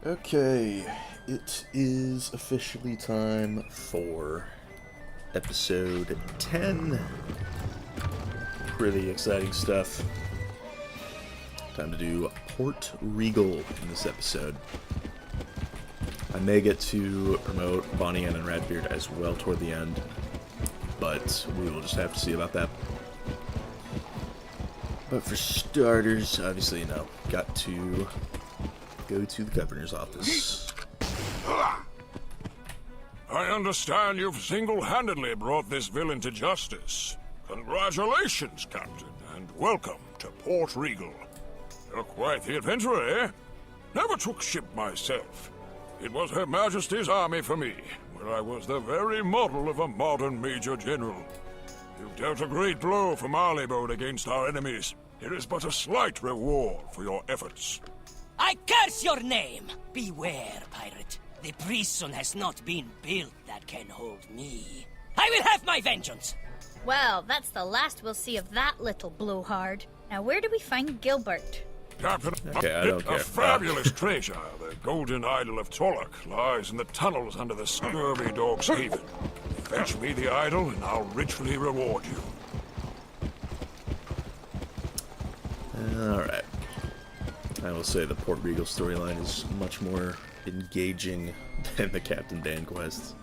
Okay, it is officially time for episode 10. Pretty exciting stuff. Time to do Port Regal in this episode. I may get to promote Bonnie Ann and Radbeard as well toward the end, but we will just have to see about that. But for starters, obviously, got to go to the governor's office. I understand you've single-handedly brought this villain to justice. Congratulations, Captain, and welcome to Port Regal. You're quite the adventurer, eh? Never took ship myself. It was Her Majesty's army for me, where I was the very model of a modern Major General. You've dealt a great blow for Marleybone against our enemies. Here is but a slight reward for your efforts. I curse your name! Beware, pirate. The prison has not been built that can hold me. I will have my vengeance! Well, that's the last we'll see of that little blowhard. Now where do we find Gilbert? Captain, Okay, I don't care. a fabulous treasure, the golden idol of Torlock, lies in the tunnels under the scurvy dog's haven. Fetch me the idol, and I'll richly reward you. Alright. I will say the Port Regal storyline is much more engaging than the Captain Dan quests.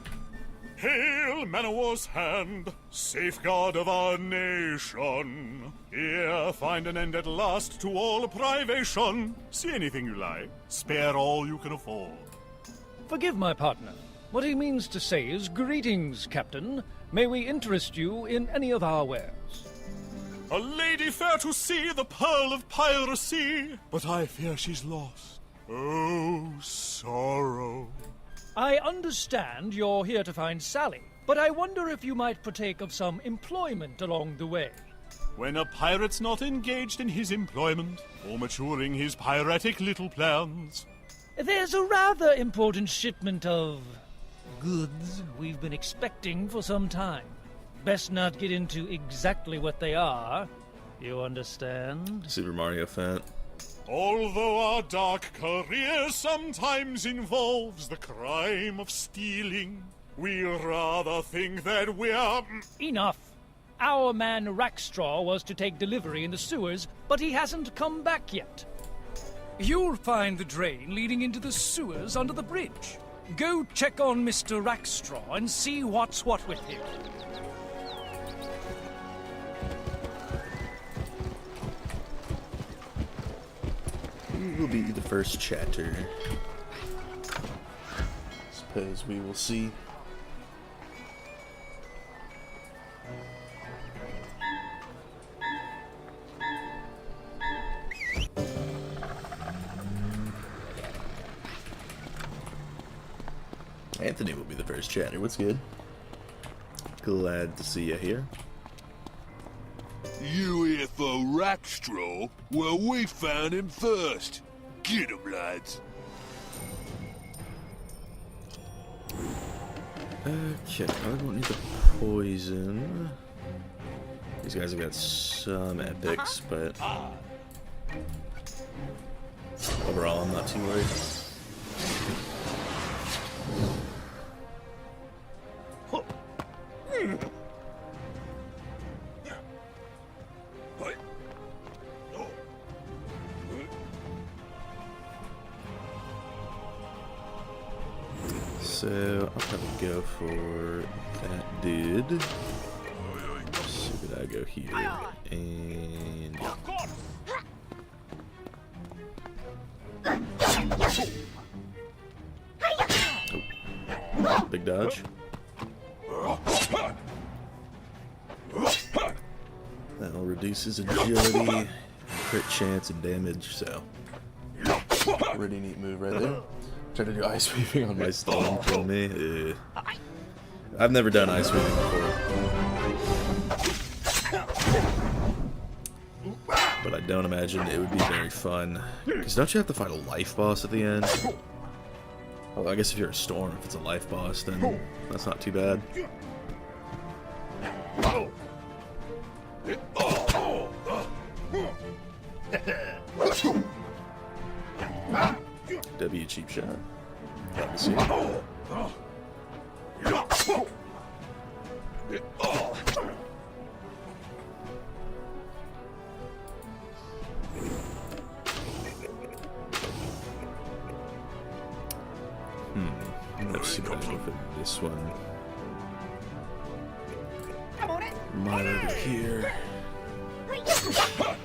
Hail, man o' war's hand, safeguard of our nation. Here, find an end at last to all privation. See anything you like, spare all you can afford. Forgive my partner. What he means to say is, greetings, Captain. May we interest you in any of our wares? A lady fair to see, the pearl of piracy, but I fear she's lost. Oh, sorrow. I understand you're here to find Sally, but I wonder if you might partake of some employment along the way. When a pirate's not engaged in his employment, or maturing his piratic little plans. There's a rather important shipment of goods we've been expecting for some time. Best not get into exactly what they are. You understand? Super Mario fan. Although our dark career sometimes involves the crime of stealing, we rather think that we're... Enough. Our man Rackstraw was to take delivery in the sewers, but he hasn't come back yet. You'll find the drain leading into the sewers under the bridge. Go check on Mr. Rackstraw and see what's what with him. Will be the first chapter. Suppose we will see. Anthony will be the first chapter. What's good? Glad to see you here. You here for Rackstraw? Well, we found him first. Get him, lads. Okay, I don't need the poison. These guys have got some epics, but overall I'm not too worried. So I'll probably go for that dude. So did I go here? And oh. Big dodge. That'll reduce his agility, crit chance, and damage. So pretty neat move right there. Trying to do ice sweeping on my stone, kill me. I've never done ice sweeping before, but I don't imagine it would be very fun. Because don't you have to fight a life boss at the end? Well, I guess if you're a storm, if it's a life boss, then that's not too bad. W cheap shot. Let me see. Let's see what I go for this one. Mine over here. Let's do that.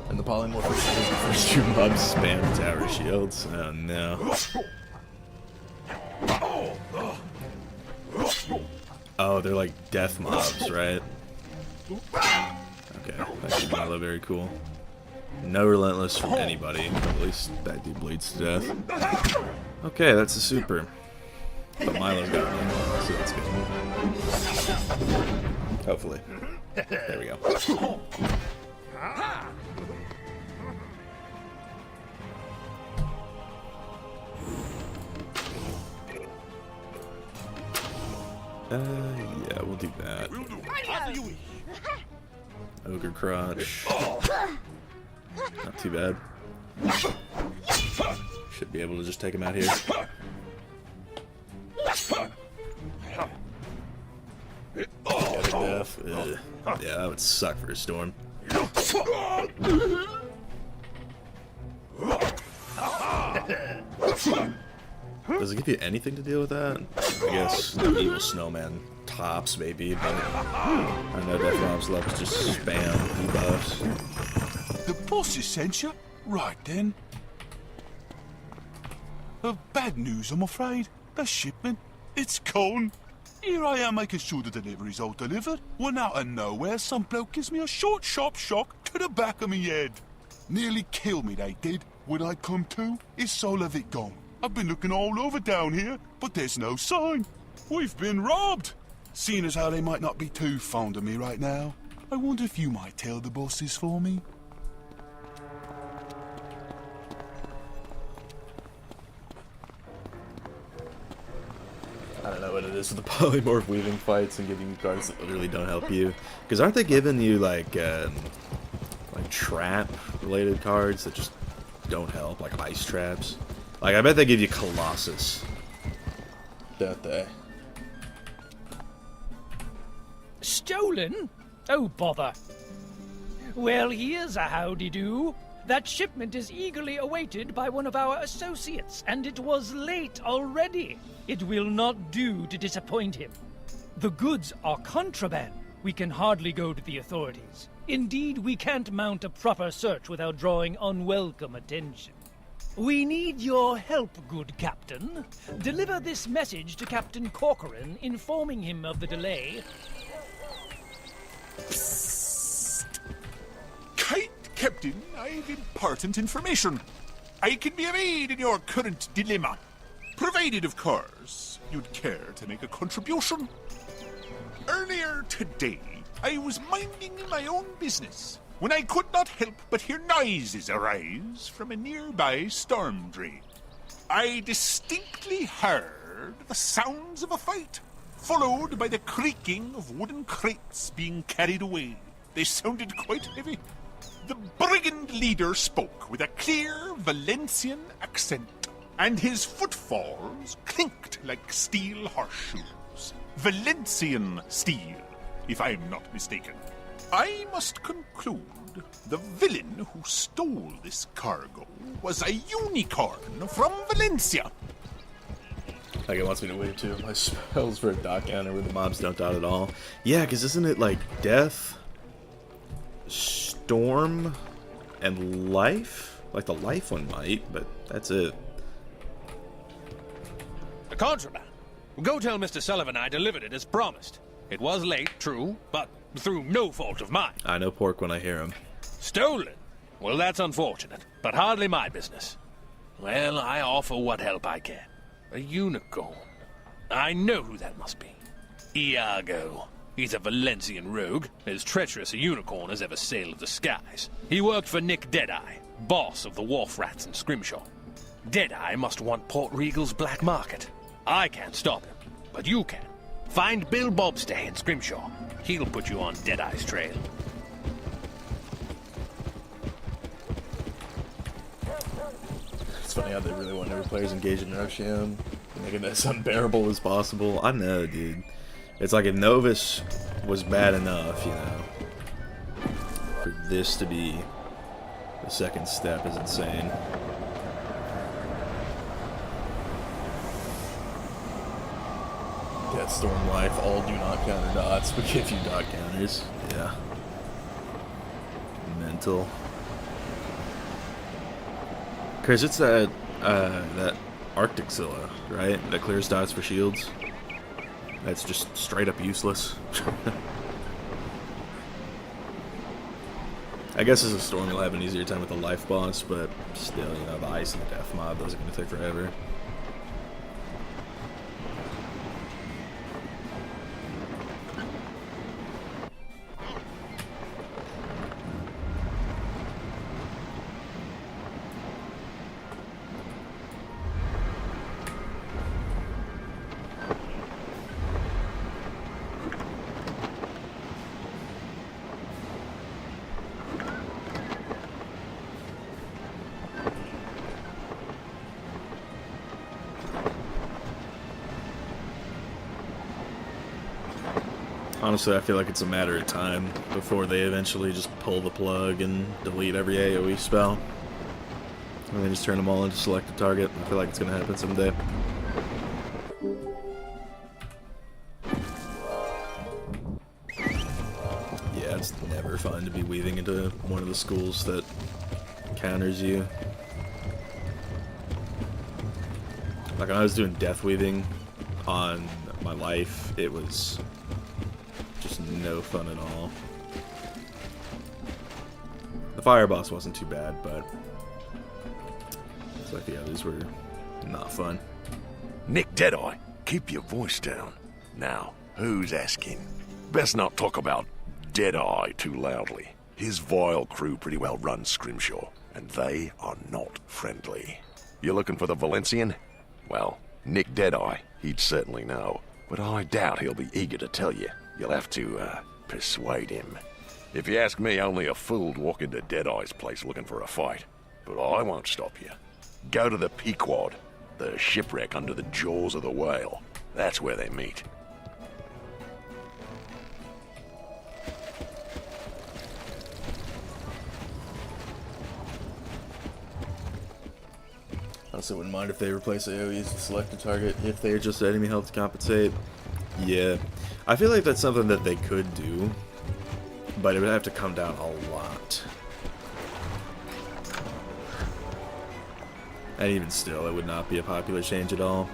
And the polymorph is the first two mobs spam tower shields. Oh no. Oh, they're like death mobs, right? Okay, that's Milo, very cool. No relentless from anybody. At least that dude bleeds to death. Okay, that's a super. But Milo got one, so that's good. Hopefully. There we go. Yeah, we'll do that. Ogre crotch. Not too bad. Should be able to just take him out here. Death. Yeah, that would suck for a storm. Does it give you anything to deal with that? I guess evil snowman tops maybe, but I know Death Rob's love is just spam debuffs. The bosses sent you? Right then. Bad news, I'm afraid. The shipment, it's gone. Here I am making sure the delivery's all delivered, when out of nowhere some bloke gives me a short, sharp shock to the back of me head. Nearly killed me, they did. When I come to, it's all of it gone. I've been looking all over down here, but there's no sign. We've been robbed. Seeing as how they might not be too fond of me right now, I wonder if you might tell the bosses for me. I don't know what it is with the polymorph weaving fights and giving you cards that literally don't help you. Because aren't they giving you like trap-related cards that just don't help, like ice traps? Like I bet they give you Colossus. Don't they? Stolen? Oh, bother. Well, here's a howdy-do. That shipment is eagerly awaited by one of our associates, and it was late already. It will not do to disappoint him. The goods are contraband. We can hardly go to the authorities. Indeed, we can't mount a proper search without drawing unwelcome attention. We need your help, good captain. Deliver this message to Captain Corcoran, informing him of the delay. Kind Captain, I've important information. I can be of aid in your current dilemma. Provided, of course, you'd care to make a contribution. Earlier today, I was minding my own business when I could not help but hear noises arise from a nearby storm drain. I distinctly heard the sounds of a fight, followed by the creaking of wooden crates being carried away. They sounded quite heavy. The brigand leader spoke with a clear Valencian accent, and his footfalls clinked like steel horseshoes. Valencian steel, if I'm not mistaken. I must conclude the villain who stole this cargo was a unicorn from Valencia. Like it wants me to wave too. My spells for a dot counter where the mobs don't dot at all. Yeah, because isn't it like death, storm, and life? Like the life one might, but that's it. The contraband. Go tell Mr. Sullivan I delivered it as promised. It was late, true, but through no fault of mine. I know pork when I hear him. Stolen? Well, that's unfortunate, but hardly my business. Well, I offer what help I can. A unicorn. I know who that must be. Iago. He's a Valencian rogue, as treacherous a unicorn as ever sailed the skies. He worked for Nick Deadeye, boss of the wharf rats in Scrimshaw. Deadeye must want Port Regal's black market. I can't stop him, but you can. Find Bill Bobstay in Scrimshaw. He'll put you on Deadeye's trail. It's funny how they really want every players engaged in Rushium, making this unbearable as possible. I know, dude. It's like if Novus was bad enough, you know, for this to be the second step is insane. Deathstorm Life, all do not counter dots, but give you dot counters. Yeah. Mental. Cause it's that Arctic Zilla, right? That clears dots for shields. That's just straight up useless. I guess as a storm you'll have an easier time with the life boss, but still, you know, the ice and the death mob, those are gonna take forever. Honestly, I feel like it's a matter of time before they eventually just pull the plug and delete every AoE spell. And then just turn them all into selected target. I feel like it's going to happen someday. Yeah, it's never fun to be weaving into one of the schools that counters you. Like when I was doing death weaving on my life, it was just no fun at all. The fire boss wasn't too bad, but it's like the others were not fun. Nick Deadeye, keep your voice down. Now, who's asking? Best not talk about Deadeye too loudly. His vile crew pretty well runs Scrimshaw, and they are not friendly. You looking for the Valencian? Well, Nick Deadeye, he'd certainly know, but I doubt he'll be eager to tell you. You'll have to, persuade him. If you ask me, only a fool'd walk into Deadeye's place looking for a fight. But I won't stop you. Go to the Pequod, the shipwreck under the jaws of the whale. That's where they meet. I also wouldn't mind if they replace AoEs with selected target if they adjust enemy health to compensate. Yeah, I feel like that's something that they could do, but it would have to come down a lot. And even still, it would not be a popular change at all.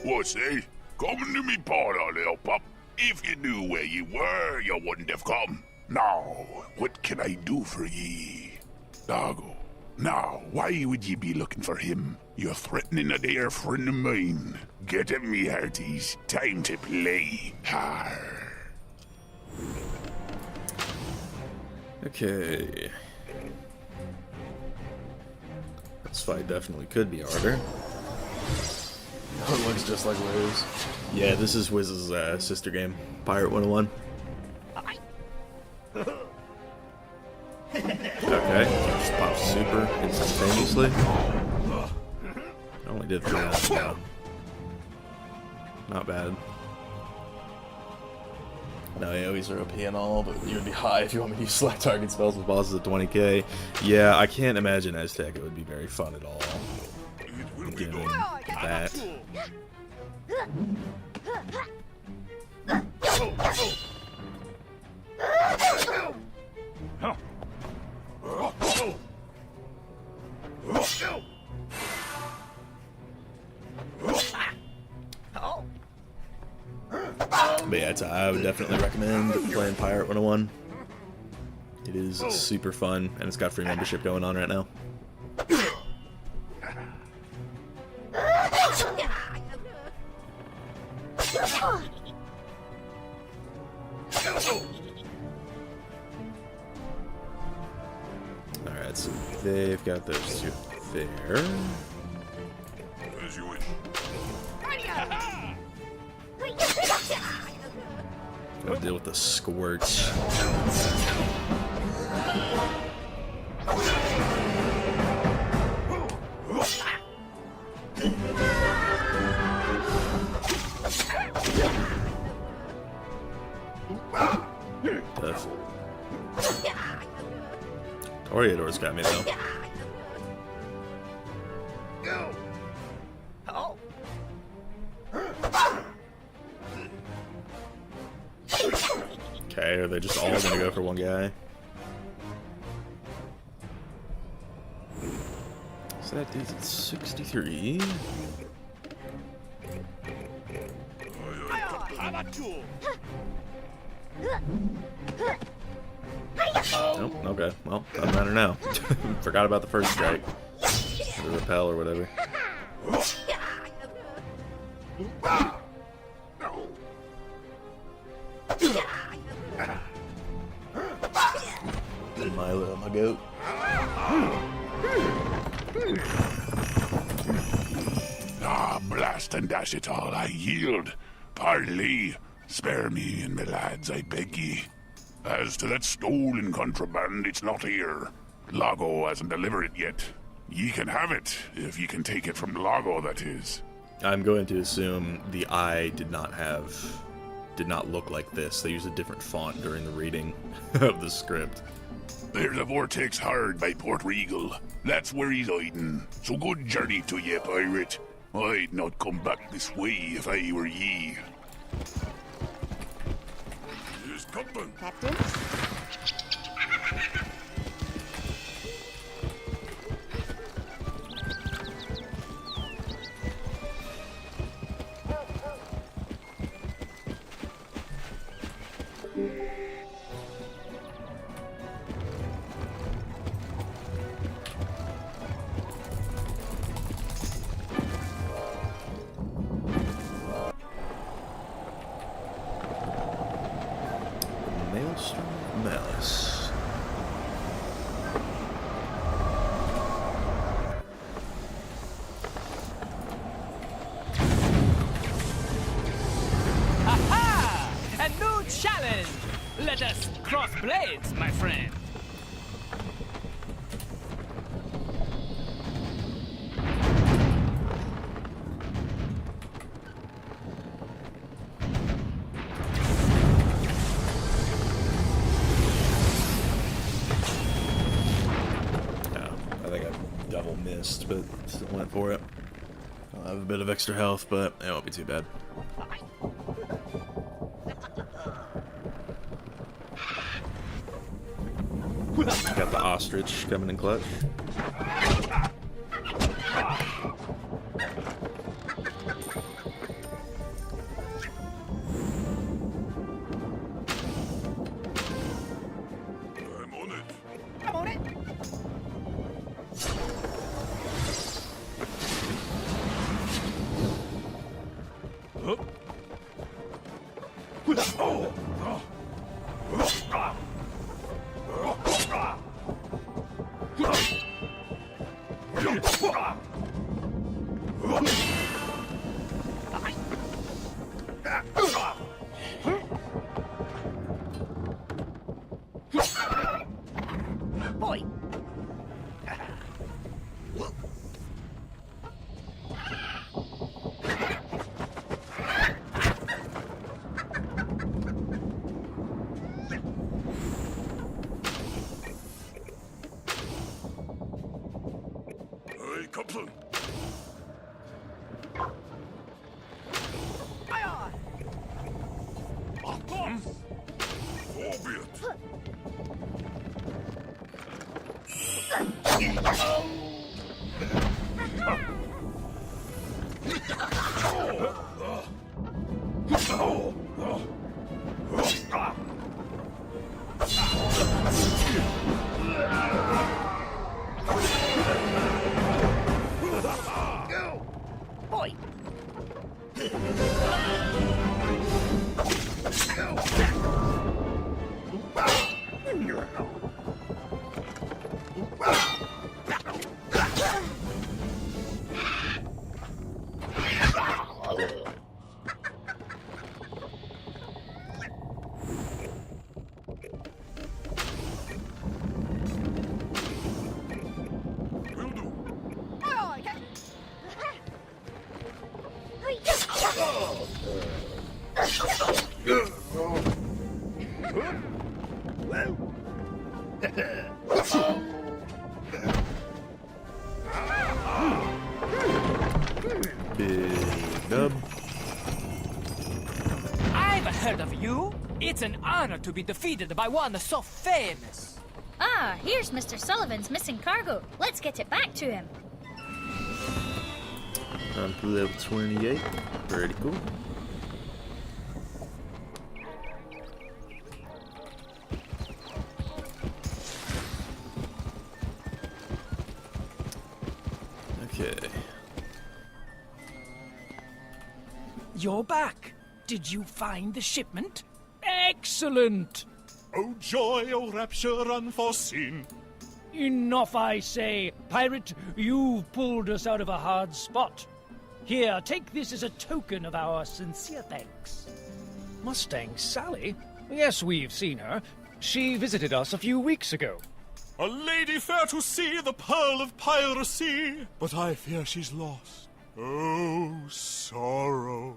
What's that? Coming to me part, little pup. If you knew where you were, you wouldn't have come. Now, what can I do for ye? Doggo. Now, why would ye be looking for him? You're threatening a dear friend of mine. Get him, me hearties. Time to play. Har. Okay. This fight definitely could be harder. Oh, it looks just like Wiz. Yeah, this is Wiz's sister game, Pirate101. Okay, just pops super instantaneously. Only did 3 rounds now. Not bad. No, AoEs are OP and all, but you would be high if you want me to use select target spells with bosses at 20k. Yeah, I can't imagine Aztec it would be very fun at all. Given that. But yeah, I would definitely recommend playing Pirate101. It is super fun, and it's got free membership going on right now. got those two there. As you wish. Gotta deal with the squirts. Tough. Toreador's got me though. Okay, are they just all gonna go for one guy? So that dude's at 63. Nope, okay. Well, doesn't matter now. Forgot about the first strike. The repel or whatever. Milo, my goat. Ah, blast and dash it all, I yield. Parley, spare me and my lads, I beg ye. As to that stolen contraband, it's not here. Lago hasn't delivered it yet. Ye can have it, if ye can take it from Lago, that is. I'm going to assume the eye did not look like this. They used a different font during the reading of the script. There's a vortex hard by Port Regal. That's where he's hiding. So good journey to ye, pirate. I'd not come back this way if I were ye. Here's Captain. Captain? Maelstrom of Malice. Aha! A new challenge! Let us cross blades, my friend. But still went for it. I'll have a bit of extra health, but it won't be too bad. Got the ostrich coming in clutch. I'm on it. I'm on it. Boy. Hey, Captain. So be it. Big dub. I've heard of you. It's an honor to be defeated by one so famous. Ah, here's Mr. Sullivan's missing cargo. Let's get it back to him. I'm to level 28. Pretty cool. Okay. You're back. Did you find the shipment? Excellent! Oh joy, oh rapture unforeseen. Enough, I say. Pirate, you've pulled us out of a hard spot. Here, take this as a token of our sincere thanks. Mustang Sally? Yes, we've seen her. She visited us a few weeks ago. A lady fair to see, the pearl of piracy. But I fear she's lost. Oh, sorrow.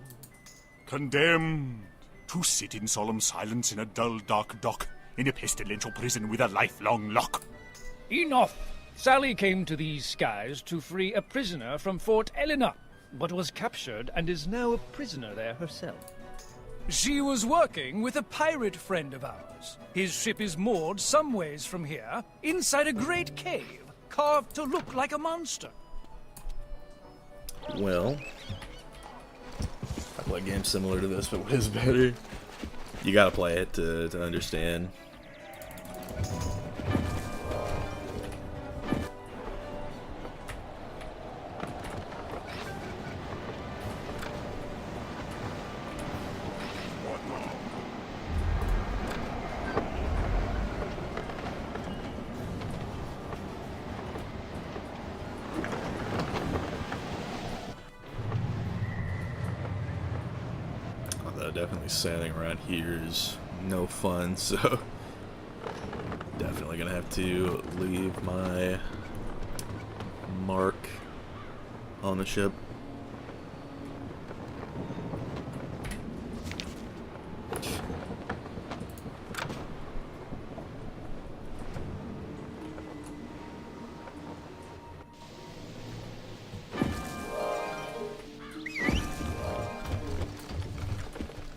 Condemned to sit in solemn silence in a dull, dark dock, in a pestilential prison with a lifelong lock. Enough! Sally came to these skies to free a prisoner from Fort Elena, but was captured and is now a prisoner there herself. She was working with a pirate friend of ours. His ship is moored some ways from here, inside a great cave, carved to look like a monster. Well, I play games similar to this, but what is better? You gotta play it to understand. Definitely sailing around here is no fun, so definitely gonna have to leave my mark on the ship.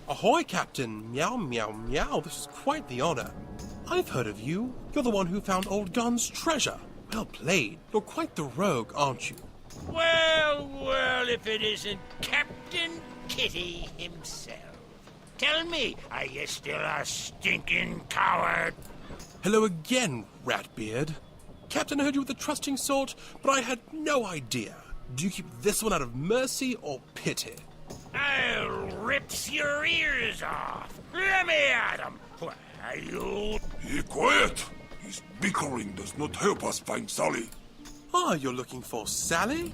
Ahoy, Captain! Meow, meow, meow. This is quite the honor. I've heard of you. You're the one who found old Gun's treasure. Well played. You're quite the rogue, aren't you? Well, well, if it isn't Captain Kitty himself. Tell me, are you still a stinking coward? Hello again, Ratbeard. Captain, I heard you were the trusting sort, but I had no idea. Do you keep this one out of mercy or pity? I'll rip your ears off. Let me at him. Why, you... Be quiet! His bickering does not help us find Sally. Ah, you're looking for Sally?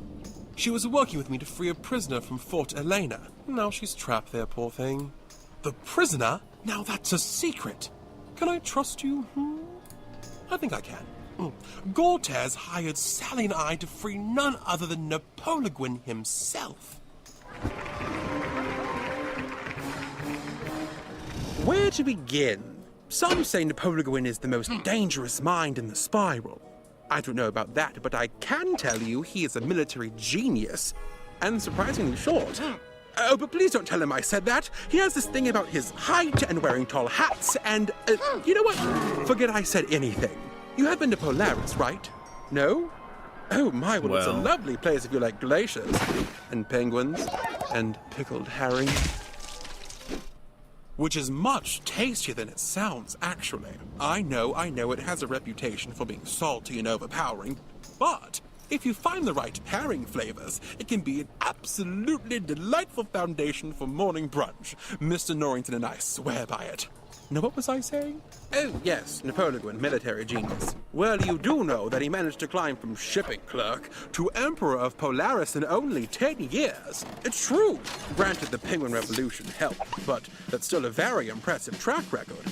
She was working with me to free a prisoner from Fort Elena. Now she's trapped there, poor thing. The prisoner? Now that's a secret. Can I trust you? I think I can. Gortez hired Sally and I to free none other than Napoleon himself. Where to begin? Some say Napoleon is the most dangerous mind in the spiral. I don't know about that, but I can tell you he is a military genius. And surprisingly short. Oh, but please don't tell him I said that. He has this thing about his height and wearing tall hats and... you know what? Forget I said anything. You have been to Polaris, right? No? Oh my, well, it's a lovely place if you like glaciers. And penguins. And pickled herring. Which is much tastier than it sounds, actually. I know it has a reputation for being salty and overpowering, but if you find the right pairing flavors, it can be an absolutely delightful foundation for morning brunch. Mr. Norrington and I swear by it. Now, what was I saying? Oh, yes, Napoleon, military genius. Well, you do know that he managed to climb from shipping clerk to Emperor of Polaris in only 10 years. It's true. Granted, the Penguin Revolution helped, but that's still a very impressive track record.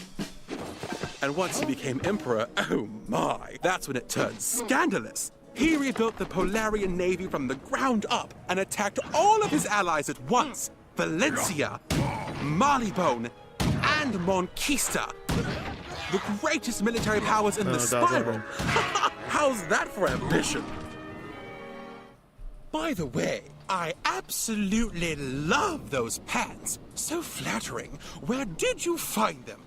And once he became Emperor, oh my, that's when it turned scandalous. He rebuilt the Polarian Navy from the ground up and attacked all of his allies at once. Valencia, Marleybone, and Monquista. The greatest military powers in the spiral. How's that for ambition? By the way, I absolutely love those pants. So flattering. Where did you find them?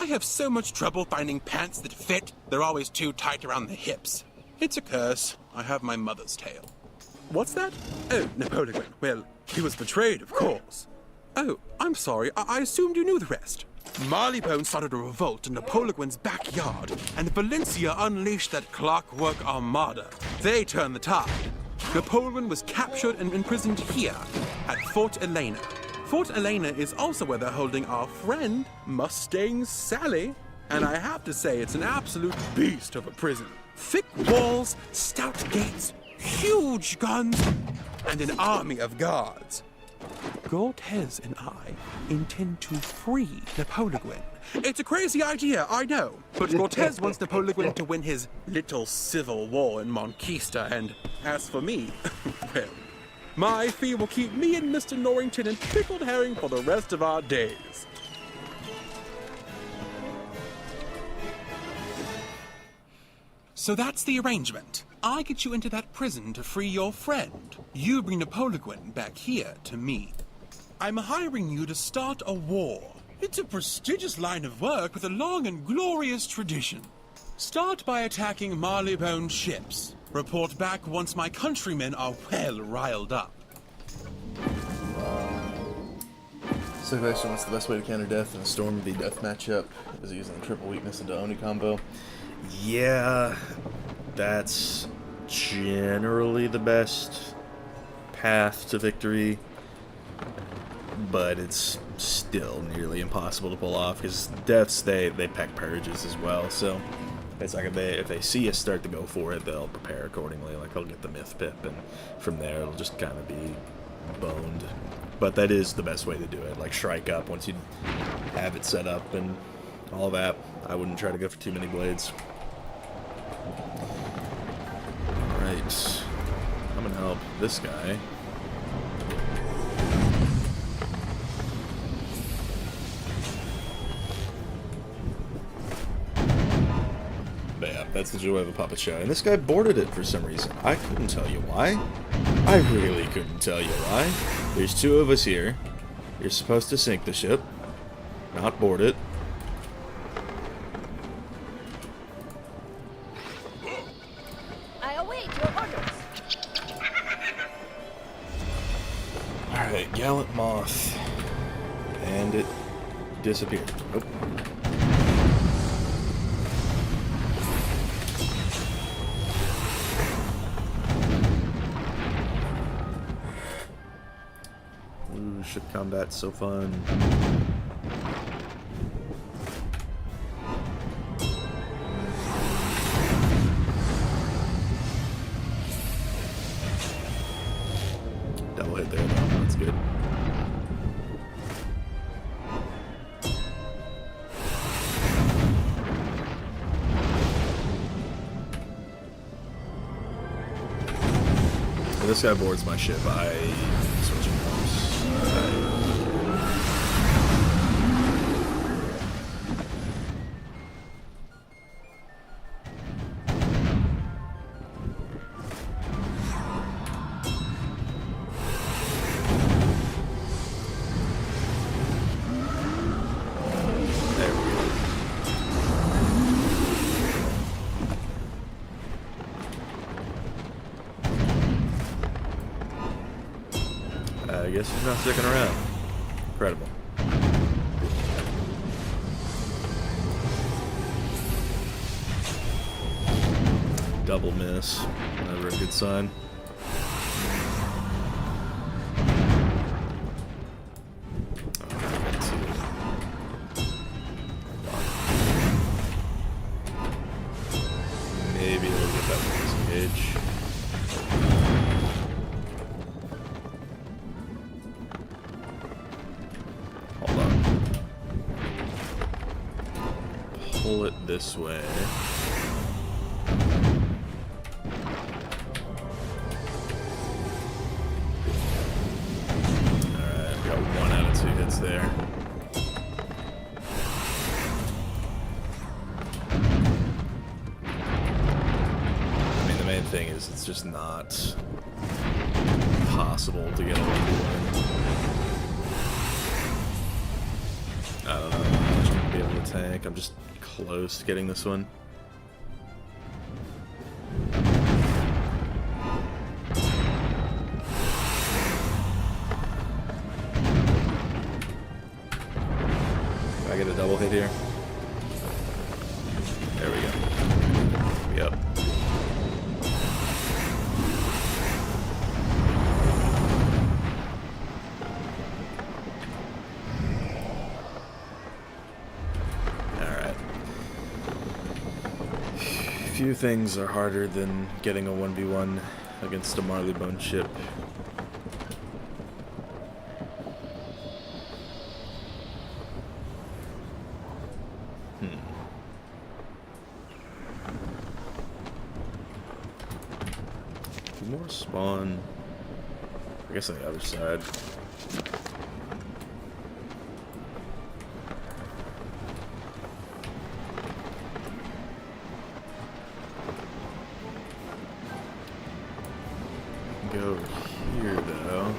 I have so much trouble finding pants that fit. They're always too tight around the hips. It's a curse. I have my mother's tale. What's that? Oh, Napoleon. Well, he was betrayed, of course. Oh, I'm sorry. I assumed you knew the rest. Marleybone started a revolt in Napoleon's backyard, and Valencia unleashed that clockwork armada. They turned the tide. Napoleon was captured and imprisoned here, at Fort Elena. Fort Elena is also where they're holding our friend, Mustang Sally. And I have to say, it's an absolute beast of a prison. Thick walls, stout gates, huge guns, and an army of guards. Cortez and I intend to free Napoleon. It's a crazy idea, I know, but Cortez wants Napoleon to win his little civil war in Monquista, and as for me, well, my fee will keep me and Mr. Norrington in pickled herring for the rest of our days. So that's the arrangement. I get you into that prison to free your friend. You bring Napoleon back here to me. I'm hiring you to start a war. It's a prestigious line of work with a long and glorious tradition. Start by attacking Marleybone ships. Report back once my countrymen are well riled up. So question, what's the best way to counter death in a Storm v Death matchup? Is it using the triple weakness into Oni combo? Yeah, that's generally the best path to victory, but it's still nearly impossible to pull off because deaths, they peck purges as well, so it's like if they see us start to go for it, they'll prepare accordingly. Like they'll get the myth pip, and from there it'll just kind of be boned. But that is the best way to do it. Like strike up once you have it set up and all that. I wouldn't try to go for too many blades. Alright, I'm gonna help this guy. But yeah, that's the joy of a puppet show. And this guy boarded it for some reason. I couldn't tell you why. I really couldn't tell you why. There's two of us here. You're supposed to sink the ship, not board it. I await your orders. Alright, Gallant Moth. And it disappeared. Nope. Ooh, ship combat's so fun. Double hit there, though. That's good. If this guy boards my ship, I switch course. I guess he's not sticking around. Incredible. Double miss. Never a good sign. Maybe we'll get that disengage. Pull it this way. Alright, we got 1 out of 2 hits there. it's just not possible to get a 1v1. I don't know how much I'm gonna be able to tank. I'm just close to getting this one. I get a double hit here. There we go. Yep. Alright. Few things are harder than getting a 1v1 against a Marleybone ship. More spawn, I guess, on the other side. Go here though.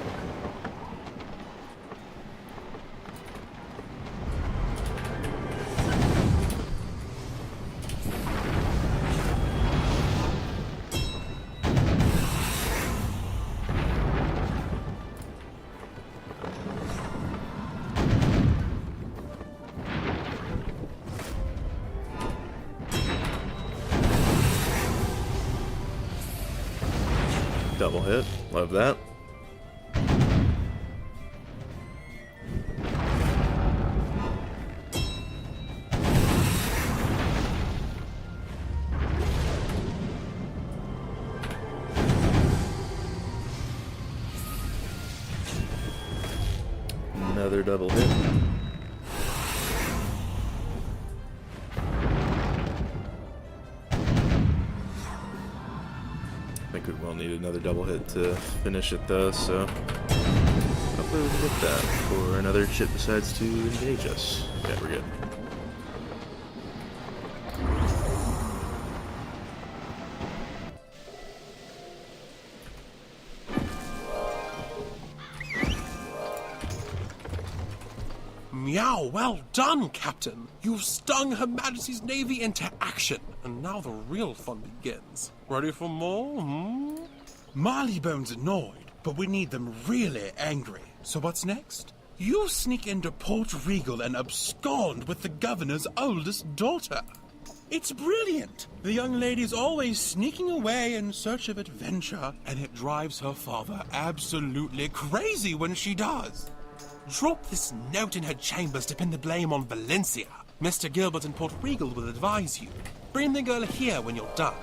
Double hit. Love that. Another double hit. I think we will need another double hit to finish it though, so hopefully we can get that before another ship decides to engage us. Yeah, we're good. Meow, well done, Captain. You've stung Her Majesty's Navy into action, and now the real fun begins. Ready for more, Marleybone's annoyed, but we need them really angry. So what's next? You sneak into Port Regal and abscond with the governor's oldest daughter. It's brilliant. The young lady's always sneaking away in search of adventure, and it drives her father absolutely crazy when she does. Drop this note in her chambers to pin the blame on Valencia. Mr. Gilbert in Port Regal will advise you. Bring the girl here when you're done.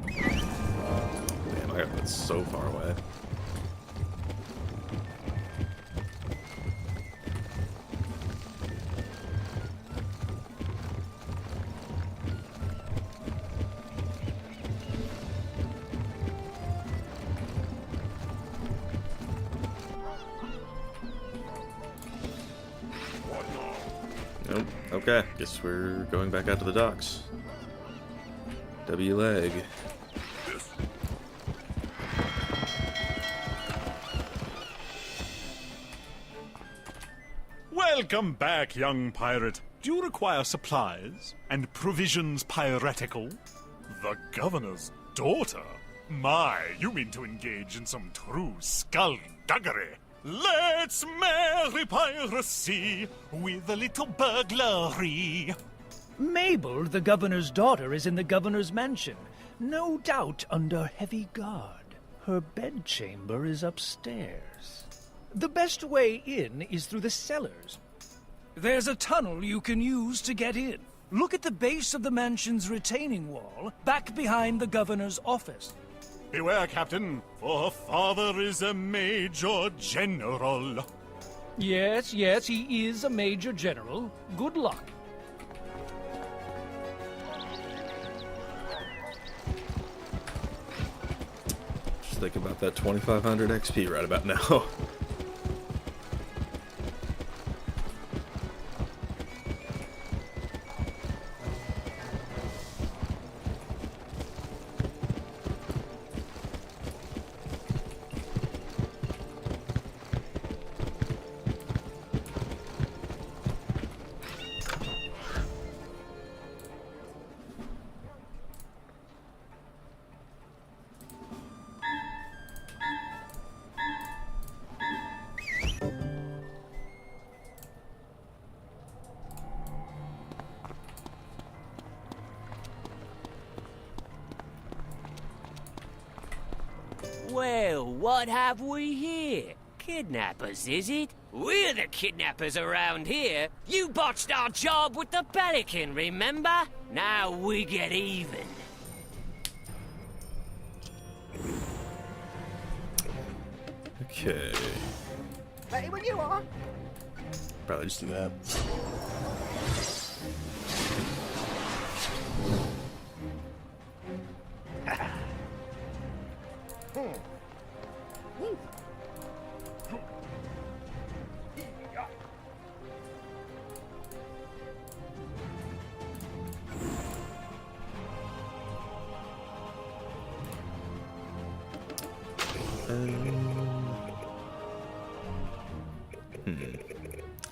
Damn, I got that so far away. Nope. Okay, guess we're going back out to the docks. W leg. Welcome back, young pirate. Do you require supplies and provisions piratical? The governor's daughter? My, you mean to engage in some true skullduggery. Let's marry piracy with a little burglary. Mabel, the governor's daughter, is in the governor's mansion, no doubt under heavy guard. Her bedchamber is upstairs. The best way in is through the cellars. There's a tunnel you can use to get in. Look at the base of the mansion's retaining wall, back behind the governor's office. Beware, Captain, for her father is a major general. Yes, he is a major general. Good luck. Just thinking about that 2,500 XP right about now. Well, what have we here? Kidnappers, is it? We're the kidnappers around here. You botched our job with the pelican, remember? Now we get even. Okay. Ready when you are. Probably just do that.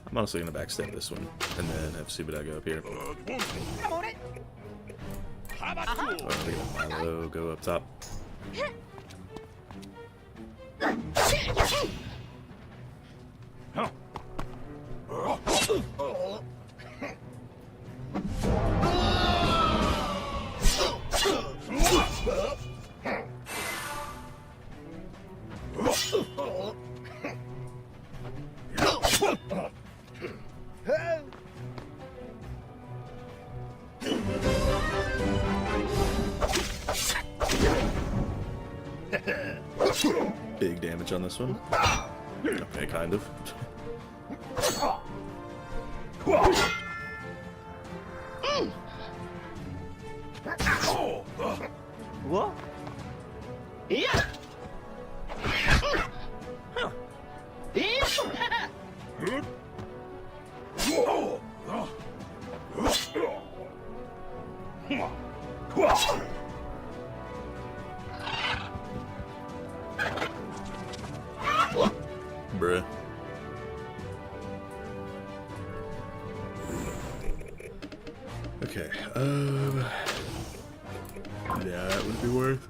I'm honestly gonna backstep this one and then have Subida go up here. Come on it. Oh, look at Milo go up top. Big damage on this one. Okay, kind of. What? Yeah. Bruh. Okay, yeah, that would be worth.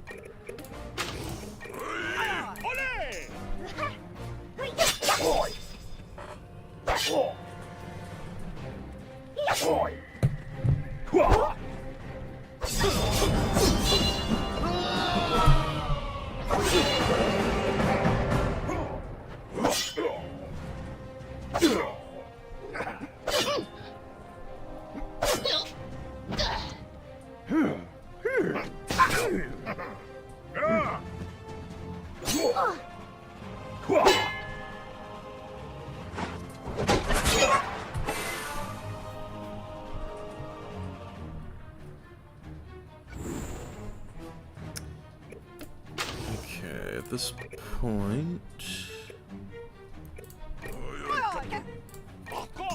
Okay, at this point,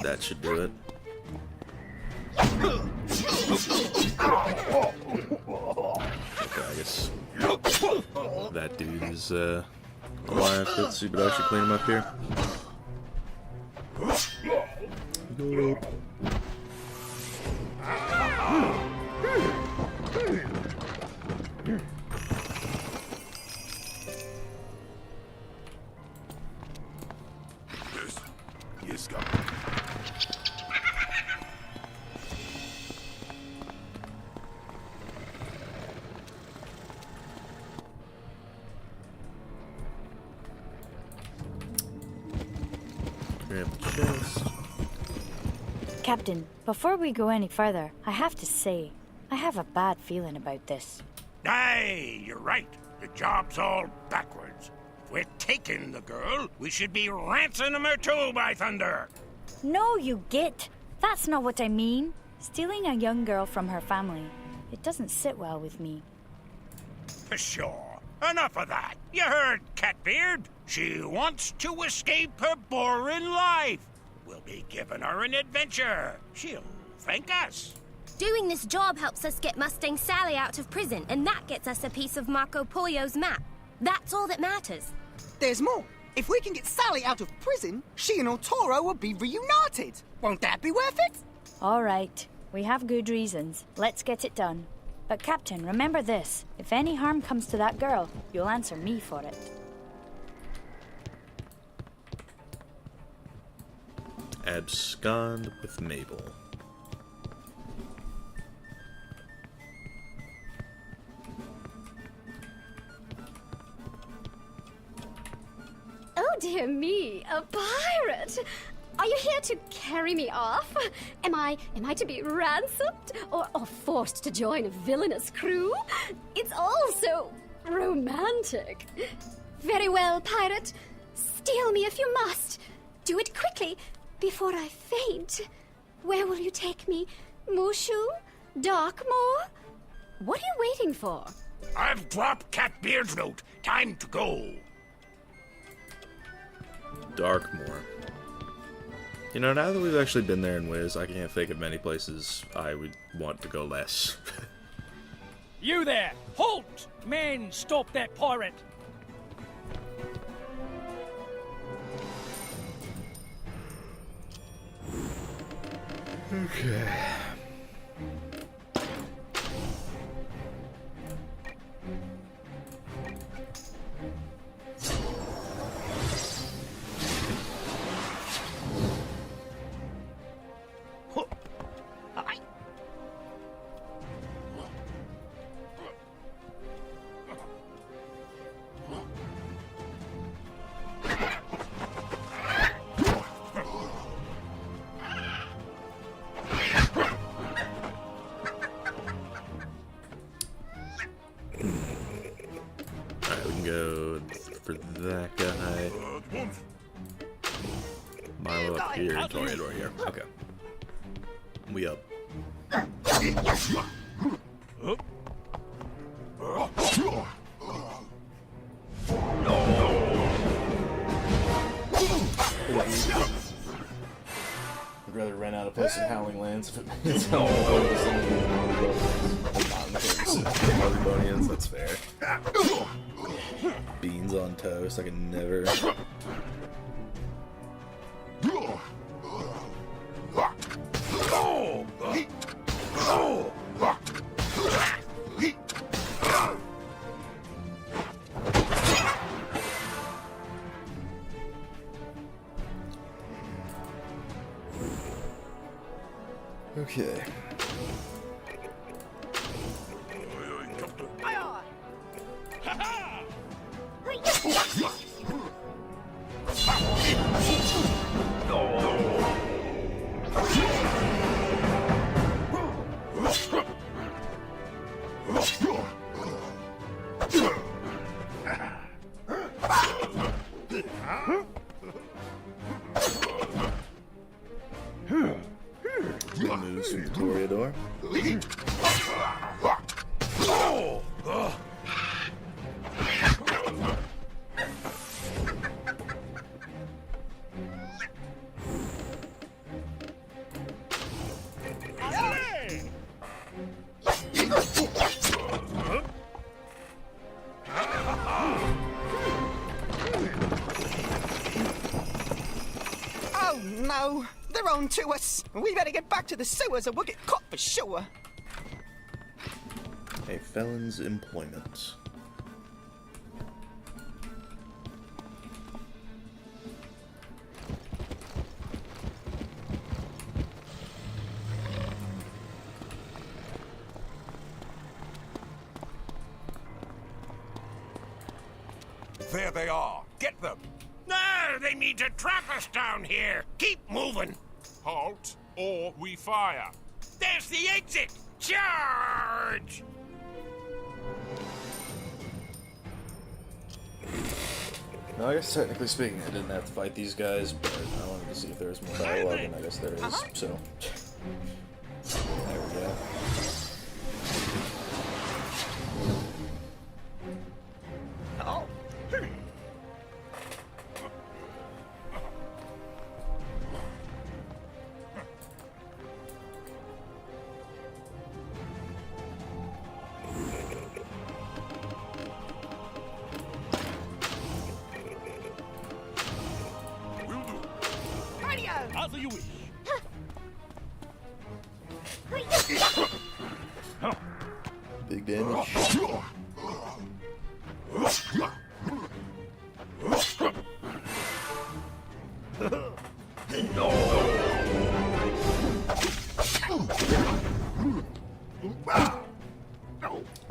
that should do it. Okay, I guess that dude is alive. Let's see, but I should clean him up here. Go up. Yes, go. Grab the chest. Captain, before we go any further, I have to say, I have a bad feeling about this. Aye, you're right. The job's all backwards. If we're taking the girl, we should be ransoming her too, by thunder. No, you git. That's not what I mean. Stealing a young girl from her family. It doesn't sit well with me. For sure. Enough of that. You heard, Catbeard. She wants to escape her boring life. We'll be giving her an adventure. She'll thank us. Doing this job helps us get Mustang Sally out of prison, and that gets us a piece of Marco Pollo's map. That's all that matters. There's more. If we can get Sally out of prison, she and Otoro will be reunited. Won't that be worth it? All right. We have good reasons. Let's get it done. But Captain, remember this. If any harm comes to that girl, you'll answer me for it. Abscond with Mabel. dear me, a pirate! Are you here to carry me off? Am I to be ransomed or forced to join a villainous crew? It's all so romantic. Very well, pirate. Steal me if you must. Do it quickly, before I faint. Where will you take me? Mushu? Darkmoor? What are you waiting for? I've dropped Catbeard's note. Time to go. Darkmoor. You know, now that we've actually been there in Wiz, I can't think of many places I would want to go less. You there! Halt! Men, stop that pirate! Okay. Alright, we can go for that guy. Milo up here and Toreador here. Okay. We up. I'd rather rent out a place in Howling Lands if it means Bonians, that's fair. Beans on toast, I can never. Okay. Moves from the Toreador. Oh no! They're on to us! We better get back to the sewers or we'll get caught for sure! A felon's employment. There they are. Get them. No, they mean to trap us down here. Keep moving. Halt, or we fire. There's the exit. Charge! No, I guess technically speaking, I didn't have to fight these guys, but I wanted to see if there was more dialogue, and I guess there is, so. There we go. Oh. As you wish. Big damage.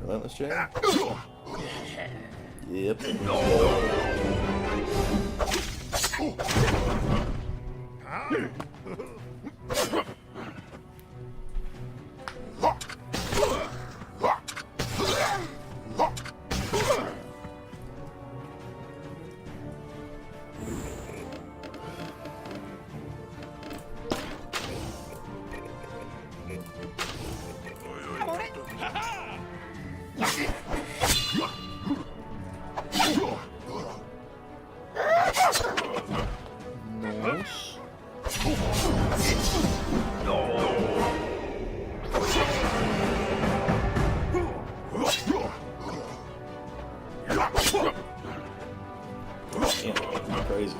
Relentless chain. Yep. Crazy.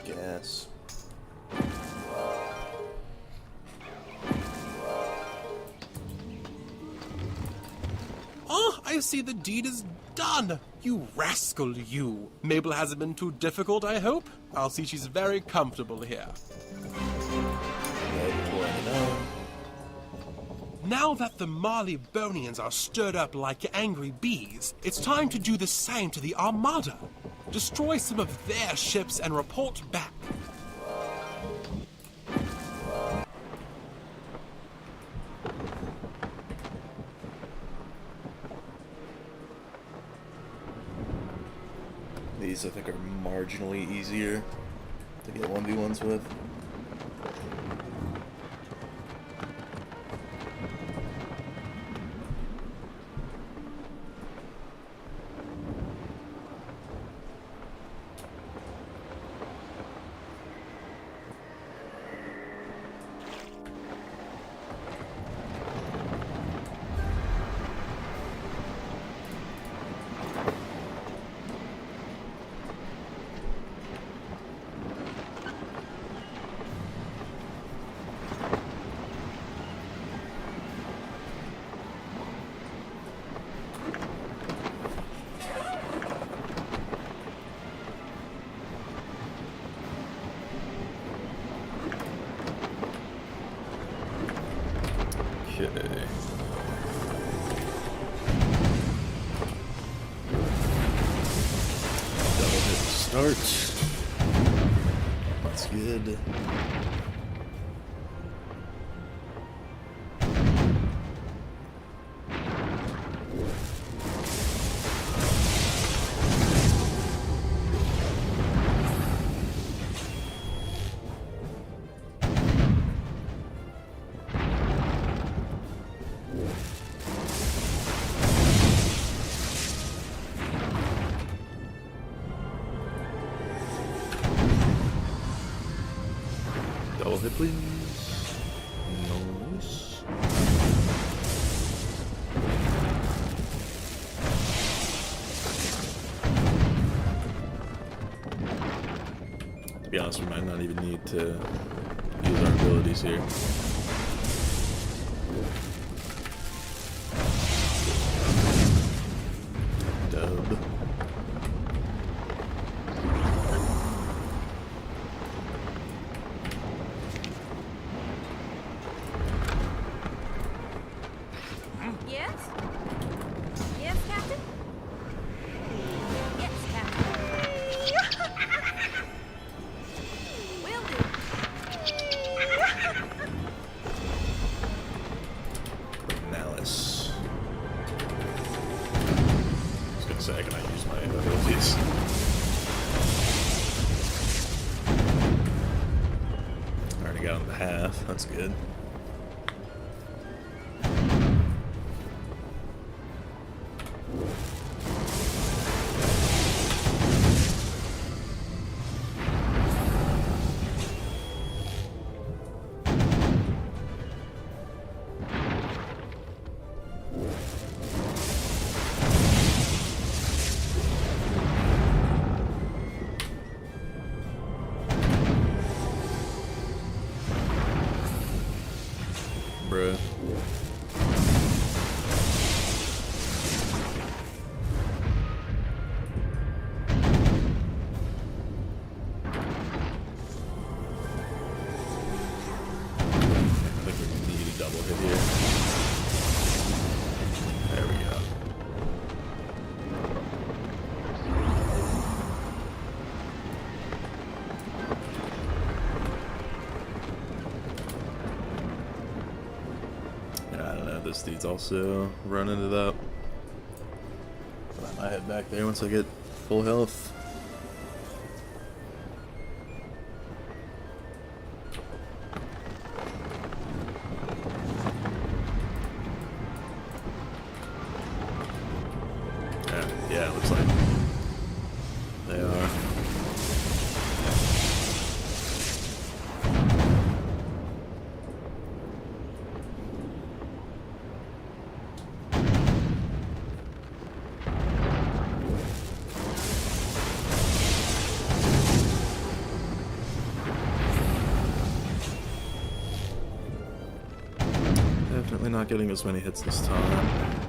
Gas. Oh, I see the deed is done. You rascal, you. Mabel hasn't been too difficult, I hope? I'll see she's very comfortable here. Now that the Marleybonians are stirred up like angry bees, it's time to do the same to the Armada. Destroy some of their ships and report back. These, I think, are marginally easier to get 1v1s with. Okay. Double hit start. That's good. Double hit, please. Nice. To be honest, we might not even need to use our abilities here. Dub. Yes? Yes, Captain? Yes, Captain. Will do. Malice. I was gonna say, can I use my abilities? Already got him to half, that's good. this dude's also running it up. But I might head back there once I get full health. Yeah, it looks like they are. Definitely not getting as many hits this time.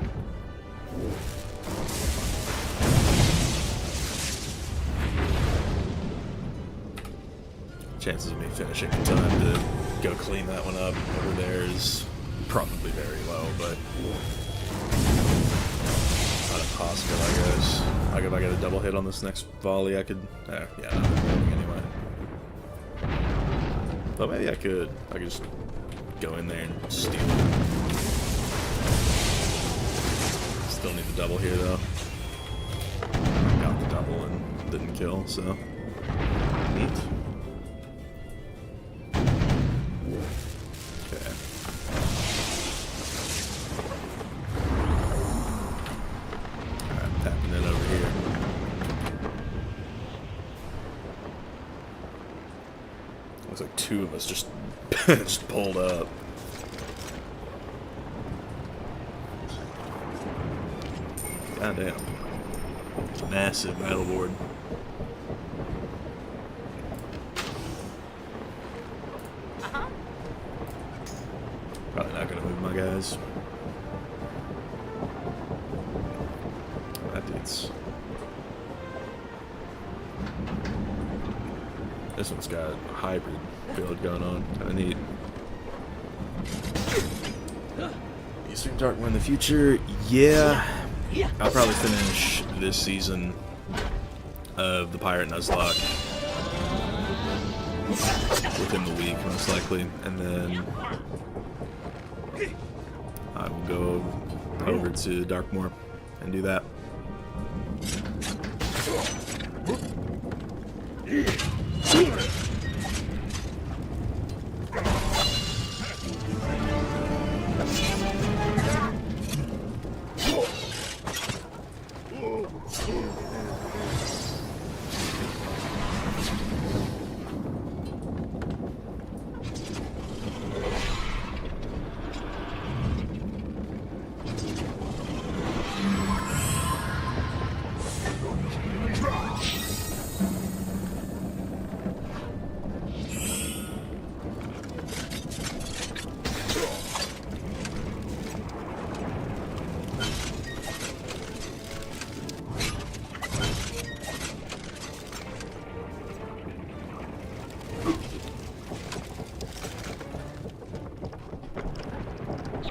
Chances of me finishing in time to go clean that one up over there is probably very low, but not impossible, I guess. Like if I get a double hit on this next volley, I could. Yeah, not moving anyway. But maybe I could. I could just go in there and steal it. Still need the double here, though. Got the double and didn't kill, so neat. Looks like two of us just just pulled up. Goddamn. Massive metal board. Probably not gonna move my guys. That dude's... This one's got a hybrid build going on. Kinda neat. Eastern Darkmoor in the future? Yeah. I'll probably finish this season of the Pirate Nuzlocke within the week, most likely. And then I will go over to Darkmoor and do that.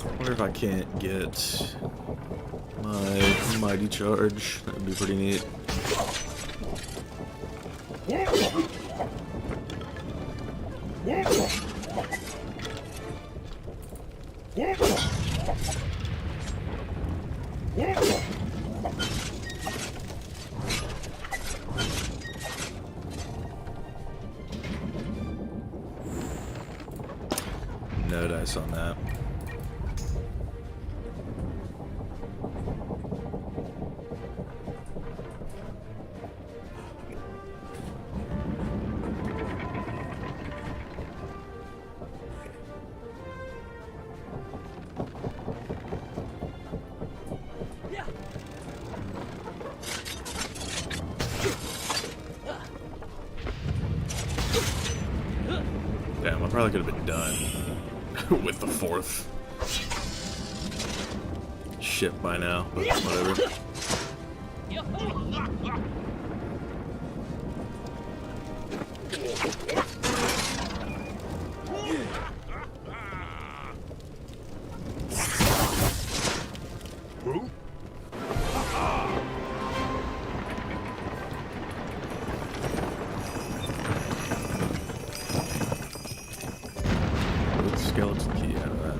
I wonder if I can't get my mighty charge. That would be pretty neat. No dice on that. Damn, I probably could have been done with the fourth ship by now, but whatever. Skeleton key out of that.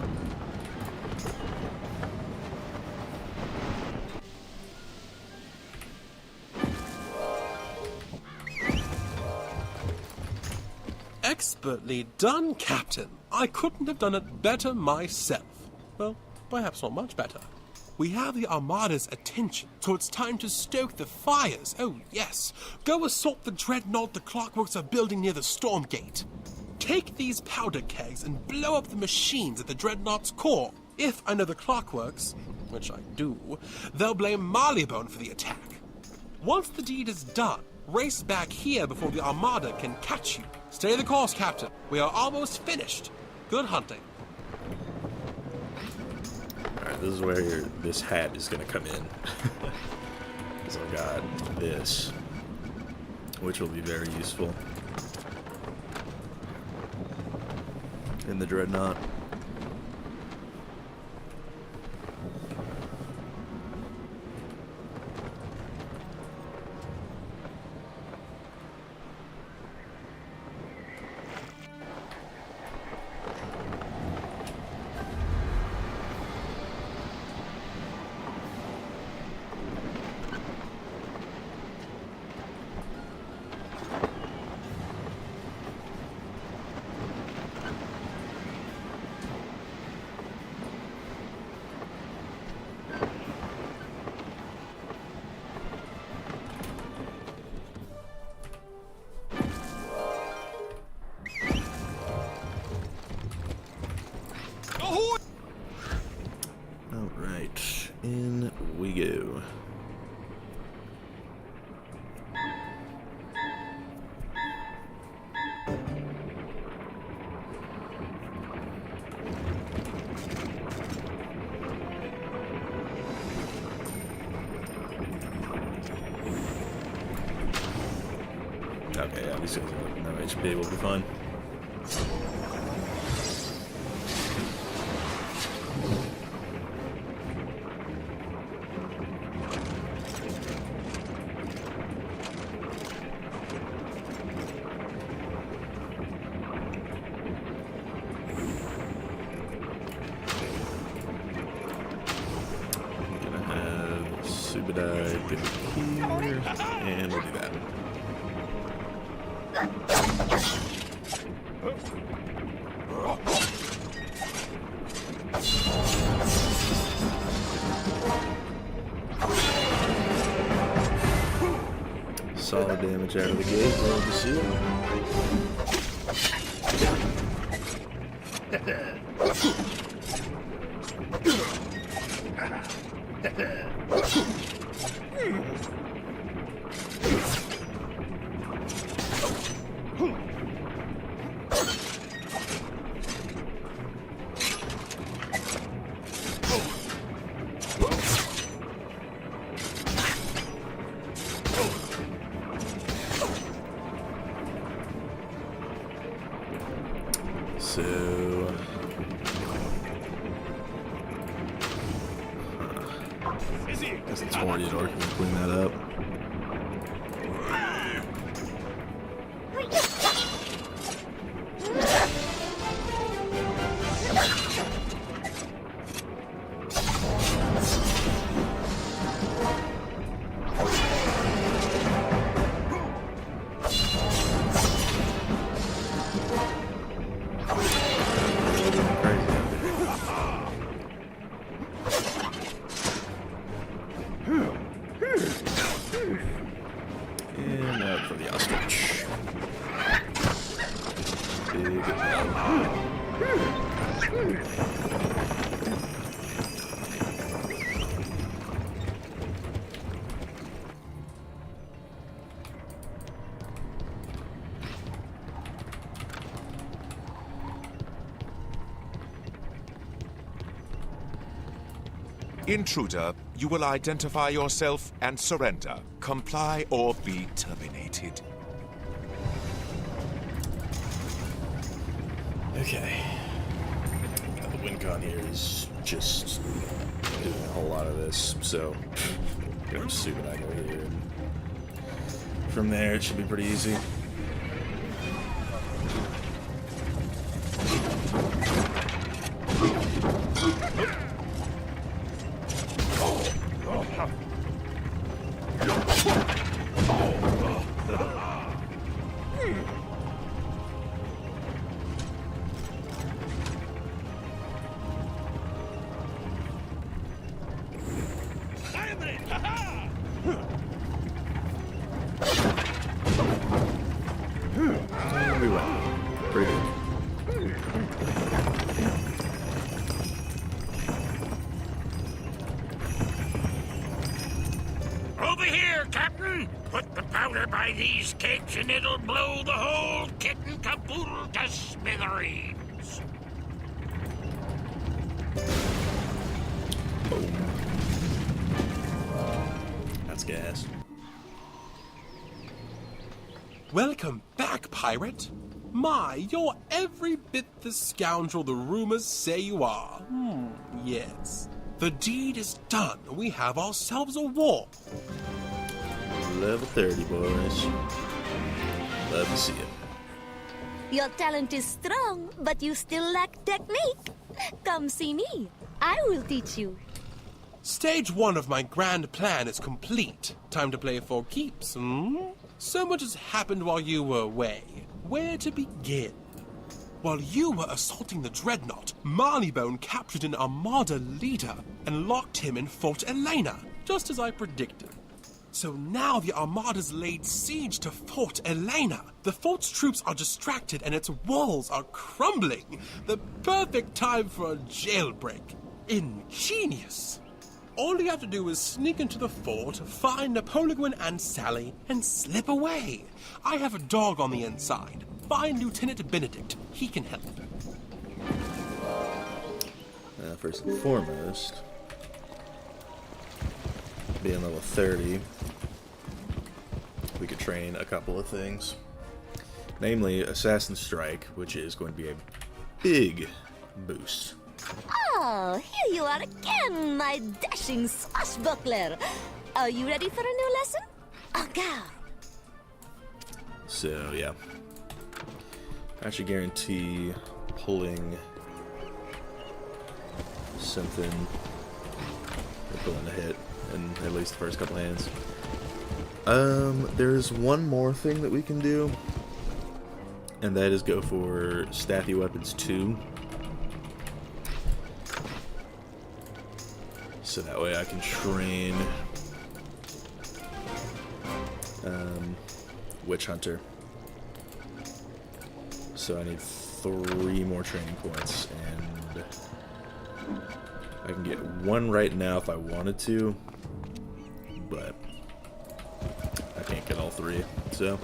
Expertly done, Captain. I couldn't have done it better myself. Well, perhaps not much better. We have the Armada's attention, so it's time to stoke the fires. Oh, yes. Go assault the dreadnought the Clockworks are building near the Storm Gate. Take these powder kegs and blow up the machines at the dreadnought's core. If I know the Clockworks, which I do, they'll blame Marleybone for the attack. Once the deed is done, race back here before the Armada can catch you. Stay the course, Captain. We are almost finished. Good hunting. Alright, this is where this hat is going to come in. Because I've got this, which will be very useful in the Dreadnought. Alright, in we go. Okay, yeah, these guys have no HP, will be fine. Subadai, get here, and we'll do that. Solid damage out of the gate, love to see So, guess it's Toreador can clean that up. And out for the ostrich. Big Intruder, you will identify yourself and surrender. Comply or be terminated. Okay. Now the WinCon here is just doing a whole lot of this, so I'm stupid I go here. And from there, it should be pretty easy. delivering! Ha-ha! We went. Pretty good. Over here, Captain! Put the powder by these cakes and it'll blow the whole kit and caboodle to smithereens. That's gas. Welcome back, pirate. My, you're every bit the scoundrel the rumors say you are. Yes. The deed is done. We have ourselves a war. Level 30, boys. Love to see it. Your talent is strong, but you still lack technique. Come see me. I will teach you. Stage 1 of my grand plan is complete. Time to play for keeps, So much has happened while you were away. Where to begin? While you were assaulting the dreadnought, Marleybone captured an armada leader and locked him in Fort Elena, just as I predicted. So now the armada's laid siege to Fort Elena. The fort's troops are distracted and its walls are crumbling. The perfect time for a jailbreak. Ingenious. All you have to do is sneak into the fort, find Napoleon and Sally, and slip away. I have a dog on the inside. Find Lieutenant Benedict. He can help. First and foremost, being level 30, we could train a couple of things. Namely, Assassin Strike, which is going to be a big boost. Oh, here you are again, my dashing swashbuckler. Are you ready for a new lesson? Oh, go. So, yeah. I should guarantee pulling something, or pulling a hit in at least the first couple hands. There's one more thing that we can do, and that is go for Staffy Weapons 2. So that way I can train Witch Hunter. So I need 3 more training points, and I can get 1 right now if I wanted to, but I can't get all 3, so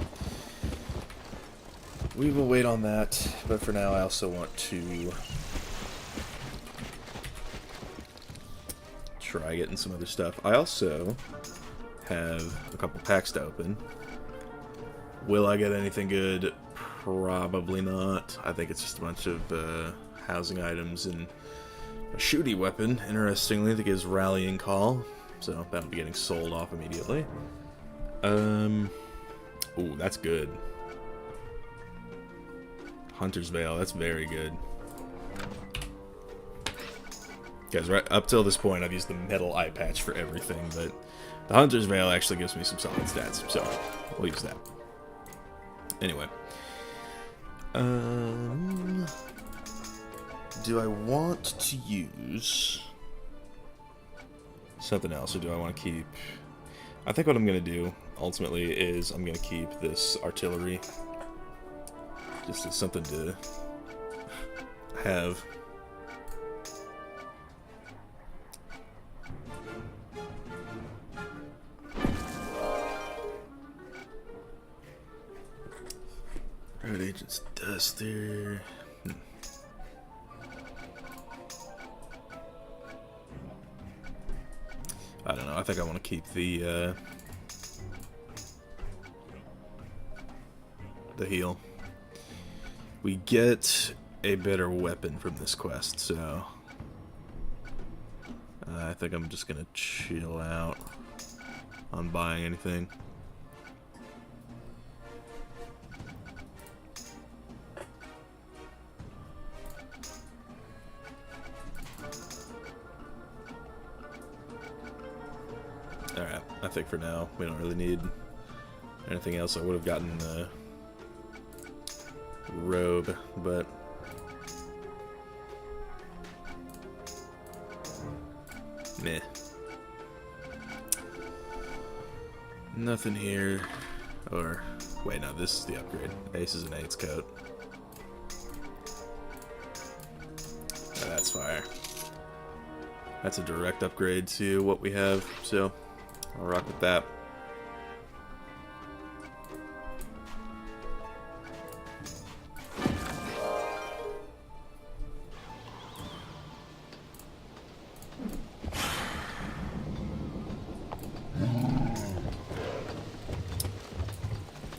we will wait on that. But for now, I also want to try getting some other stuff. I also have a couple packs to open. Will I get anything good? Probably not. I think it's just a bunch of housing items and a shooty weapon, interestingly, that gives Rallying Call. So that'll be getting sold off immediately. Ooh, that's good. Hunter's Veil, that's very good. Guys, right up till this point, I've used the metal eye patch for everything, but the Hunter's Veil actually gives me some solid stats, so we'll use that. Anyway. Do I want to use something else, or do I want to keep... I think what I'm going to do, ultimately, is I'm going to keep this artillery. Just as something to have. Road Agent's Duster. I don't know. I think I want to keep the heal. We get a better weapon from this quest, so I think I'm just gonna chill out on buying anything. Alright, I think for now we don't really need anything else. I would have gotten the robe, but meh. Nothing here. Or, wait, no, this is the upgrade. Aces and eights coat. Oh, that's fire. That's a direct upgrade to what we have, so I'll rock with that.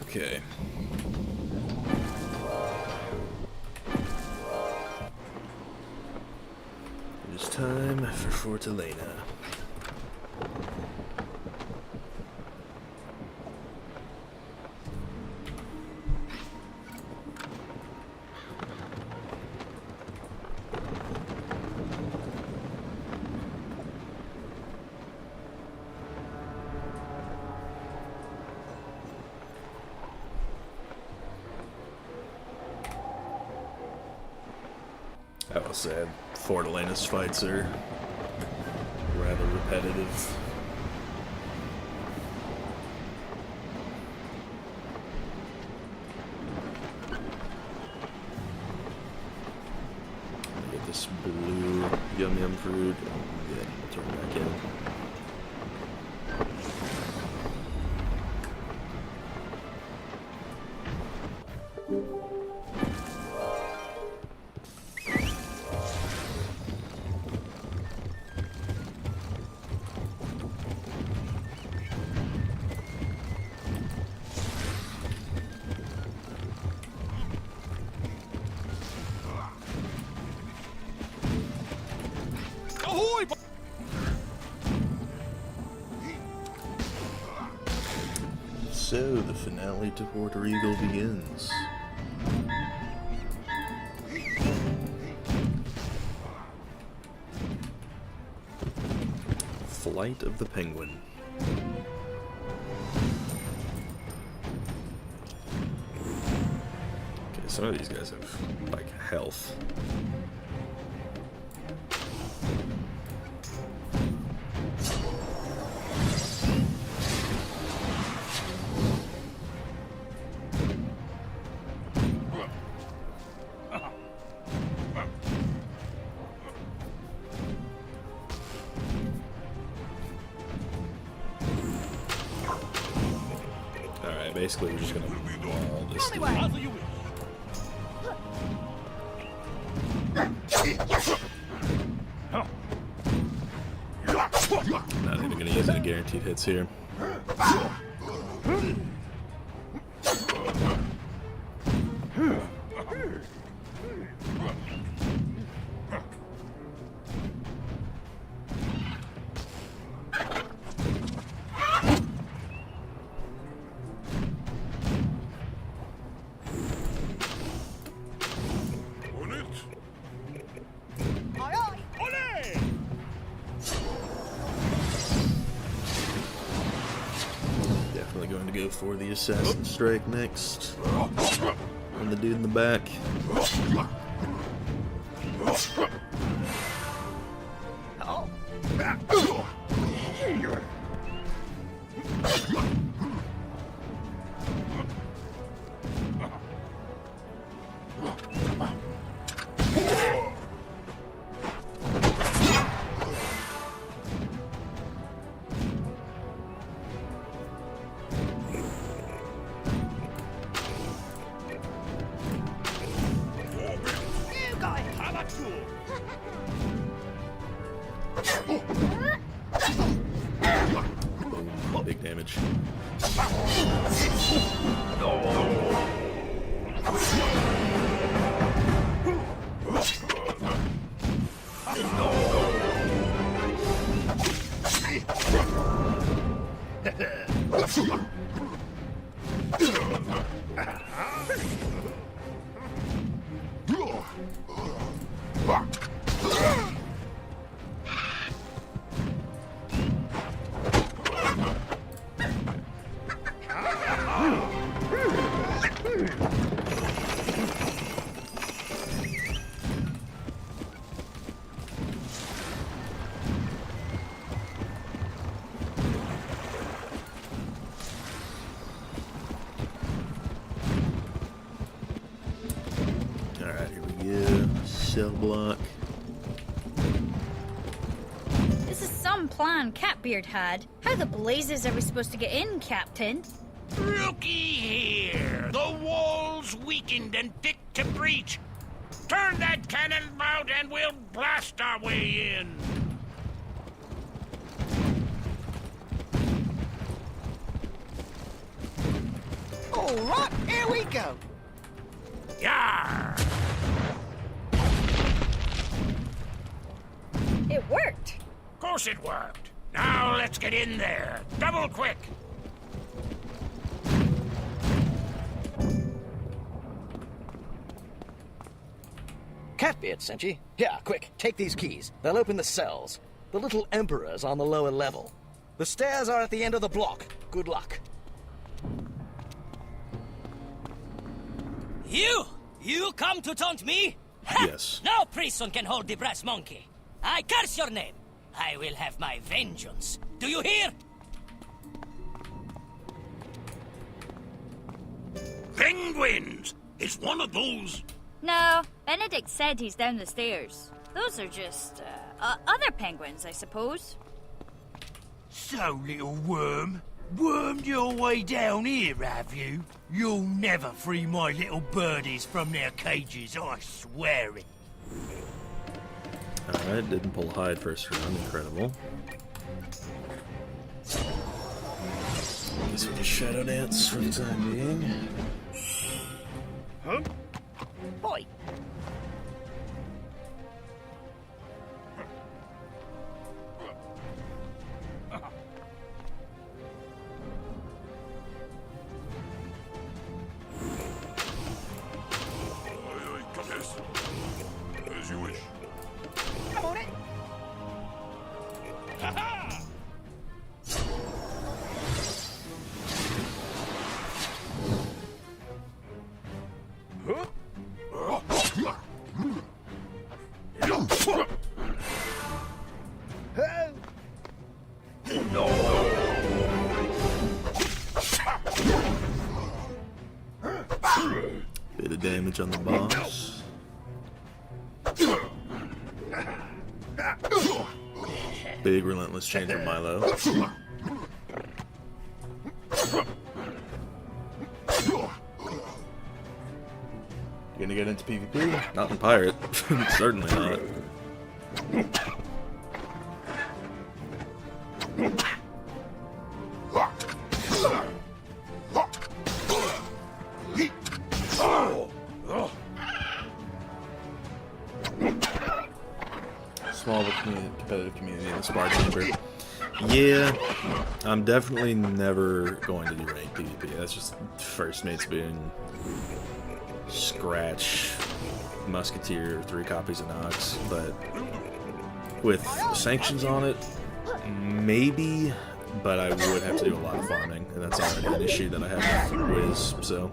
Okay. It is time for Fort Elena. I will say, Fort Elena's fights are rather repetitive. Get this blue yum yum fruit. Yeah, we'll turn it back in. So, the finale to Port Regal begins. Flight of the Penguin. Okay, some of these guys have, like, health. Basically, we're just gonna wall this thing. Not even gonna use any guaranteed hits here. For the assassin strike next. And the dude in the back. Big damage. cell block. This is some plan Catbeard had. How the blazes are we supposed to get in, Captain? Looky here. The wall's weakened and fit to breach. Turn that cannon about and we'll blast our way in. All right, here we go. Yar! It worked. Of course it worked. Now let's get in there. Double quick. Catbeard sent you. Here, quick, take these keys. They'll open the cells. The little emperor's on the lower level. The stairs are at the end of the block. Good luck. You come to taunt me? Yes. No prison can hold the brass monkey. I curse your name. I will have my vengeance. Do you hear? Penguins! It's one of those. No, Benedict said he's down the stairs. Those are just, other penguins, I suppose. So, little worm, wormed your way down here, have you? You'll never free my little birdies from their cages, I swear it. Alright, didn't pull hide first round, incredible. Guess we'll just shadow dance for the time being. Huh? Boy. As you wish. Come on it. Bit of damage on the boss. Big relentless change from Milo. You gonna get into PvP? Not in Pirate. Certainly not. Small but competitive community in the Spar Chamber. Yeah, I'm definitely never going to do ranked PvP. That's just first mates being Scratch, Musketeer, 3 copies of Nox, but with sanctions on it, maybe, but I would have to do a lot of farming, and that's already an issue that I have with Wiz, so.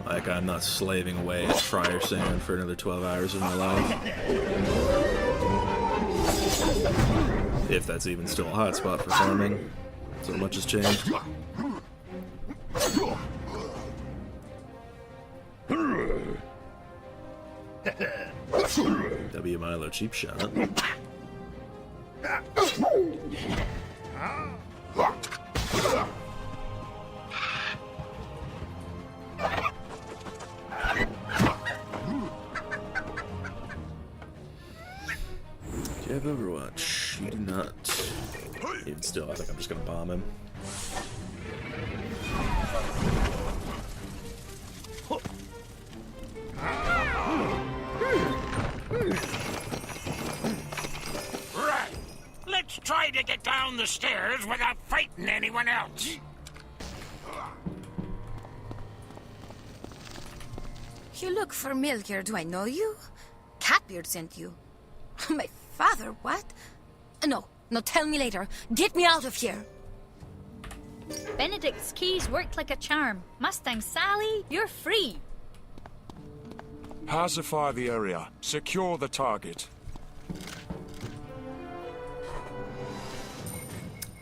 Like, I'm not slaving away at Friar Sand for another 12 hours of my life. If that's even still a hot spot for farming. So much has changed. W Milo cheap shot. Do you have Overwatch? You do not. Even still, I think I'm just gonna bomb him. Right. Let's try to get down the stairs without fighting anyone else. You look familiar. Do I know you? Catbeard sent you. My father, what? No, tell me later. Get me out of here. Benedict's keys worked like a charm. Mustang Sally, you're free. Pacify the area. Secure the target.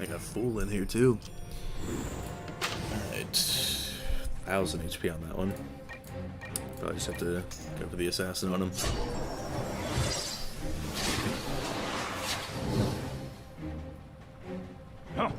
I got Fool in here too. Alright. 1000 HP on that one. Probably just have to go for the assassin on him. Oh.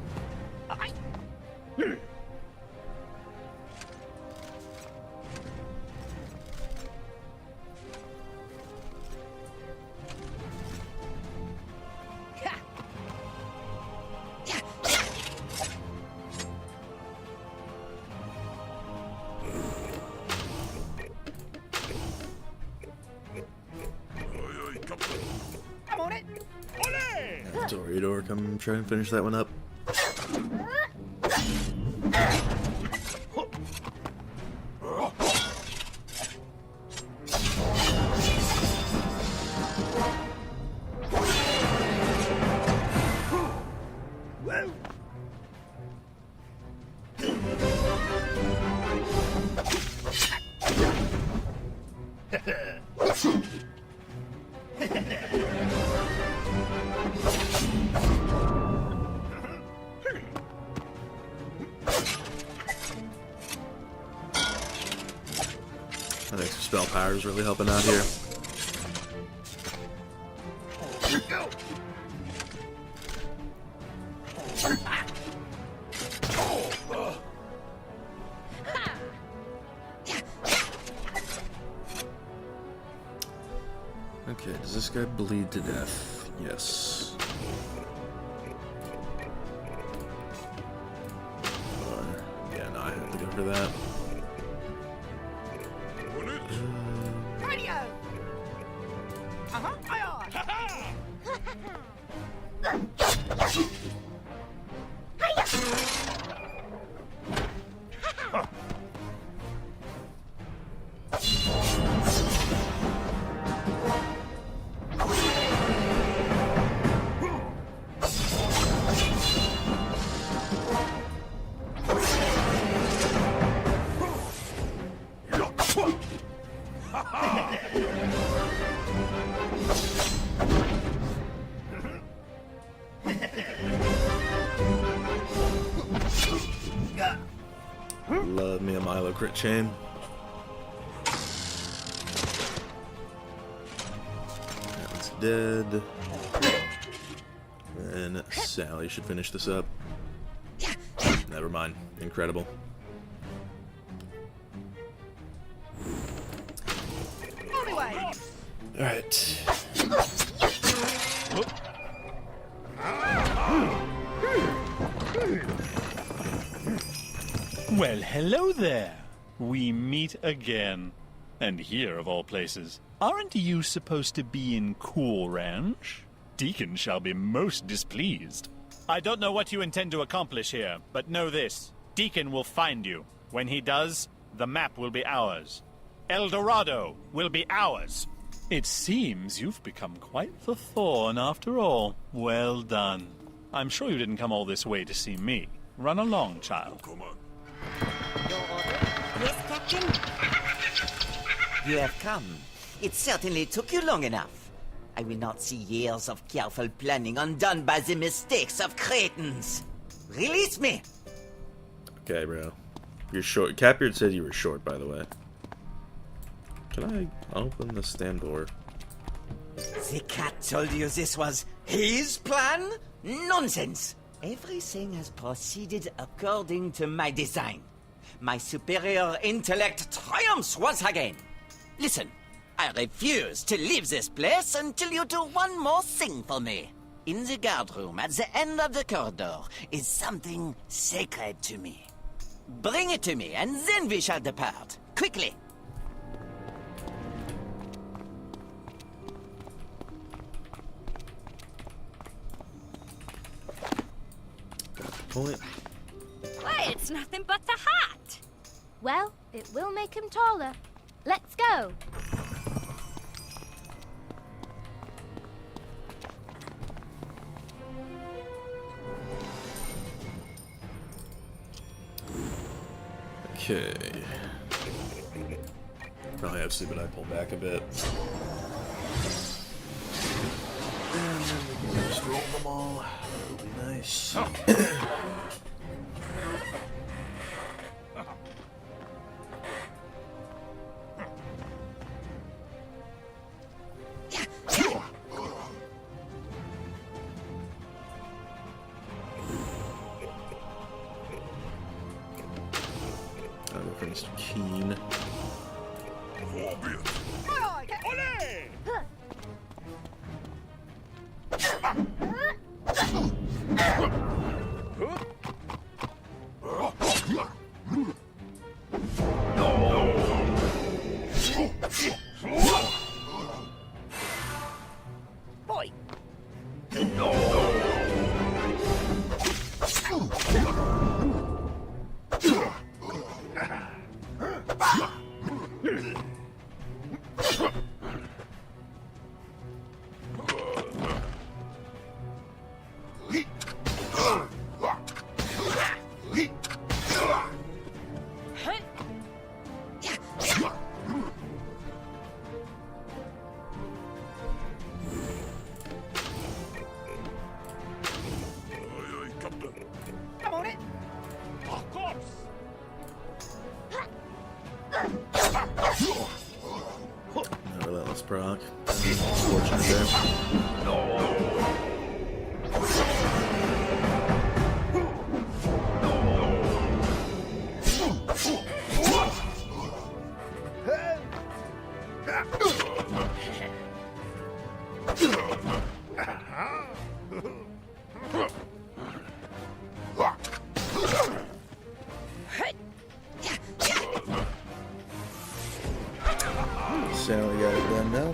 I'm on it. Toreador, come try and finish that one up. I think some spell power is really helping out here. Okay, does this guy bleed to death? Yes. Yeah, no, I have to go for that. Radio. Aye Love me a Milo crit chain. That one's dead. And Sally should finish this up. Never mind. Incredible. Alright. Well, hello there. We meet again. And here, of all places, aren't you supposed to be in Cool Ranch? Deacon shall be most displeased. I don't know what you intend to accomplish here, but know this. Deacon will find you. When he does, the map will be ours. El Dorado will be ours. It seems you've become quite the thorn after all. Well done. I'm sure you didn't come all this way to see me. Run along, child. Come on. Yes, Captain? You have come. It certainly took you long enough. I will not see years of careful planning undone by the mistakes of Cretans. Release me! Okay, bro. You're short. Capbeard said you were short, by the way. Can I open the stand door? The cat told you this was his plan? Nonsense! Everything has proceeded according to my design. My superior intellect triumphs once again. Listen, I refuse to leave this place until you do one more thing for me. In the guard room at the end of the corridor is something sacred to me. Bring it to me, and then we shall depart. Quickly! Point. Why, it's nothing but the hat! Well, it will make him taller. Let's go. Okay. Probably have Stupid Eye pull back a bit. And then we can just roll them all. It'll be Nice. I'll go for Mr. Keen. Boy. Come on in. Of course. No relentless proc. Unfortunate there. Sally got it done now.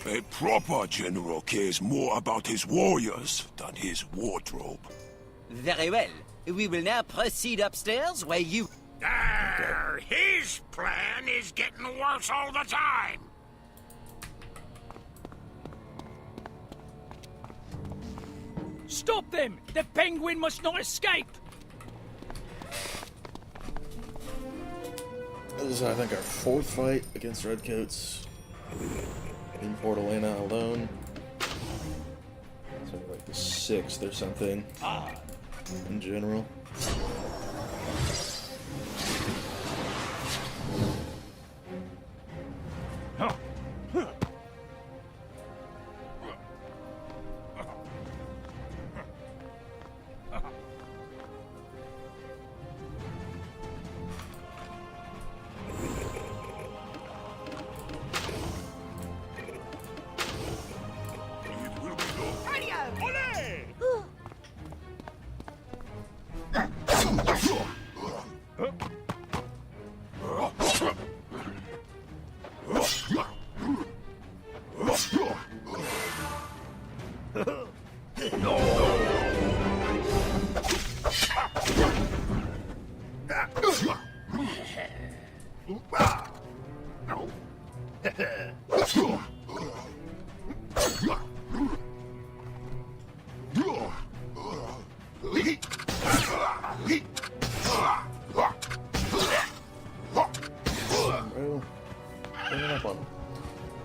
A proper general cares more about his warriors than his wardrobe. Very well. We will now proceed upstairs where you... There! His plan is getting worse all the time! Stop them! The penguin must not escape! This is, I think, our fourth fight against Redcoats in Port Elena alone. So like the sixth or something in general.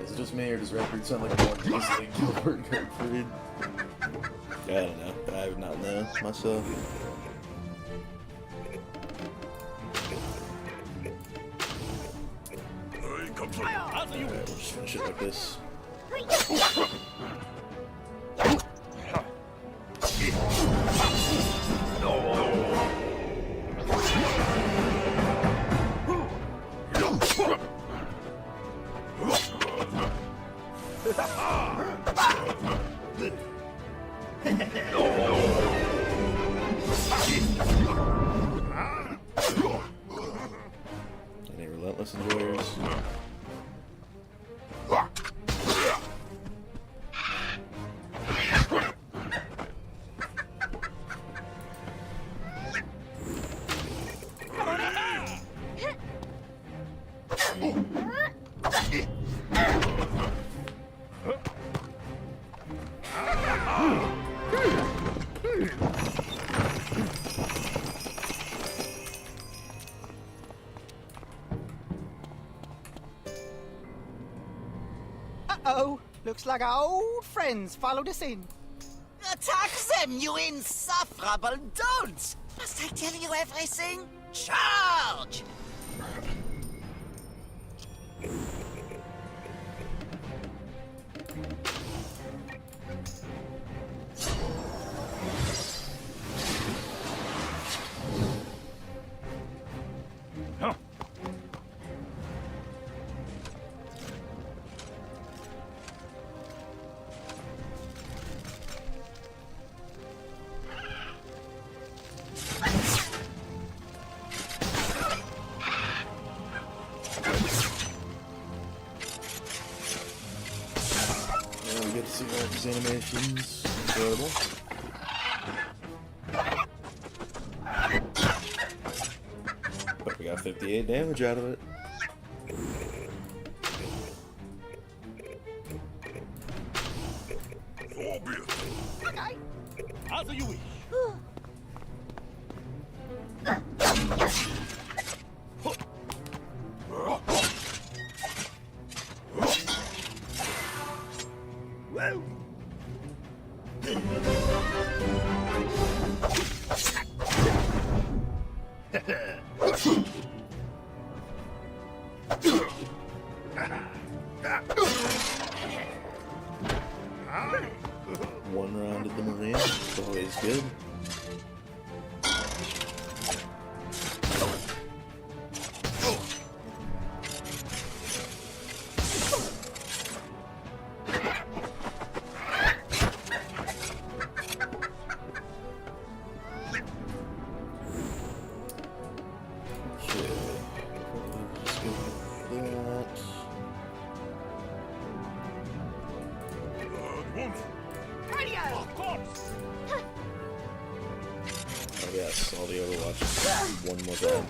Is it just me, or does Record sound like a more easily killed Gertrude? I don't know. I would not know myself. Alright, we'll just finish it like this. Any relentless enjoyers? Uh-oh! Looks like our old friends followed us in. Attack them, you insufferable don'ts! Must I tell you everything? Charge! We get to see all these animations. Incredible. But we got 58 damage out of it. Okay. As you wish. One round at the marine. It's always good. Oh yes, all the Overwatch. One more time.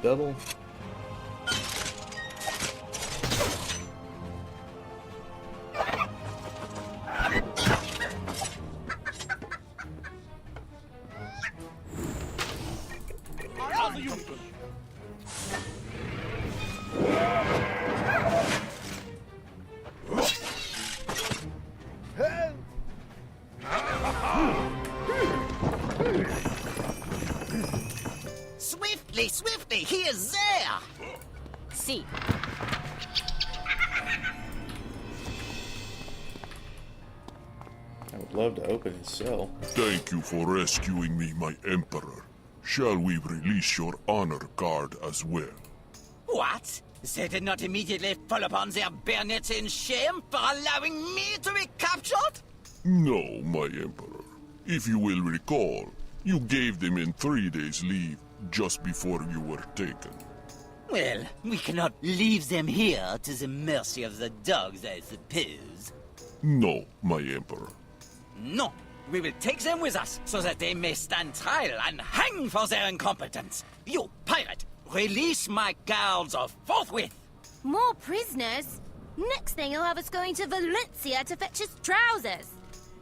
Double. Swiftly, swiftly, he is there! See. I would love to open his cell. Thank you for rescuing me, my Emperor. Shall we release your honor guard as well? What? They did not immediately fall upon their bayonets in shame for allowing me to be captured? No, my Emperor. If you will recall, you gave them in 3 days' leave just before you were taken. Well, we cannot leave them here to the mercy of the dogs, I suppose. No, my Emperor. No, we will take them with us so that they may stand trial and hang for their incompetence. You pirate, release my guards forthwith. More prisoners? Next thing he'll have us going to Valencia to fetch his trousers.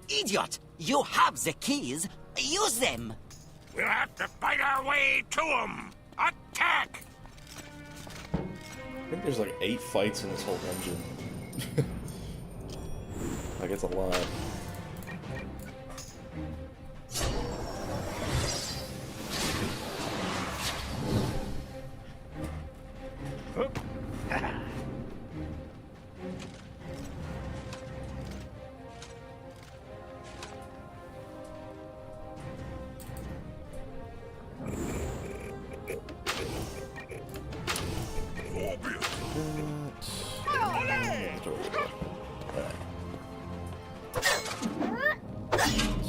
Idiot! You have the keys. Use them. We'll have to fight our way to him. Attack! I think there's like 8 fights in this whole dungeon. Like, it's a lot.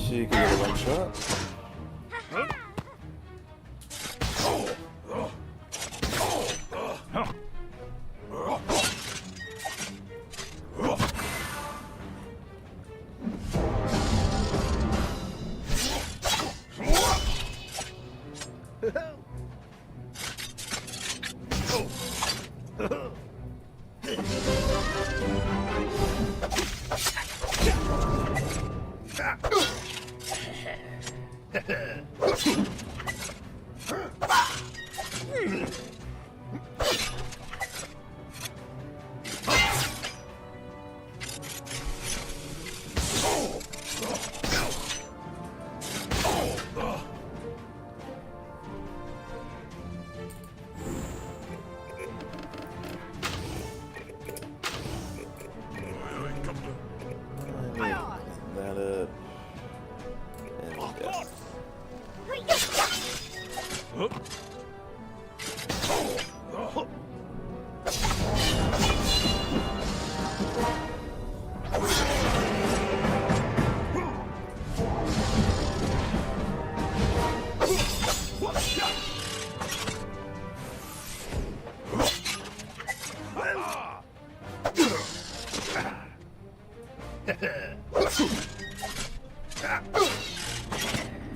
So you can get a one shot.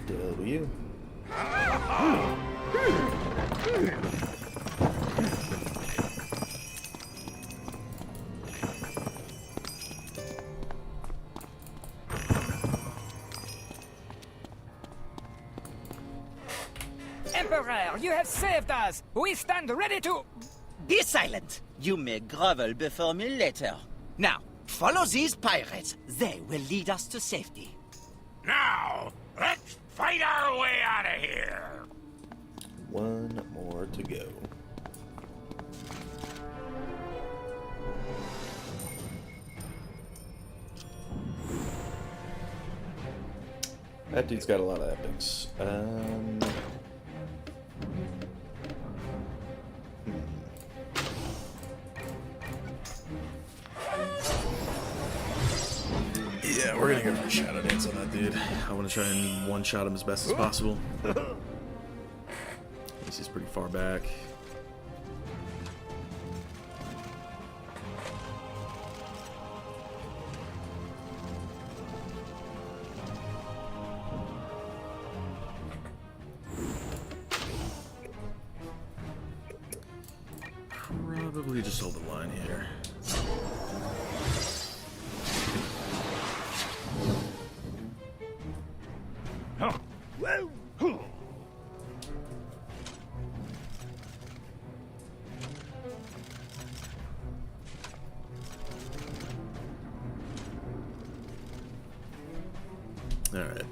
W. Emperor, you have saved us! We stand ready to... Be silent! You may grovel before me later. Now, follow these pirates. They will lead us to safety. Now, let's fight our way out of here! One more to go. That dude's got a lot of epics. Yeah, we're gonna go for a shadow dance on that dude. I want to try and one-shot him as best as possible. He's pretty far back. Probably just hold the line here. Alright.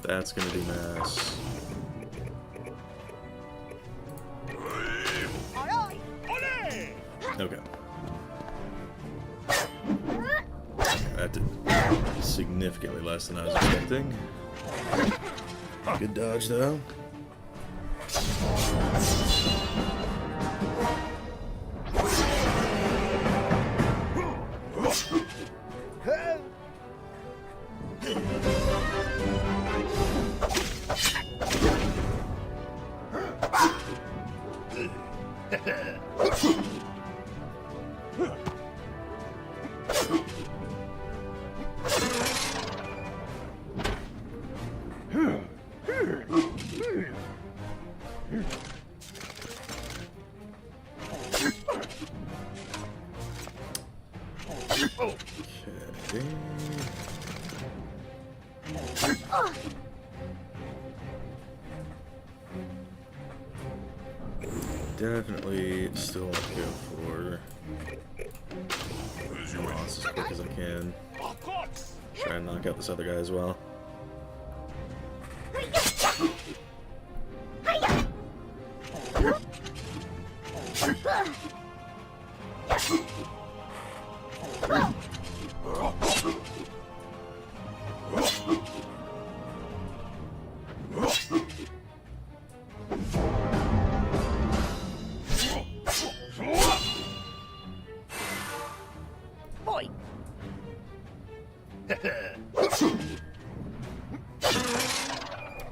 That's gonna do mass. Okay. That did significantly less than I was expecting. Good dodge though. Definitely still want to go for Moss as quick as I can. Try and knock out this other guy as well.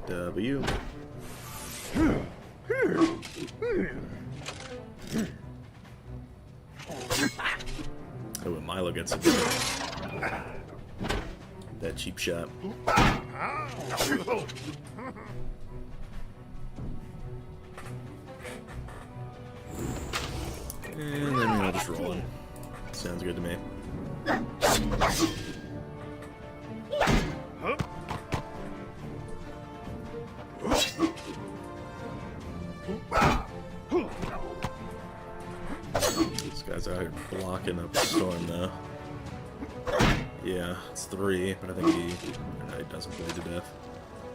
W. Oh, and Milo gets a that cheap shot. And then I'll just roll him. Sounds good to me. These guys out here blocking up the storm, though. Yeah, it's 3, but I think he doesn't bleed to death.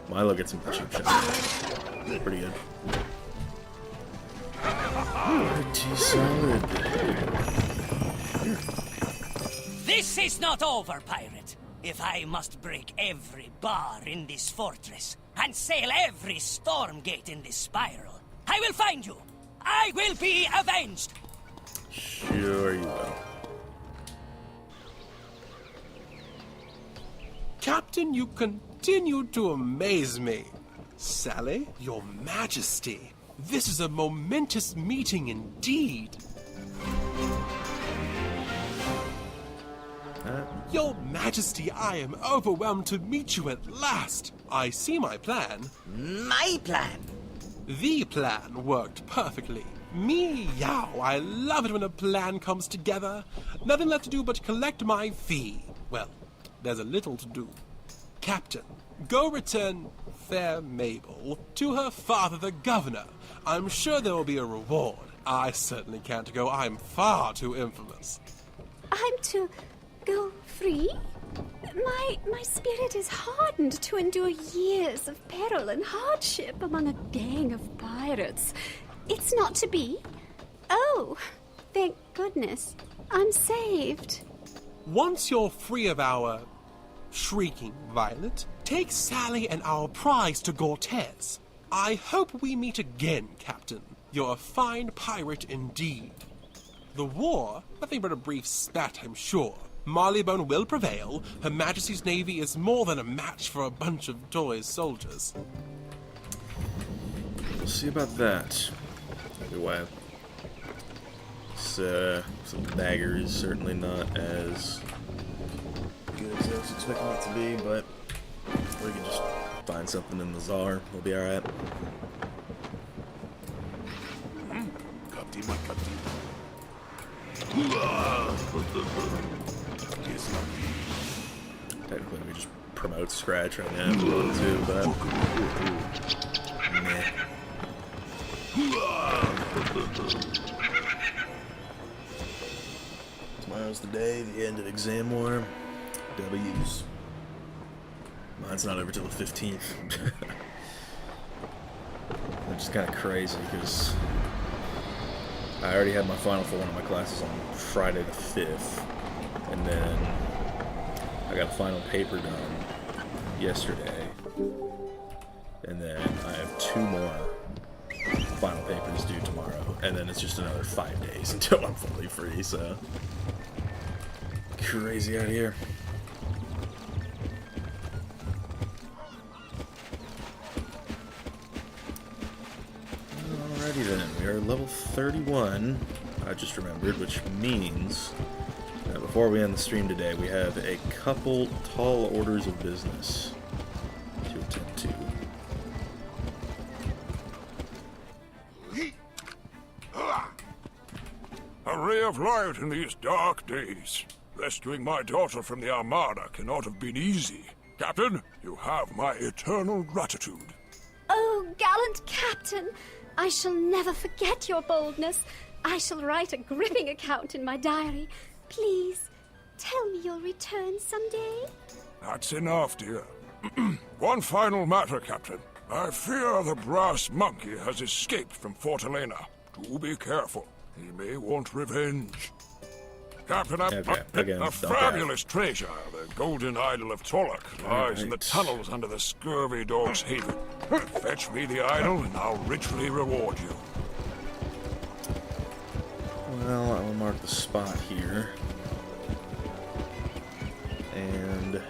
Milo gets some cheap shots. Pretty good. Pretty solid. This is not over, pirate. If I must break every bar in this fortress and sail every storm gate in this spiral, I will find you. I will be avenged. Sure you will. Captain, you continue to amaze me. Sally, your majesty, this is a momentous meeting indeed. Your majesty, I am overwhelmed to meet you at last. I see my plan. My plan? The plan worked perfectly. Meow, I love it when a plan comes together. Nothing left to do but collect my fee. Well, there's a little to do. Captain, go return Fair Mabel to her father, the governor. I'm sure there will be a reward. I certainly can't go. I'm far too infamous. I'm to go free? My spirit is hardened to endure years of peril and hardship among a gang of pirates. It's not to be. Oh, thank goodness. I'm saved. Once you're free of our shrieking Violet, take Sally and our prize to Gortez. I hope we meet again, Captain. You're a fine pirate indeed. The war, nothing but a brief spat, I'm sure. Marleybone will prevail. Her Majesty's Navy is more than a match for a bunch of toy soldiers. We'll see about that. Anyway, some dagger is certainly not as good as I was expecting it to be, but we can just find something in the Tsar. We'll be alright. Technically, we just promote Scratch right now if we want to, but meh. Tomorrow's the day, the end of exam war. W's. Mine's not over till the 15th. Which is kind of crazy because I already had my final for one of my classes on Friday the 5th, and then I got a final paper done yesterday, and then I have 2 more final papers due tomorrow, and then it's just another 5 days until I'm fully free, so crazy out here. Alrighty then, we are level 31, I just remembered, which means that before we end the stream today, we have a couple tall orders of business to attend to. A ray of light in these dark days. Rescuing my daughter from the Armada cannot have been easy. Captain, you have my eternal gratitude. Oh, gallant captain, I shall never forget your boldness. I shall write a gripping account in my diary. Please, tell me you'll return someday. That's enough, dear. One final matter, Captain. I fear the brass monkey has escaped from Fort Elena. Do be careful. He may want revenge. Captain, a fabulous treasure, the golden idol of Tolok, lies in the tunnels under the Scurvy Dog's haven. Fetch me the idol, and I'll richly reward you. Well, I will mark the spot here. And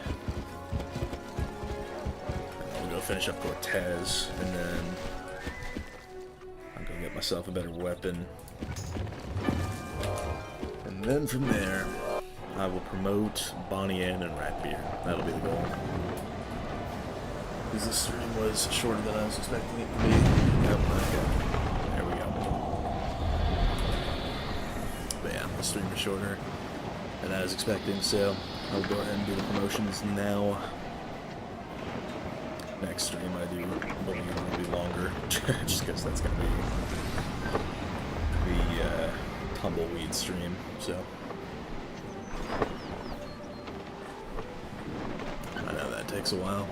I'll go finish up Cortez, and then I'll go get myself a better weapon. And then from there, I will promote Bonnie Ann and Ratbeard. That'll be the goal. Because this stream was shorter than I was expecting it to be. Yep, okay. There we go. But yeah, the stream was shorter. than I was expecting, so I'll go ahead and do the promotions now. Next stream I do believe will be longer, just because that's going to be the tumbleweed stream, so. I know that takes a while.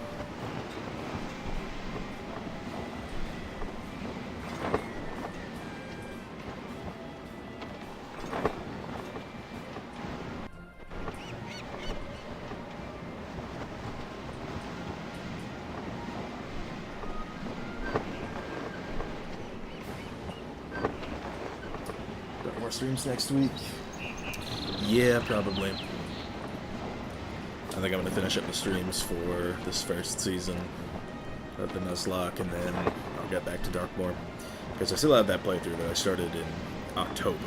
Streams next week? Yeah, probably. I think I'm going to finish up the streams for this first season of the Nuzlocke, and then I'll get back to Darkmoor. Because I still have that playthrough that I started in October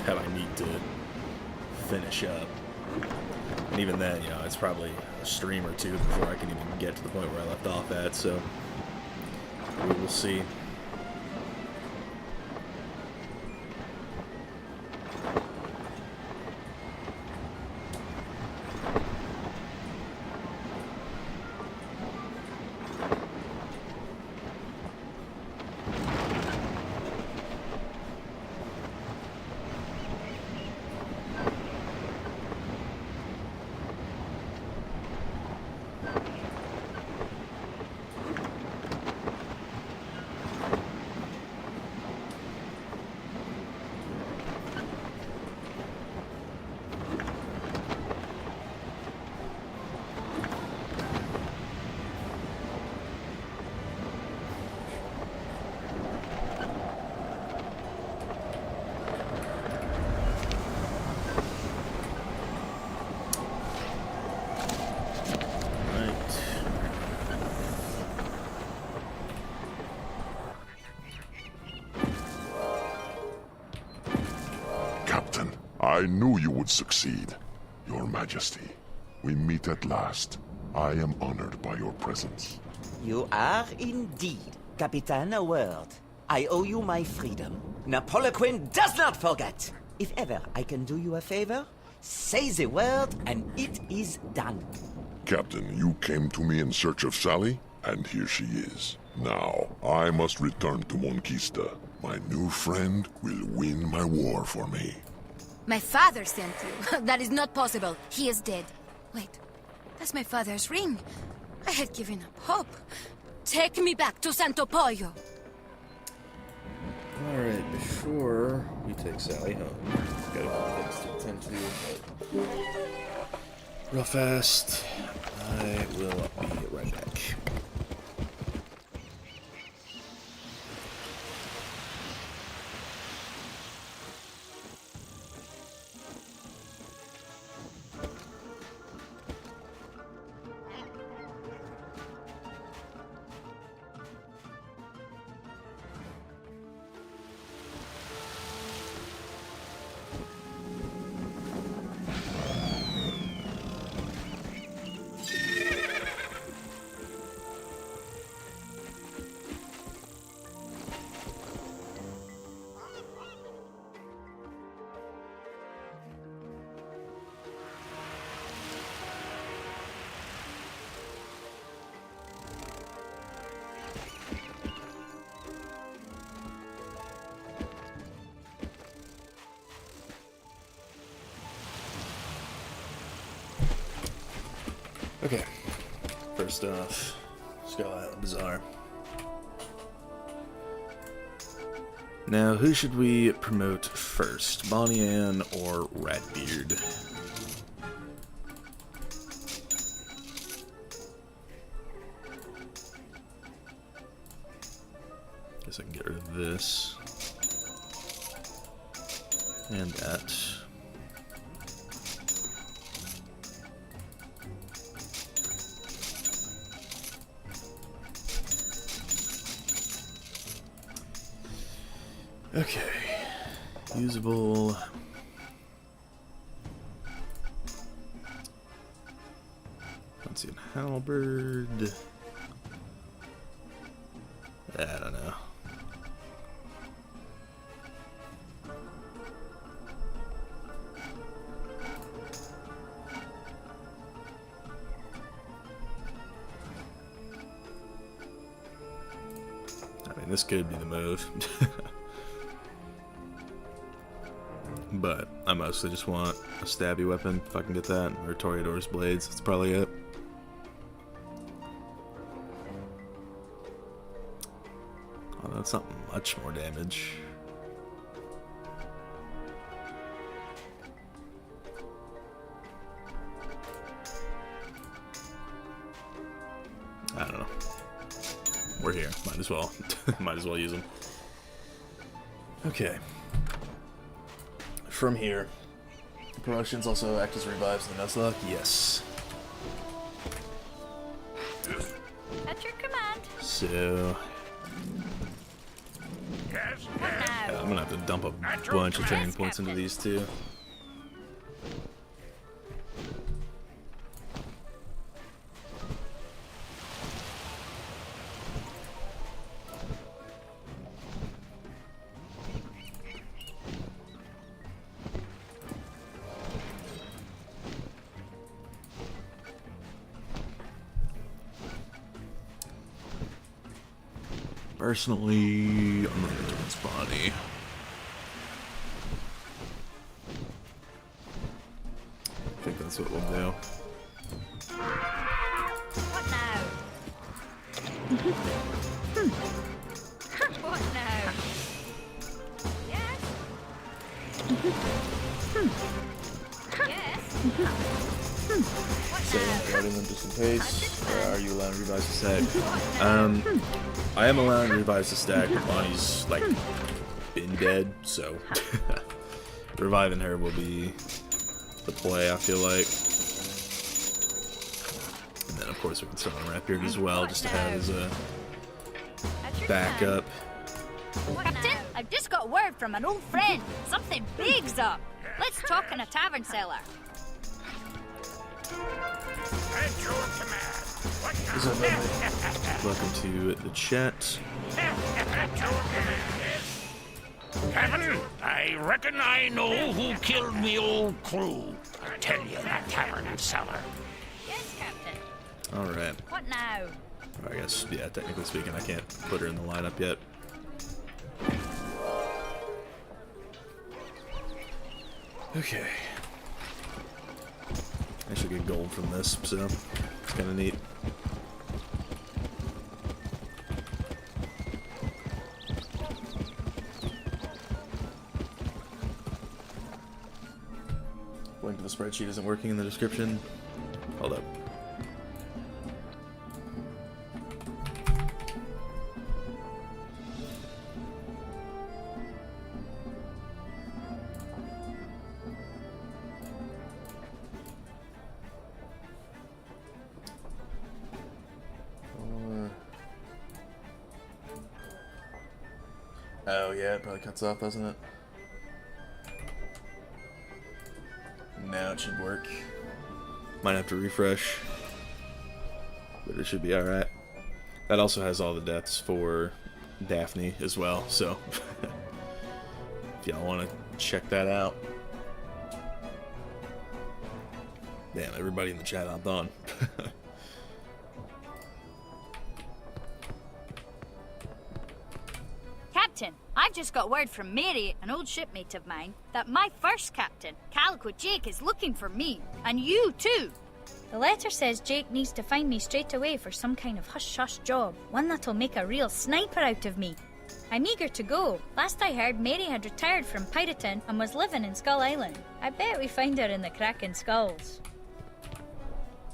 that I need to finish up. And even then, you know, it's probably a stream or two before I can even get to the point where I left off at, so we will see. I knew you would succeed, Your Majesty. We meet at last. I am honored by your presence. You are indeed, Capitan a word. I owe you my freedom. Napoliquin does not forget. If ever I can do you a favor, say the word and it is done. Captain, you came to me in search of Sally, and here she is. Now, I must return to Monquista. My new friend will win my war for me. My father sent you. That is not possible. He is dead. Wait, that's my father's ring. I had given up hope. Take me back to Santo Pollo. Alright, before we take Sally home, got a couple things to attend to, but real fast, I will be right back. Okay, first off, Skull Island Bazaar. Now, who should we promote first, Bonnie Ann or Ratbeard? Guess I can get rid of this. And that. Okay, usable. Let's see, halberd. I don't know. This could be the move. But I mostly just want a stabby weapon, if I can get that, or Toreador's blades. That's probably it. Oh, that's not much more damage. I don't know. We're here. Might as well. Might as well use them. Okay. From here, promotions also act as revives in the Nuzlocke. Yes. At your command. So I'm gonna have to dump a bunch of training points into these two. Personally, I'm gonna do his body. I think that's what we'll do. What now? What now? Yes? Yes? So, guarding them just in case. Are you allowing revives to stack? I am allowing revives to stack, but Bonnie's, like, been dead, so reviving her will be the play, I feel like. And then, of course, we can summon Rapbeard as well, just to have as a backup. Captain, I've just got word from an old friend. Something big's up. Let's talk in a tavern cellar. At your command. What's up, everybody? Welcome to the chat. Captain, I reckon I know who killed me old crew. I'll tell you in that tavern and cellar. Yes, Captain. Alright. What now? I guess, yeah, technically speaking, I can't put her in the lineup yet. Okay. I should get gold from this, so it's kind of neat. Link to the spreadsheet isn't working in the description. Hold up. Oh yeah, it probably cuts off, doesn't it? Now it should work. Might have to refresh, but it should be alright. That also has all the deaths for Daphne as well, so if y'all want to check that out. Damn, everybody in the chat hopped on. Captain, I've just got word from Mary, an old shipmate of mine, that my first captain, Calico Jake, is looking for me. And you, too. The letter says Jake needs to find me straight away for some kind of hush-hush job, one that'll make a real sniper out of me. I'm eager to go. Last I heard, Mary had retired from Pirate101 and was living in Skull Island. I bet we find her in the Kraken Skulls.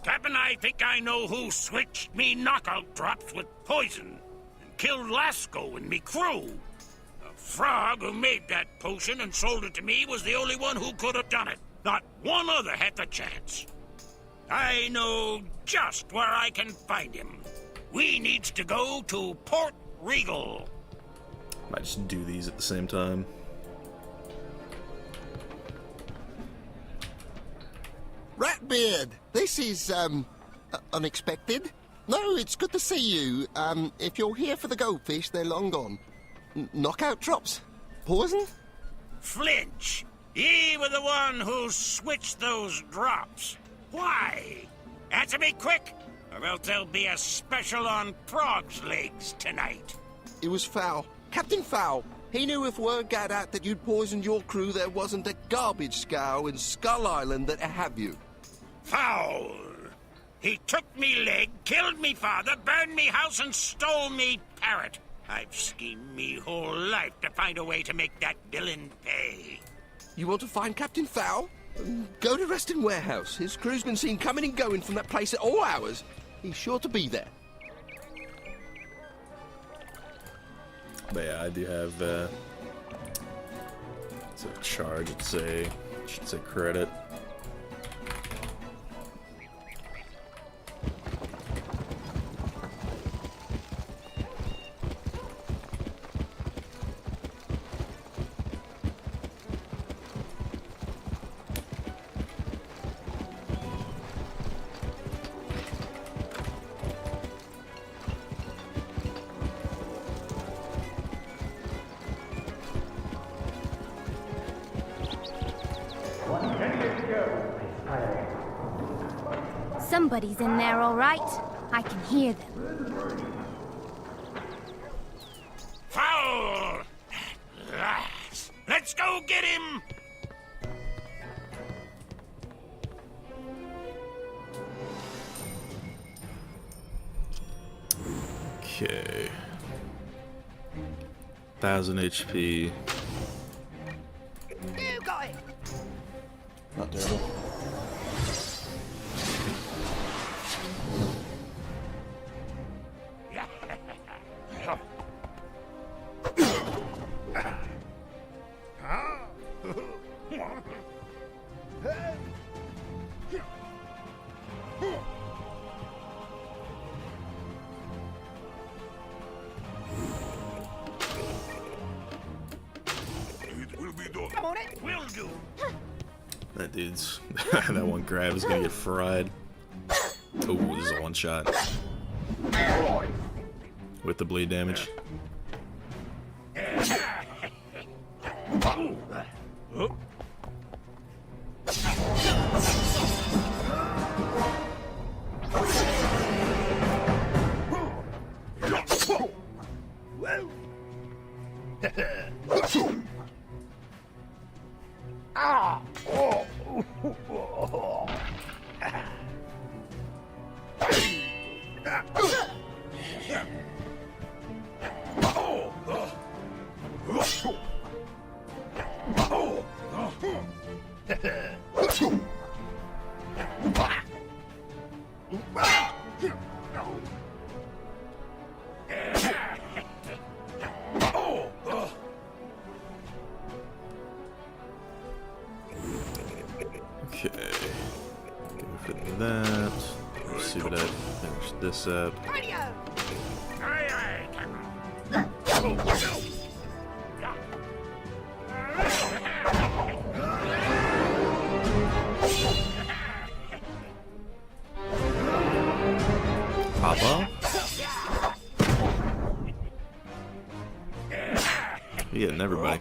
Captain, I think I know who switched me knockout drops with poison and killed Lasco and me crew. The frog who made that potion and sold it to me was the only one who could have done it. Not one other had the chance. I know just where I can find him. We needs to go to Port Regal. Might just do these at the same time. Ratbeard, this is, unexpected. No, it's good to see you. If you're here for the goldfish, they're long gone. Knockout drops? Poison? Flinch, ye were the one who switched those drops. Why? Answer me quick, or else there'll be a special on frog's legs tonight. It was Fowl. Captain Fowl. He knew if word got out that you'd poisoned your crew, there wasn't a garbage scow in Skull Island that'd have you. Foul! He took me leg, killed me father, burned me house, and stole me parrot. I've schemed me whole life to find a way to make that villain pay. You want to find Captain Fowl? Go to Reston Warehouse. His crew's been seen coming and going from that place at all hours. He's sure to be there. But yeah, I do have it's a charge. It should say credit. Somebody's in there, all right. I can hear them. Foul! Let's go get him! Okay. 1000 HP. You got it. Not terrible. Come on in. Will do. That dude's that one grab is gonna get fried. Oh, this is a one shot with the bleed damage. Okay, go for that. Let's see what I finish this up. Papa? You're getting everybody.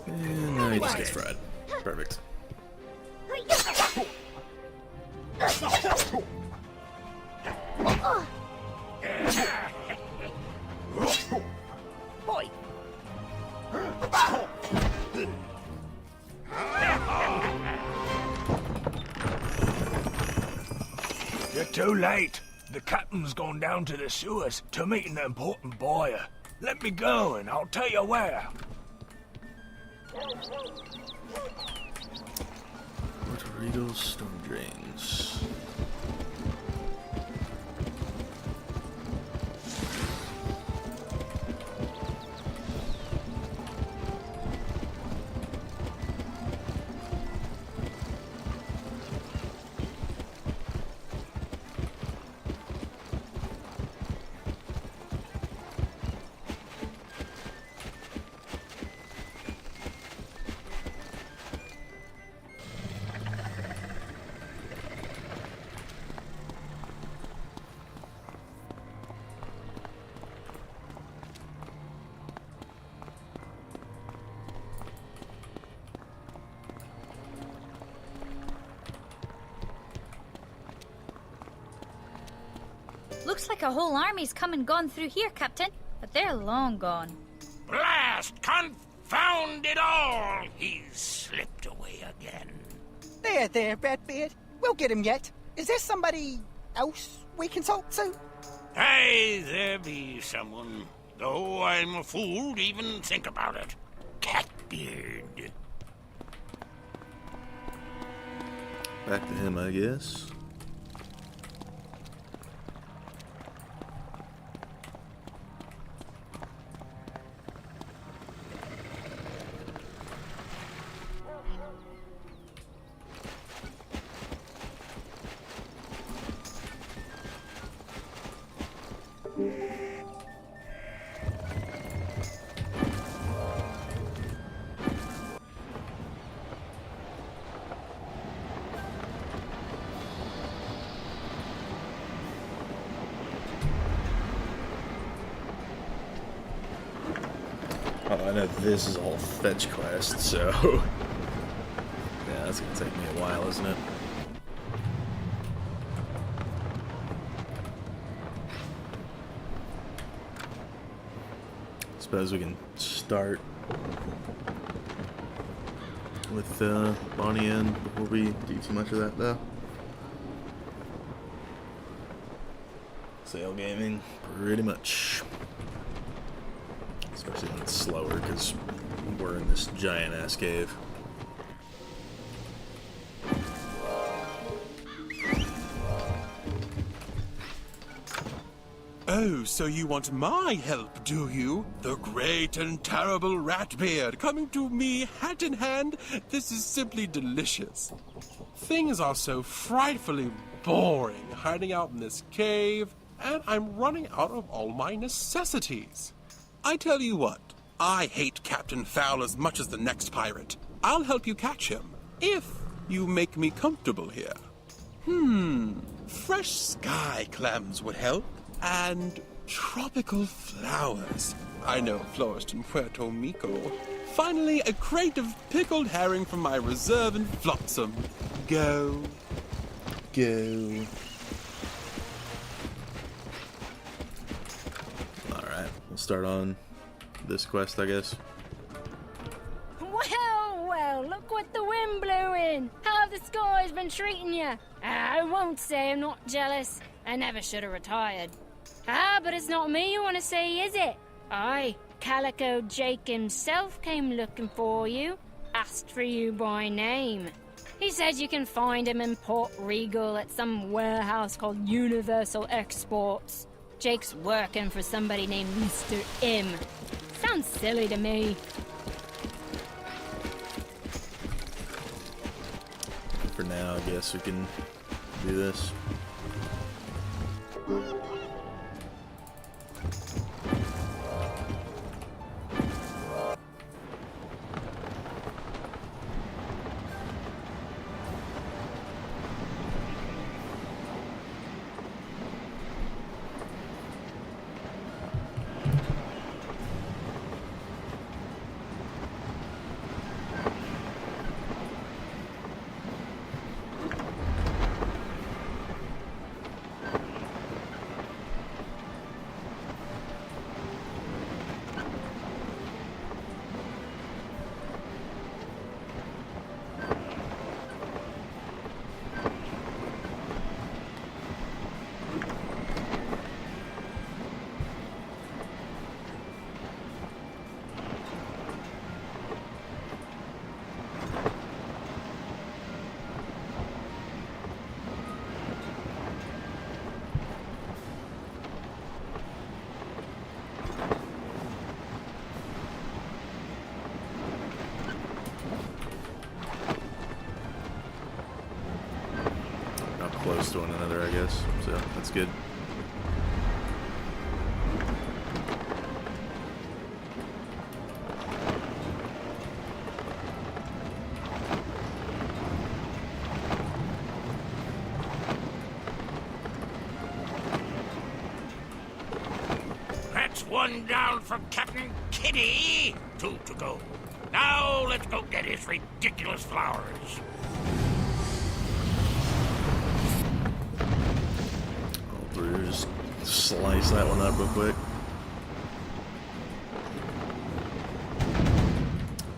And now he just gets fried. Perfect. Boy. You're too late. The captain's gone down to the sewers to meet an important buyer. Let me go and I'll tell you where. Port Regal storm drains. Looks like a whole army's come and gone through here, Captain, but they're long gone. Blast! Confound it all! He's slipped away again. There, Redbeard. We'll get him yet. Is there somebody else we can talk to? Aye, there be someone, though I'm a fool to even think about it. Catbeard. Back to him, I guess. Oh, I know this is all fetch quest, so yeah, that's gonna take me a while, isn't it? Suppose we can start with Bonnie in before we do too much of that, though. Sail gaming, pretty much. Especially when it's slower, because we're in this giant-ass cave. Oh, so you want my help, do you? The great and terrible Ratbeard coming to me hat in hand? This is simply delicious. Things are so frightfully boring hiding out in this cave, and I'm running out of all my necessities. I tell you what, I hate Captain Foul as much as the next pirate. I'll help you catch him, if you make me comfortable here. Fresh sky clams would help. And tropical flowers. I know a florist in Puerto Rico. Finally, a crate of pickled herring from my reserve in Flotsam. Go. Go. Alright, we'll start on this quest, I guess. Well, look what the wind blew in. How have the skies been treating you? I won't say I'm not jealous. I never should have retired. But it's not me you want to see, is it? Aye, Calico Jake himself came looking for you. Asked for you by name. He said you can find him in Port Regal at some warehouse called Universal Exports. Jake's working for somebody named Mr. M. Sounds silly to me. For now, I guess we can do this. Close to one another, I guess, so that's good. That's one down for Captain Kitty. 2 to go. Now let's go get his ridiculous flowers. Just Slice that one up real quick.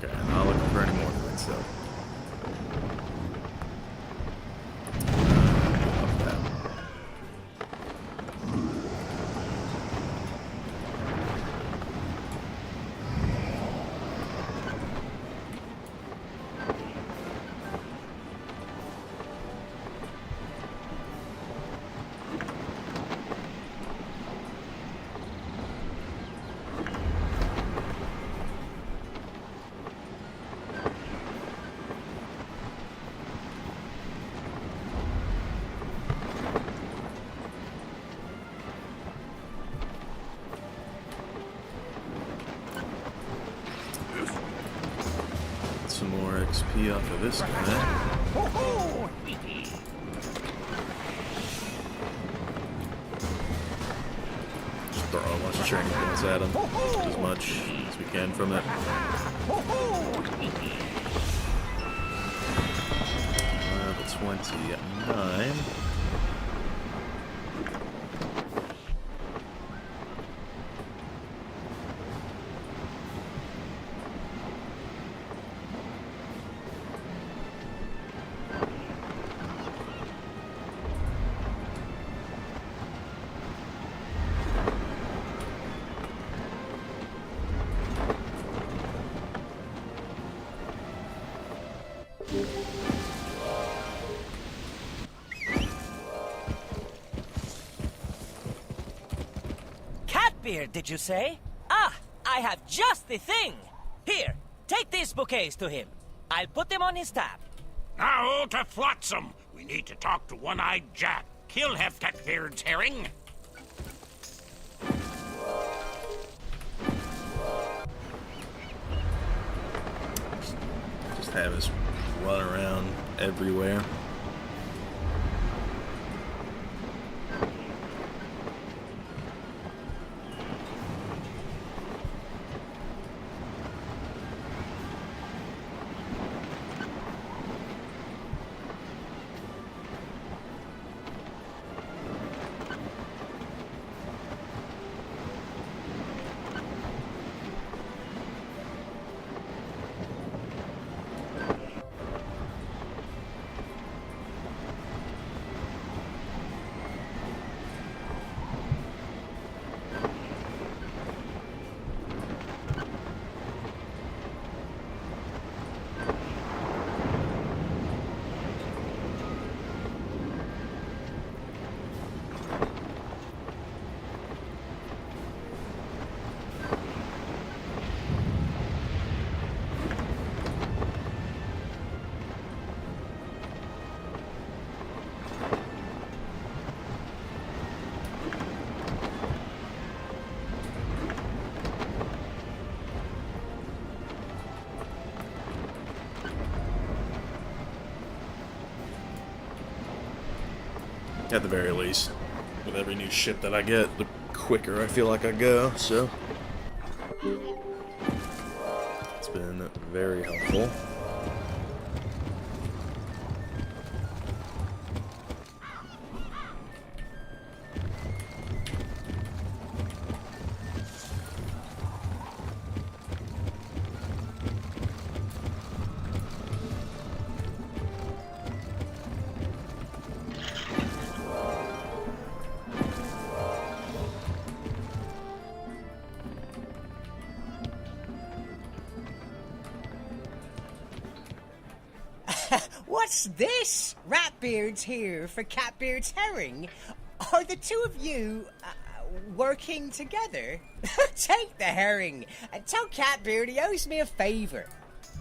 Okay, I'm not looking for any more of that stuff. Some more XP off of this guy. Just throw a bunch of training points at him. Get as much as we can from it. Level 29. Catbeard, did you say? Ah, I have just the thing! Here, take these bouquets to him. I'll put them on his tab. Now to Flotsam. We need to talk to One-Eyed Jack. He'll have Catbeard's herring. Just have us run around everywhere. At the very least, with every new ship that I get, the quicker I feel like I go, so it's been very helpful. What's this? Ratbeard's here for Catbeard's herring. Are the two of you working together? Take the herring and tell Catbeard he owes me a favor.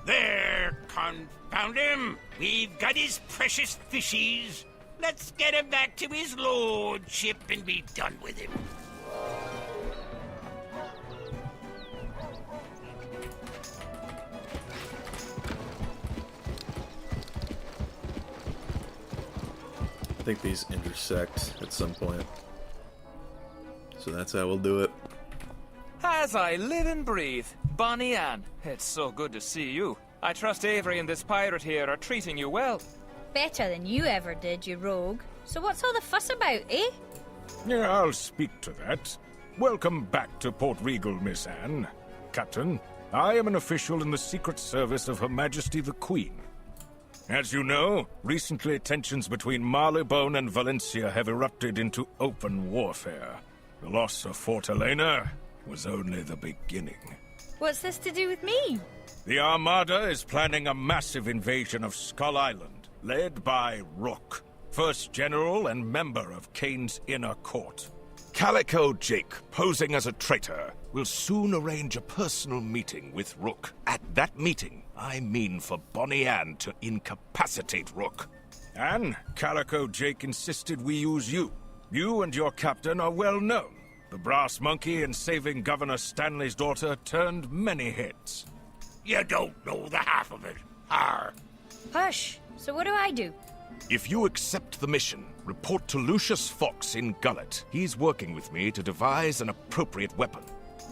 There, confound him. We've got his precious fishies. Let's get him back to his lordship and be done with him. I think these intersect at some point. So that's how we'll do it. As I live and breathe, Bonnie Ann, it's so good to see you. I trust Avery and this pirate here are treating you well. Better than you ever did, you rogue. So what's all the fuss about, eh? Yeah, I'll speak to that. Welcome back to Port Regal, Miss Anne. Captain, I am an official in the Secret Service of Her Majesty the Queen. As you know, recently tensions between Marylebone and Valencia have erupted into open warfare. The loss of Fort Helena was only the beginning. What's this to do with me? The Armada is planning a massive invasion of Skull Island, led by Rook, first general and member of Kane's Inner Court. Calico Jake, posing as a traitor, will soon arrange a personal meeting with Rook. At that meeting, I mean for Bonnie Anne to incapacitate Rook. And Calico Jake insisted we use you. You and your captain are well known. The brass monkey in saving Governor Stanley's daughter turned many heads. You don't know the half of it. Arr. Hush. So what do I do? If you accept the mission, report to Lucius Fox in Gullet. He's working with me to devise an appropriate weapon.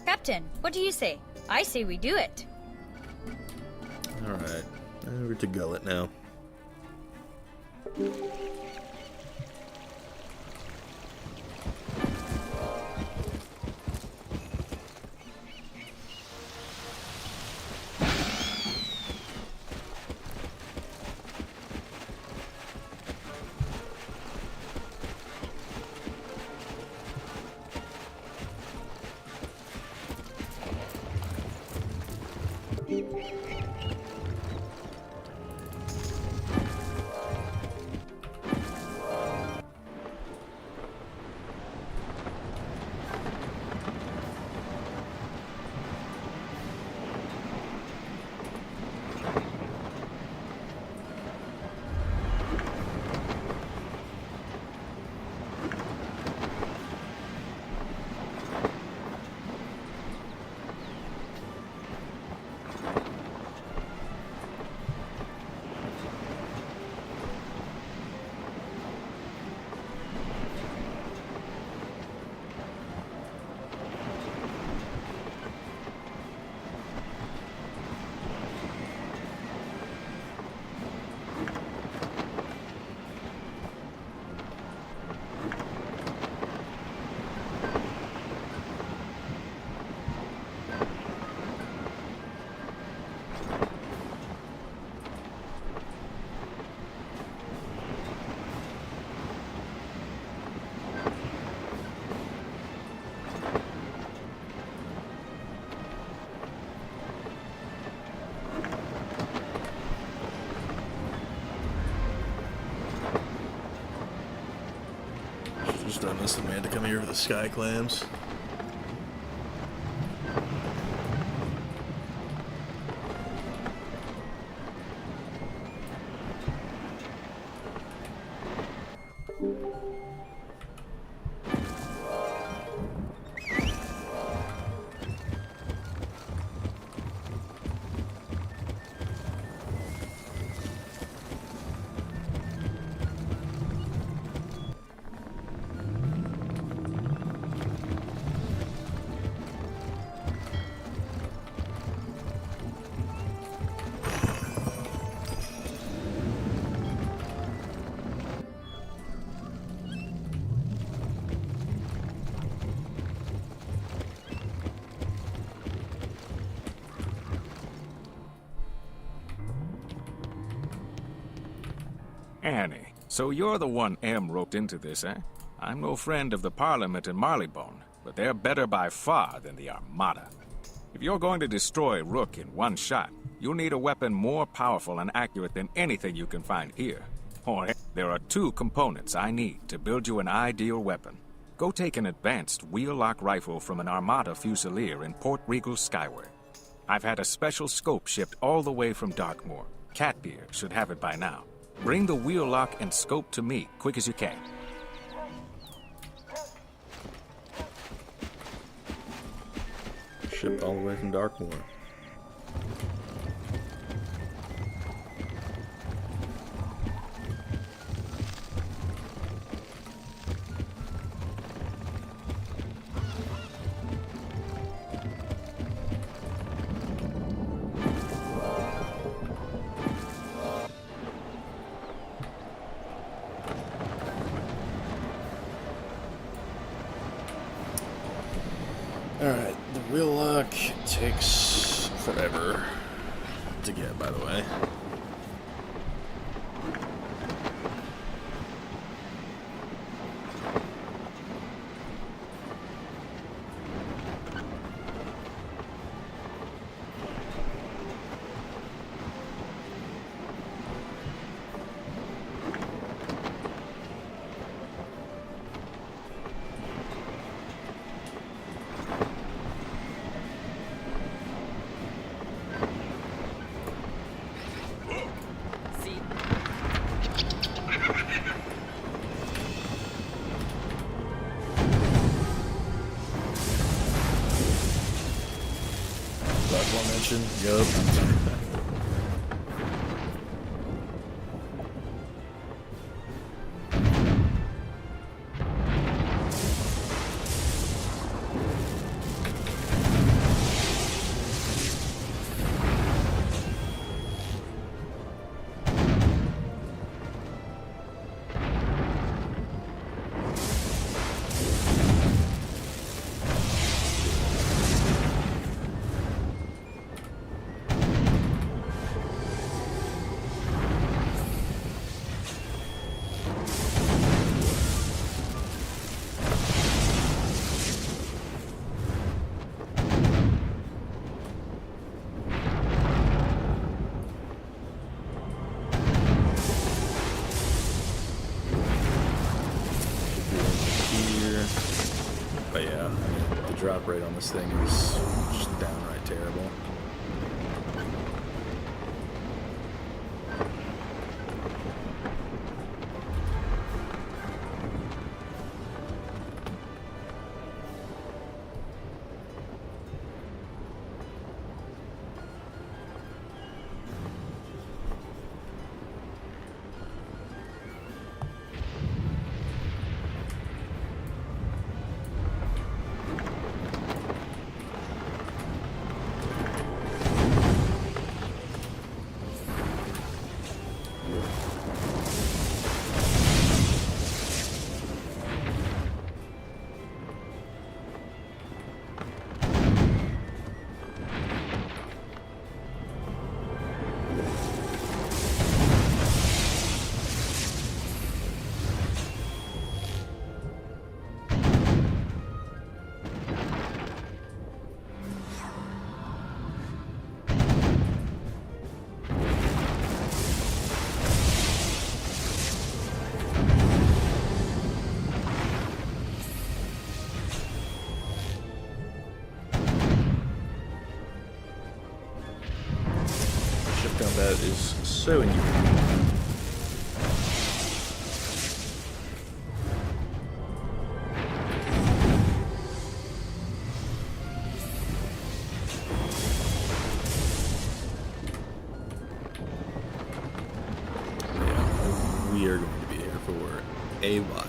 Captain, what do you say? I say we do it. Alright, over to Gullet now. Just done this, the man to come here for the sky clams. Annie, so you're the one M roped into this, eh? I'm no friend of the Parliament in Marylebone, but they're better by far than the Armada. If you're going to destroy Rook in one shot, you'll need a weapon more powerful and accurate than anything you can find here. Or there are two components I need to build you an ideal weapon. Go take an advanced wheel-lock rifle from an Armada Fusilier in Port Regal Skyward. I've had a special scope shipped all the way from Darkmoor. Catbeard should have it by now. Bring the wheel lock and scope to me, quick as you can. Shipped all the way from Darkmoor. takes forever to get, by the way. Yup. But yeah, the drop rate on this thing is just downright terrible. Combat is so inconvenient. Yeah, we are going to be here for a while.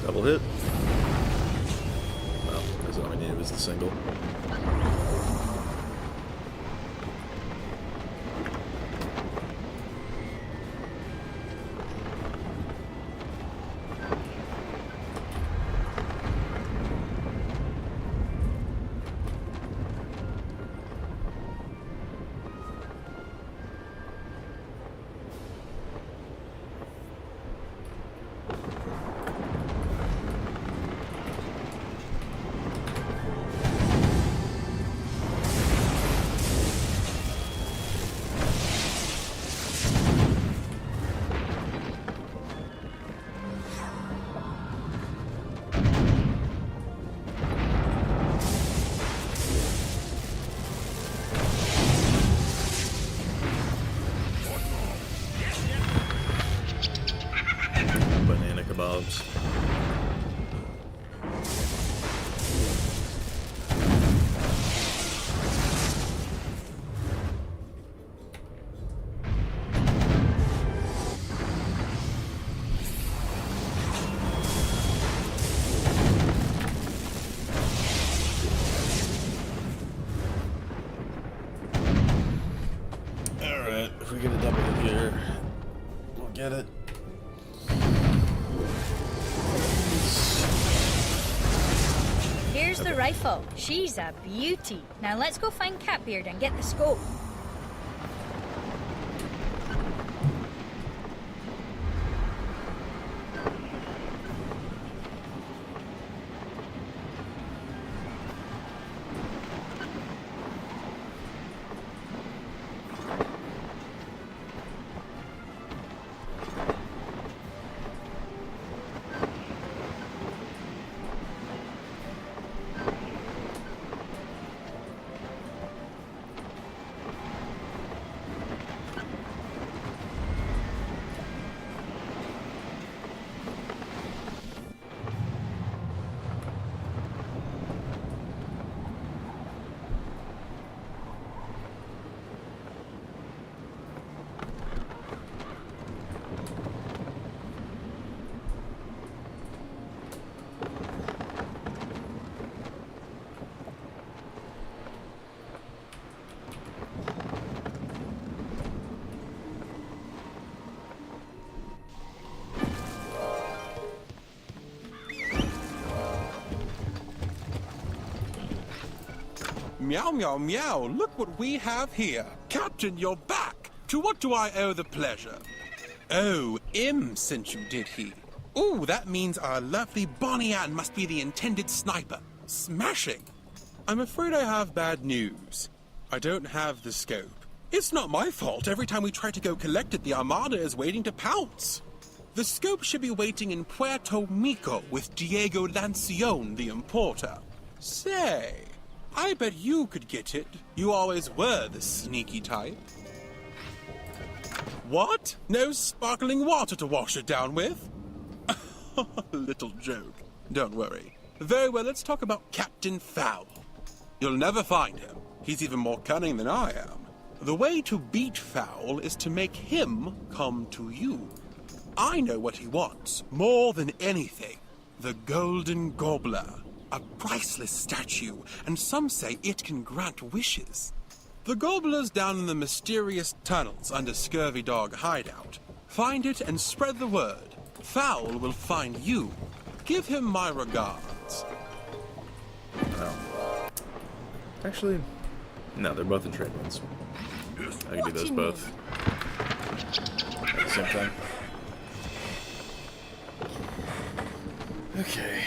Double hit. Well, that's all I needed was the single. Here's the rifle. She's a beauty. Now let's go find Catbeard and get the scope. Meow, meow, meow. Look what we have here. Captain, you're back. To what do I owe the pleasure? Oh, Im sent you, did he? Ooh, that means our lovely Bonnie Ann must be the intended sniper. Smashing. I'm afraid I have bad news. I don't have the scope. It's not my fault. Every time we try to go collect it, the Armada is waiting to pounce. The scope should be waiting in Puerto Rico with Diego Lancion, the importer. Say, I bet you could get it. You always were the sneaky type. What? No sparkling water to wash it down with? Little joke. Don't worry. Very well, let's talk about Captain Fowl. You'll never find him. He's even more cunning than I am. The way to beat Fowl is to make him come to you. I know what he wants, more than anything. The Golden Gobbler. A priceless statue, and some say it can grant wishes. The Gobbler's down in the mysterious tunnels under Scurvy Dog Hideout. Find it and spread the word. Fowl will find you. Give him my regards. Oh. Actually, no, they're both in trade ones. I can do those both at the same time. Okay.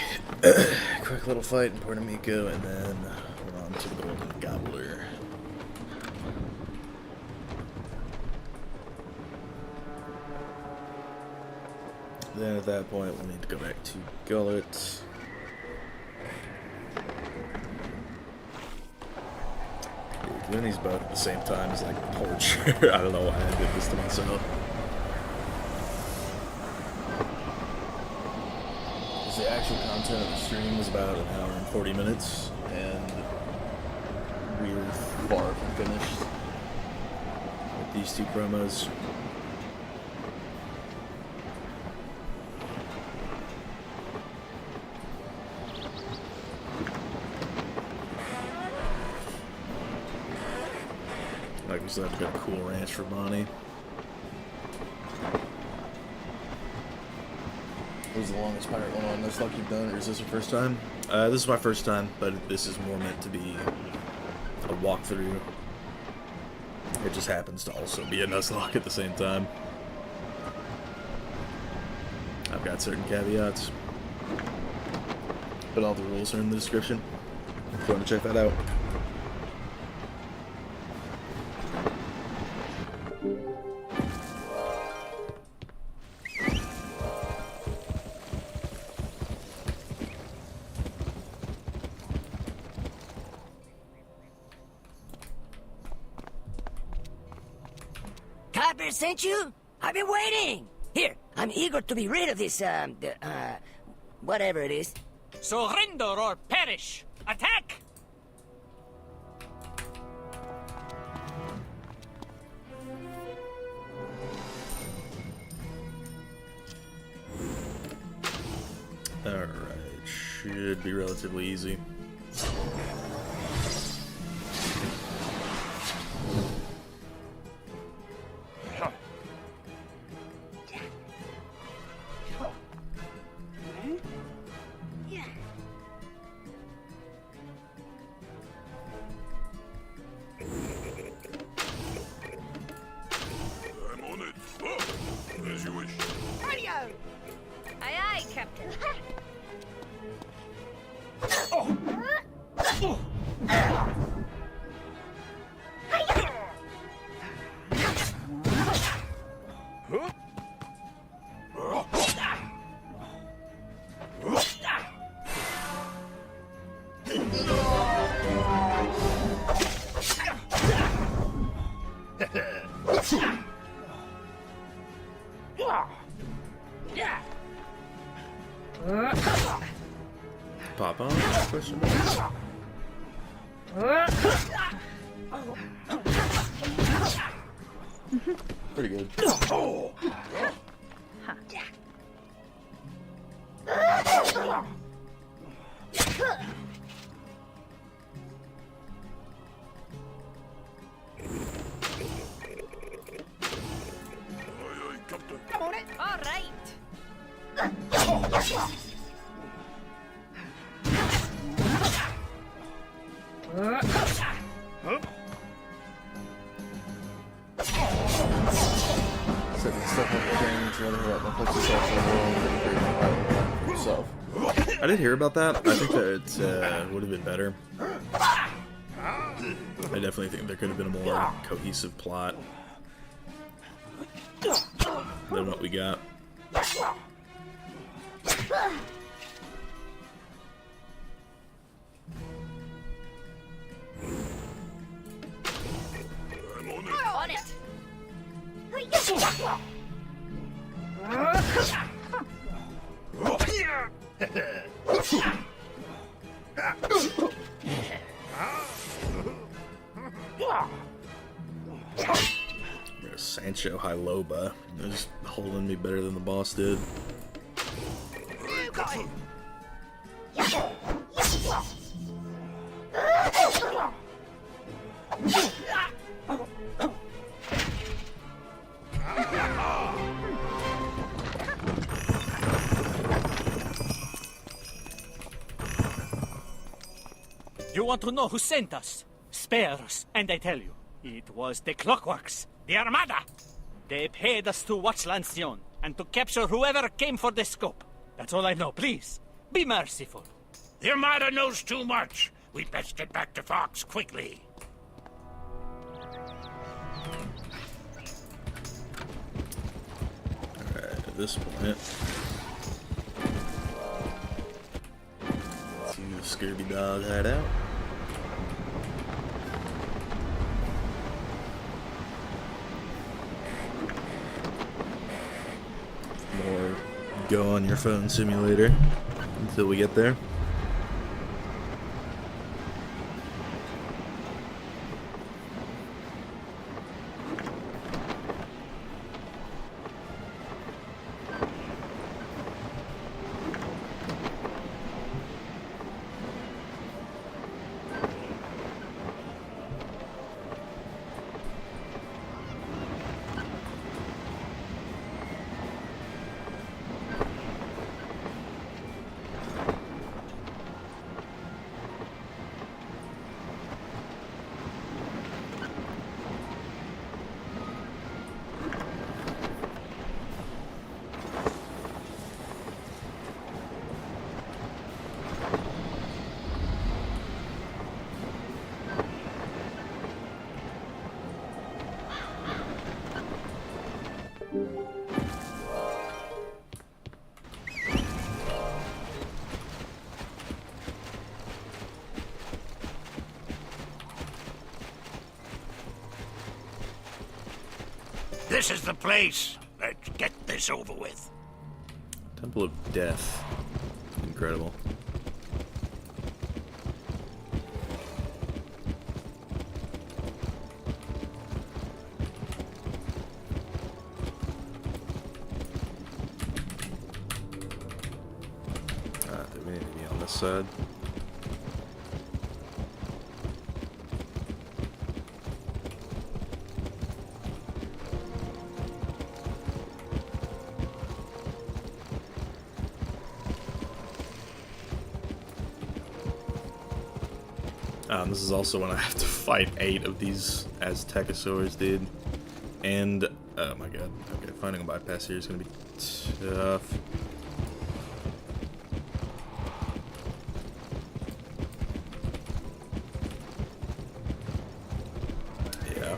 Quick little fight in Puerto Rico, and then we're on to the Golden Gobbler. Then at that point, we'll need to go back to Gullet. Doing these both at the same time is like torture. I don't know why I did this to myself. The actual content of the stream is about an hour and 40 minutes, and we're far from finished with these two promos. Like, we still have to go to Cool Ranch for Bonnie. What was the longest Pirate101 Nuzlocke you've done, or is this your first time? This is my first time, but this is more meant to be a walkthrough. It just happens to also be a Nuzlocke at the same time. I've got certain caveats, but all the rules are in the description if you want to check that out. Catbeard sent you? I've been waiting! Here, I'm eager to be rid of this, whatever it is. Surrender or perish! Attack! Alright, should be relatively easy. Captain. Pop on? Question mark? Pretty good. Come on it. All right. Second step up change, running right now, puts yourself in the world and create a yourself. I did hear about that. I think that it would have been better. I definitely think there could have been a more cohesive plot than what we got. On it. There's Sancho Hyloba. He's holding me better than the boss did. You want to know who sent us? Spare us, and I tell you, it was the Clockworks, the Armada. They paid us to watch Lancion and to capture whoever came for the scope. That's all I know. Please, be merciful. The Armada knows too much. We'd best get back to Fox quickly. Alright, at this point, to Scurvy Dog hideout. More go on your phone simulator until we get there. This is the place. Let's get this over with. Temple of Death. Incredible. Do we need to be on this side? This is also when I have to fight 8 of these Aztecosaurs, dude. And, oh my god, okay, finding a bypass here is gonna be tough.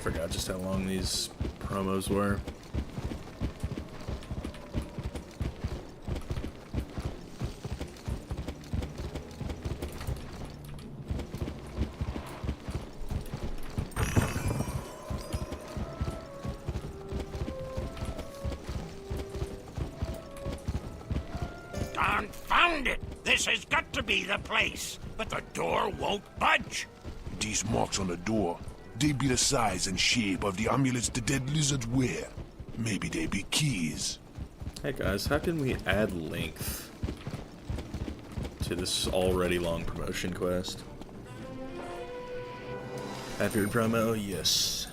forgot just how long these promos were. Confound it! This has got to be the place, but the door won't budge. These marks on the door, they be the size and shape of the amulets the dead lizards wear. Maybe they be keys. Hey guys, how can we add length to this already long promotion quest? Redbeard promo, yes.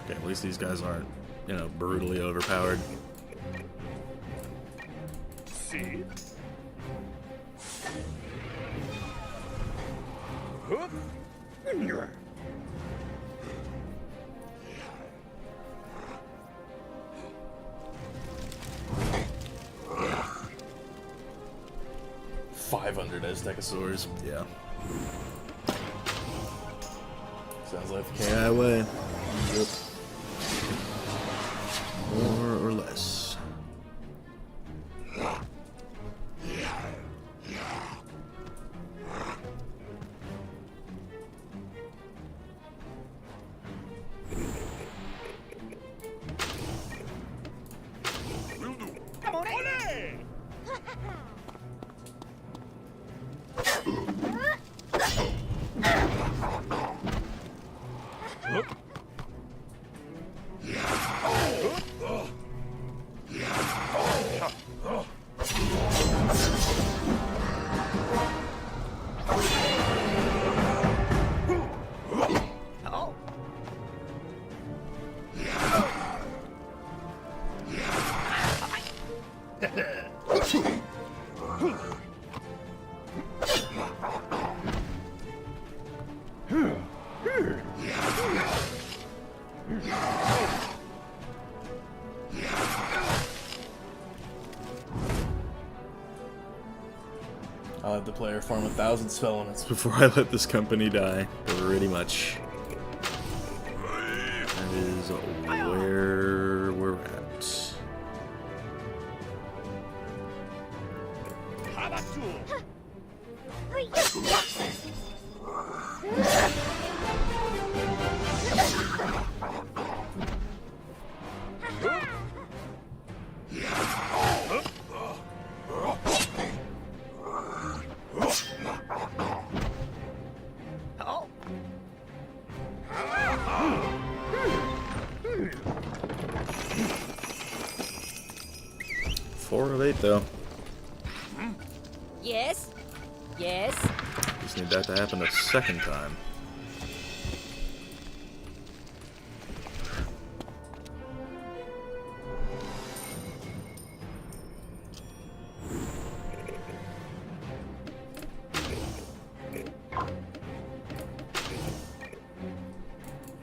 Okay, at least these guys aren't, you know, brutally overpowered. See? Aztecosaurs, yeah. Sounds like the KI way. Yep. More or less. Come on in! I'll have the player farm 1,000 spell limits before I let this company die. Pretty much. That is where we're at. Four of 8 though. Yes? Yes? Just need that to happen a second time.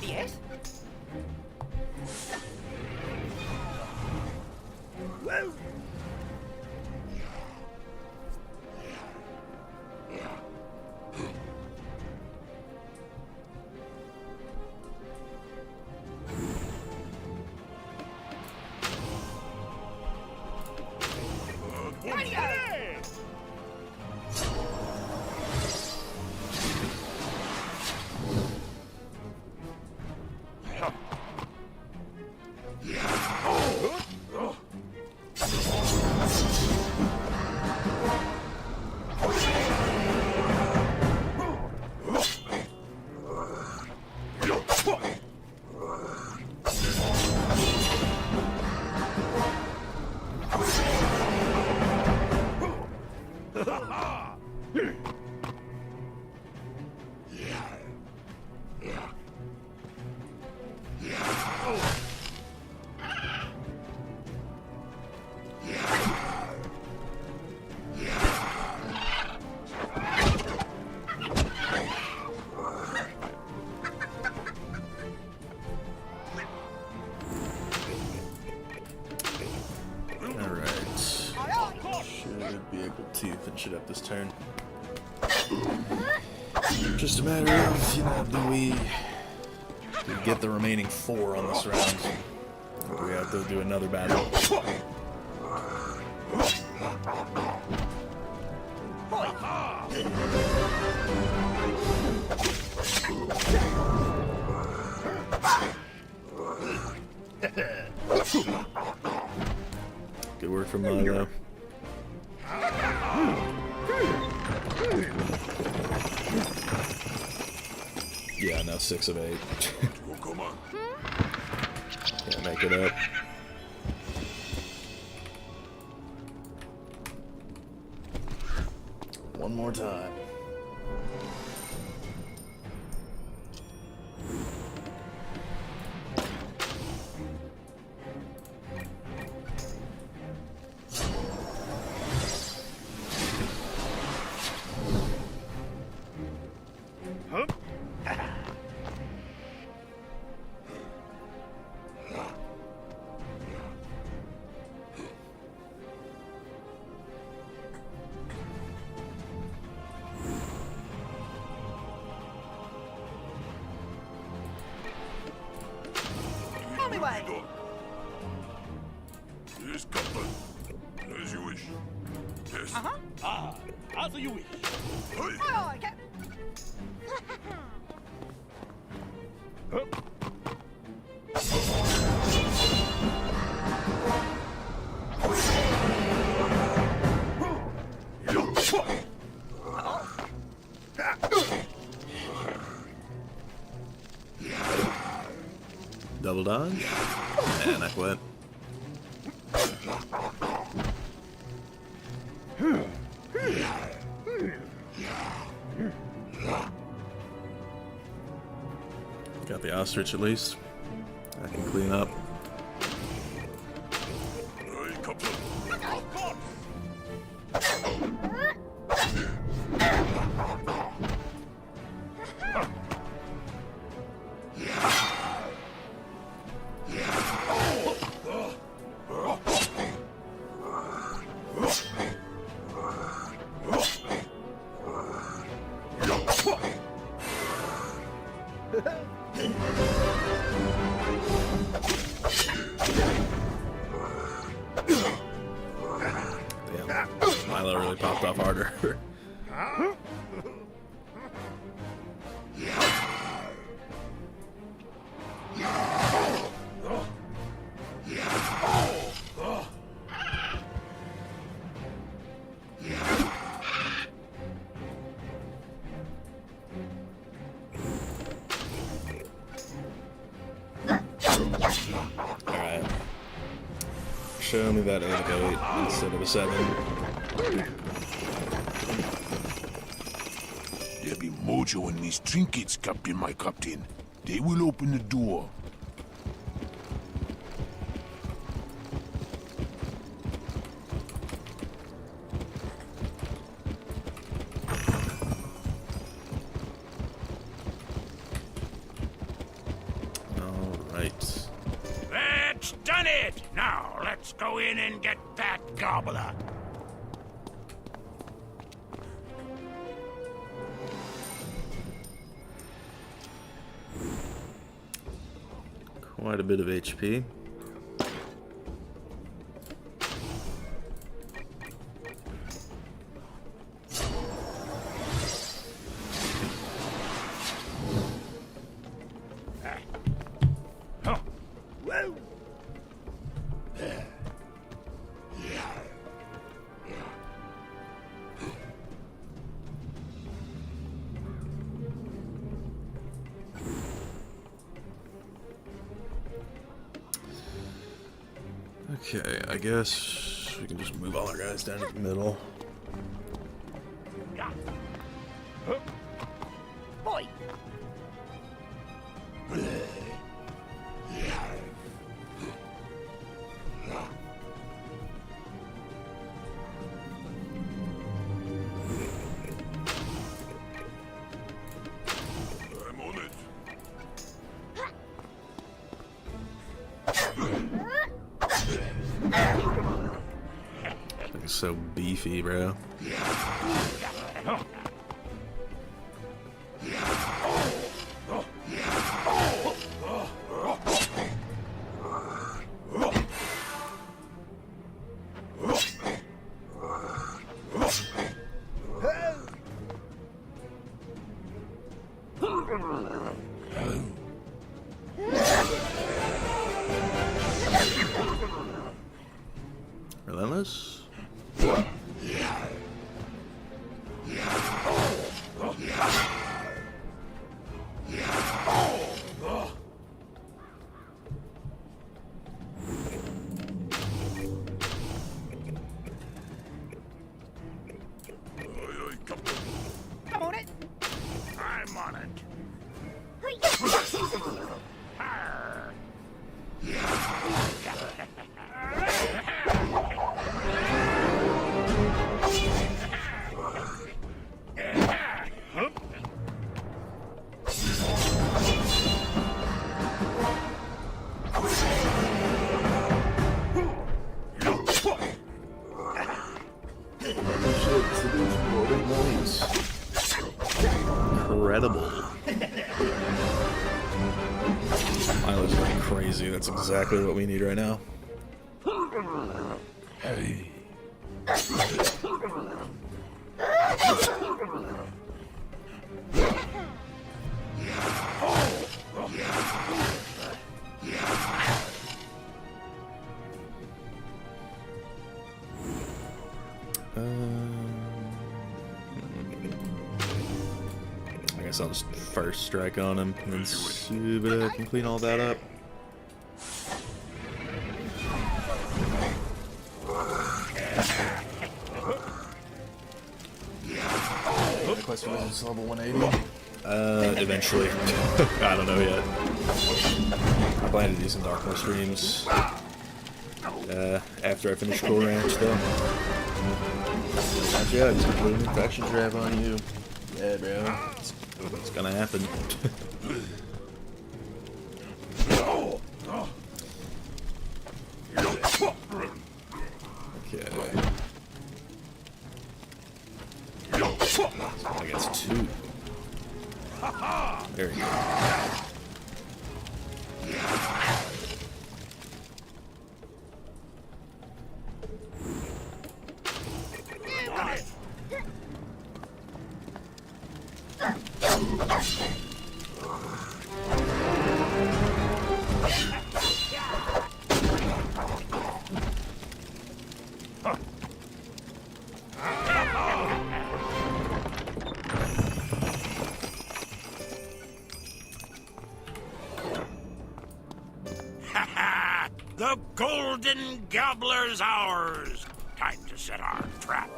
Yes? Finish it up this turn. Just a matter of, you know, do we To get the remaining 4 on this round, we have to do another battle. Good work from Milo. Yeah, now 6 of 8. Come on. Can't make it up. One more time. Yes, Captain. As you wish. Yes. As you wish. Hey. Oh, okay. Double dodge. And I quit. Got the ostrich at least. I can clean up. Hey, Captain. Damn, Milo really popped off harder. Alright. Show me that 8 of 8 instead of a 7. There be mojo in these trinkets, Captain, my captain. They will open the door. Alright. That's done it! Now, let's go in and get that gobbler. Quite a bit of HP. Okay, I guess we can just move all our guys down to the middle. Boy. I'm on it. It's so beefy, bro. Incredible. Milo's going crazy. That's exactly what we need right now. Hey. I guess I'll just first strike on him and then see if I can clean all that up. Quest for Wizards level 180? Eventually. I don't know yet. I plan to do some Darkmoor streams after I finish Cool Ranch, though. Yeah, just put an infection trap on you. Yeah, bro. It's gonna happen. Okay. I guess 2. There you go. The Golden Gobbler's ours. Time to set our trap.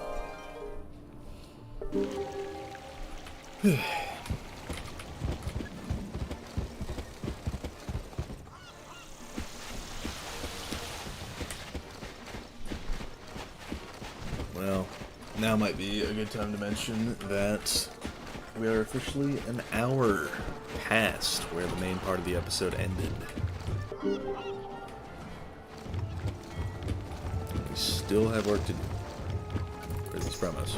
Well, now might be a good time to mention that we are officially an hour past where the main part of the episode ended. We still have work to do. Business promise.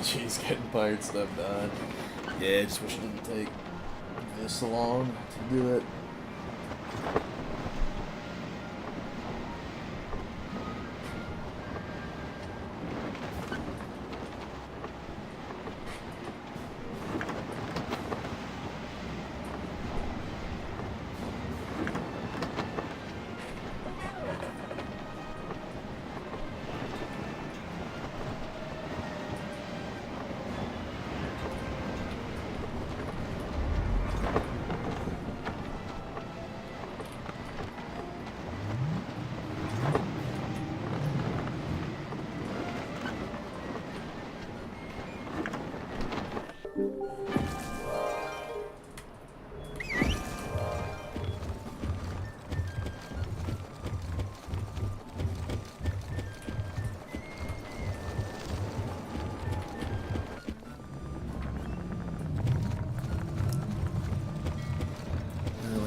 She's getting pirate stuff done. Yeah, I just wish it didn't take this long to do it.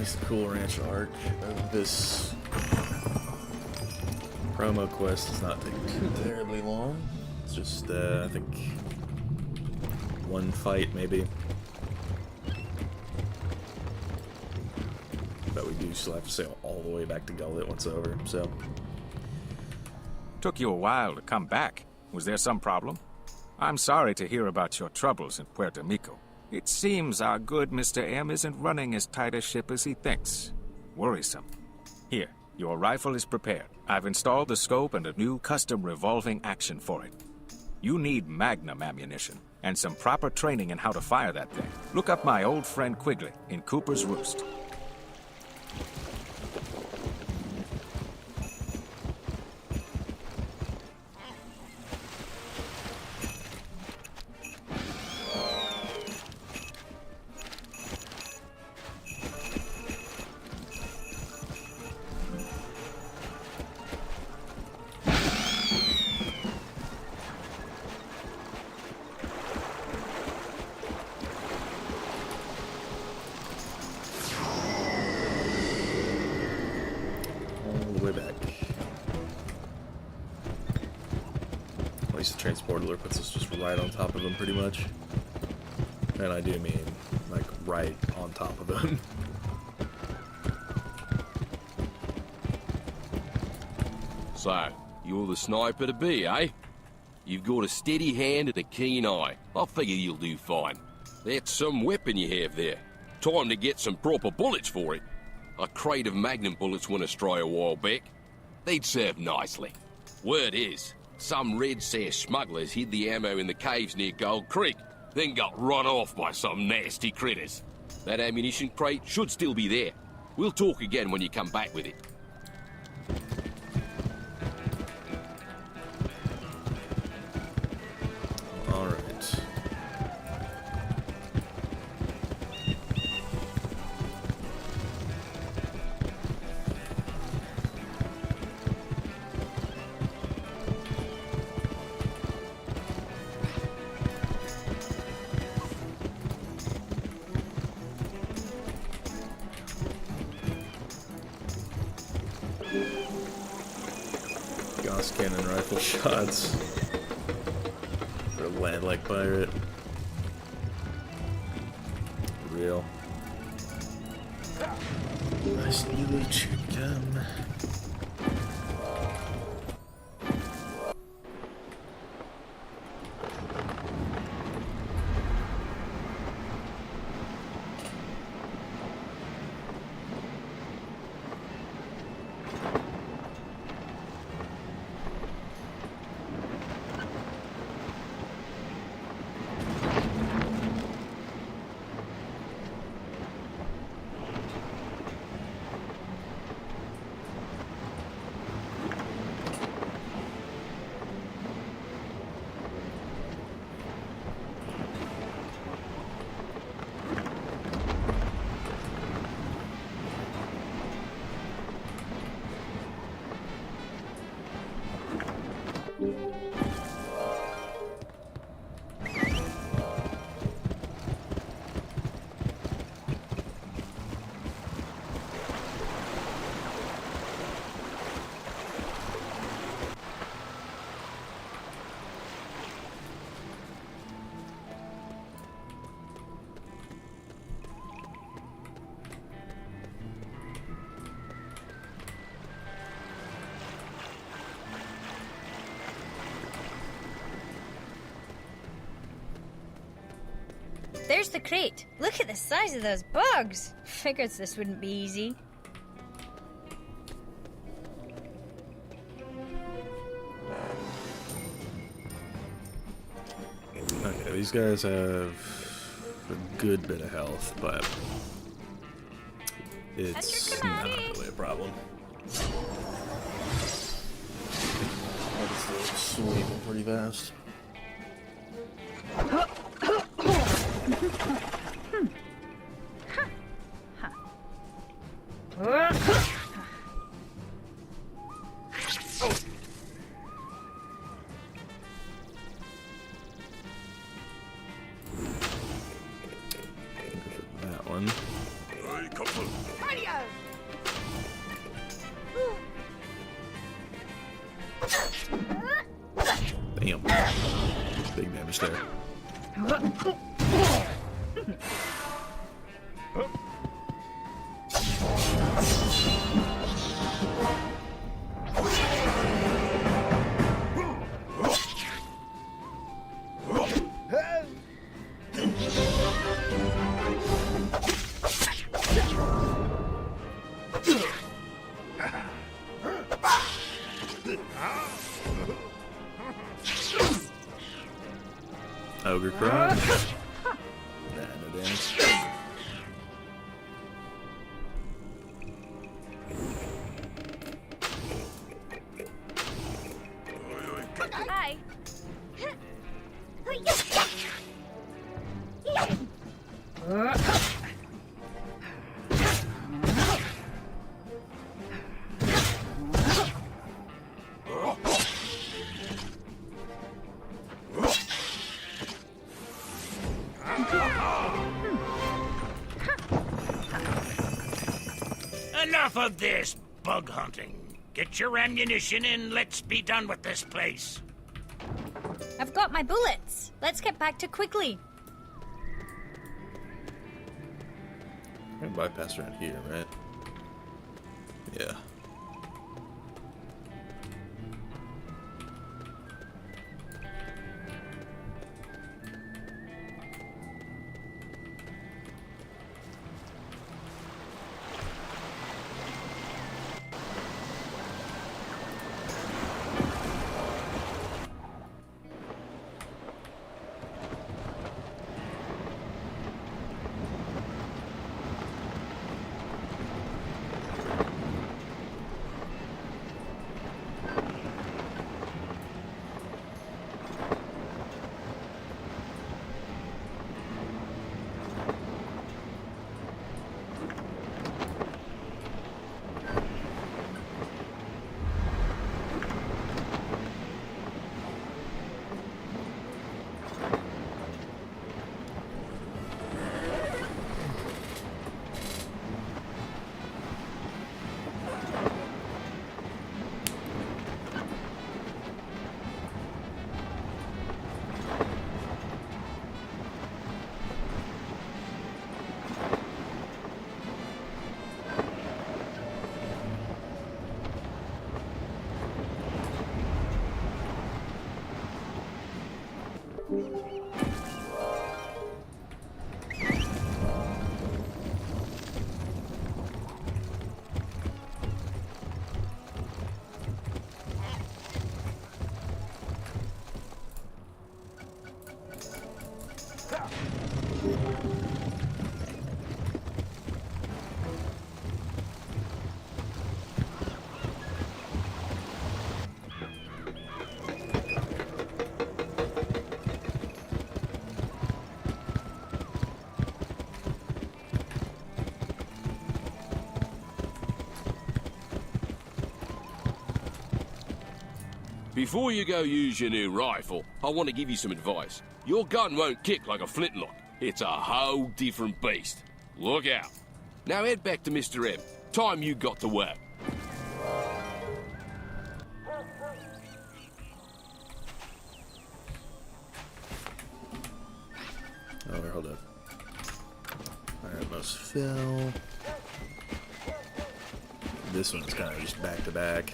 The Cool Ranch arc of this promo quest does not take too terribly long. It's just, I think, one fight maybe. But we do still have to sail all the way back to Gullet once over, so. Took you a while to come back. Was there some problem? I'm sorry to hear about your troubles in Puerto Rico. It seems our good Mr. M isn't running as tight a ship as he thinks. Worrisome. Here, your rifle is prepared. I've installed the scope and a new custom revolving action for it. You need magnum ammunition. and some proper training in how to fire that thing. Look up my old friend Quigley in Cooper's Roost. Transporter puts us just right on top of him, pretty much. And I do mean, like, right on top of him. So, you're the sniper to be, eh? You've got a steady hand and a keen eye. I figure you'll do fine. That's some weapon you have there. Time to get some proper bullets for it. A crate of Magnum bullets went astray a while back. They'd serve nicely. Word is, some red sash smugglers hid the ammo in the caves near Gold Creek, then got run off by some nasty critters. That ammunition crate should still be there. We'll talk again when you come back with it. All right. Cannon rifle shots for a land like pirate. Real. Nice little chicken. There's the crate. Look at the size of those bugs. Figured this wouldn't be easy. Okay, these guys have a good bit of health, but it's not really a problem. I can still sweep them pretty fast. That one. Damn. Big damage there. Ogre. crop. Nah, no damage. Hi. Enough of this bug hunting. Get your ammunition and let's be done with this place. I've got my bullets. Let's get back to quickly. I'm gonna bypass around here, right? Yeah. Before you go use your new rifle, I want to give you some advice. Your gun won't kick like a flintlock. It's a whole different beast. Look out. Now head back to Mr. M. Time you got to work. Oh, hold up. Alright, most fill. This one's kind of just back to back.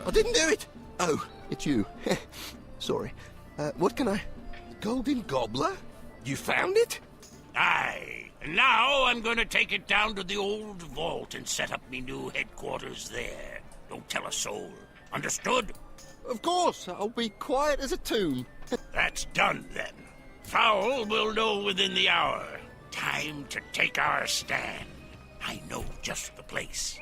I didn't do it! Oh, it's you. Sorry. What can I... Golden Gobbler? You found it? Aye. And now I'm gonna take it down to the old vault and set up me new headquarters there. Don't tell a soul. Understood? Of course. I'll be quiet as a tomb. That's done, then. Fowl will know within the hour. Time to take our stand. I know just the place.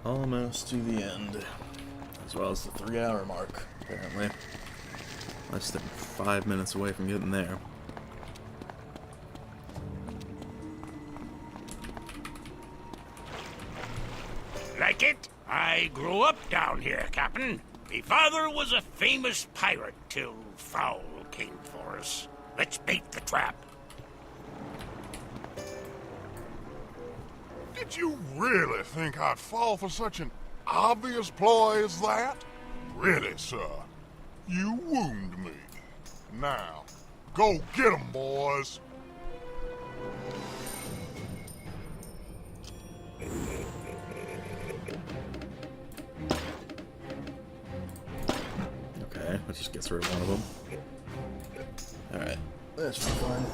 Almost to the end, as well as the 3-hour mark, apparently. Less than 5 minutes away from getting there. Like it? I grew up down here, Captain. Me father was a famous pirate till Fowl came for us. Let's bait the trap. Did you really think I'd fall for such an obvious ploy as that? Really, sir? You wound me. Now, go get 'em, boys. Okay, let's just get rid of one of them. Alright, that's fine.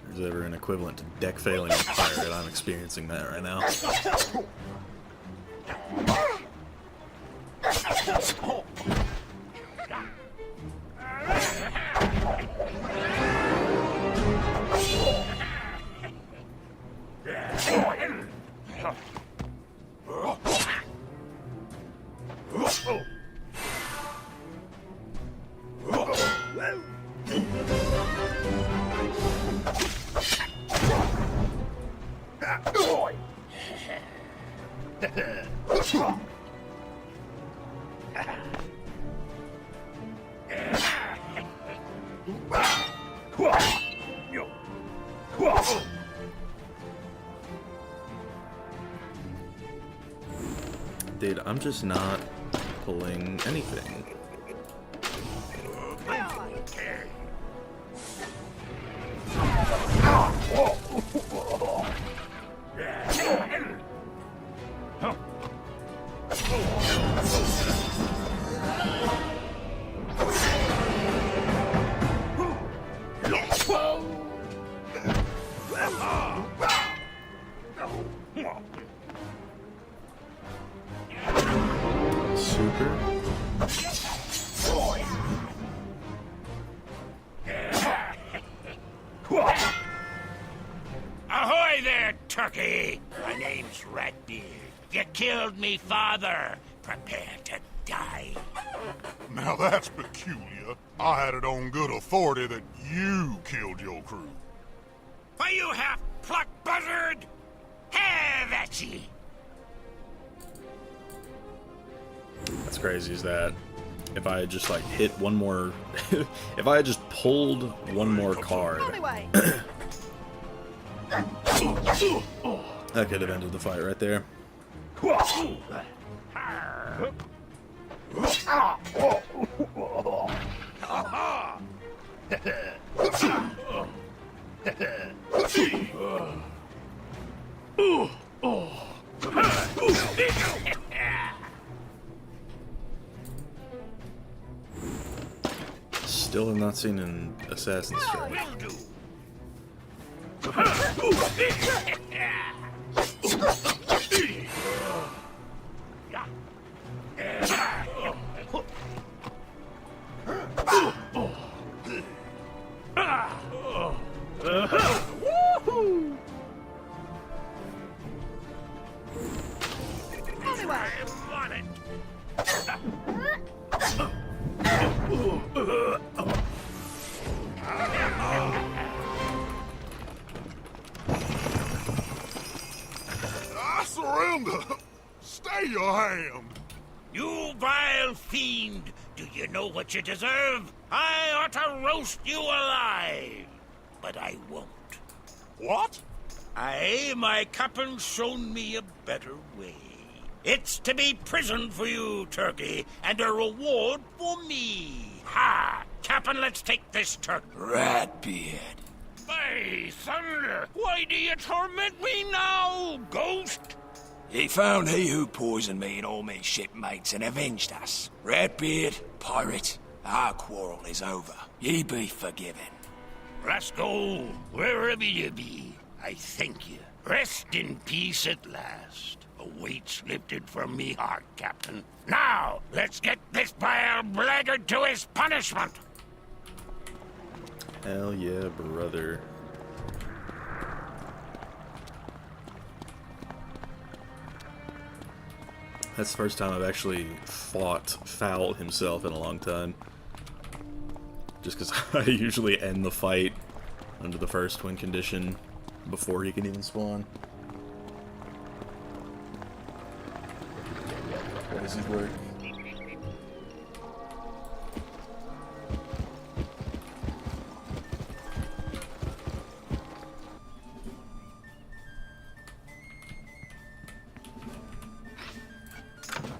If there's ever an equivalent to deck failing a pirate, I'm experiencing that right now. Dude, I'm just not pulling anything. Ahoy there, turkey! My name's Ratbeard. You killed me father. Prepare to die. Now that's peculiar. I had it on good authority that you killed your crew. Why, you half-pluck buzzard! Have at ye! What's crazy is that if I had just like hit one more, if I had just pulled one more card, that could have ended the fight right there. Still have not seen an assassin's strike. I surrender. Stay your hand. You vile fiend! Do you know what you deserve? I ought to roast you alive. But I won't. What? Aye, my captain's shown me a better way. It's to be prison for you, turkey, and a reward for me. Ha! Captain, let's take this turkey. Ratbeard. By thunder! Why do you torment me now, ghost? He found he who poisoned me and all me shipmates and avenged us. Ratbeard, pirate, our quarrel is over. Ye be forgiven. Rascal, wherever you be, I thank you. Rest in peace at last. A weight's lifted from me heart, Captain. Now, let's get this vile blackguard to his punishment. Hell yeah, brother. That's the first time I've actually fought Fowl himself in a long time. Just because I usually end the fight under the first win condition before he can even spawn. How does he work?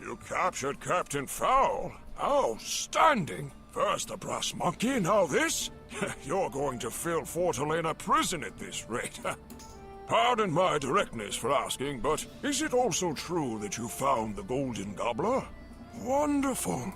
You captured Captain Fowl. Outstanding. First the brass monkey, now this? You're going to fill Fort Helena prison at this rate. Pardon my directness for asking, but is it also true that you found the Golden Gobbler? Wonderful.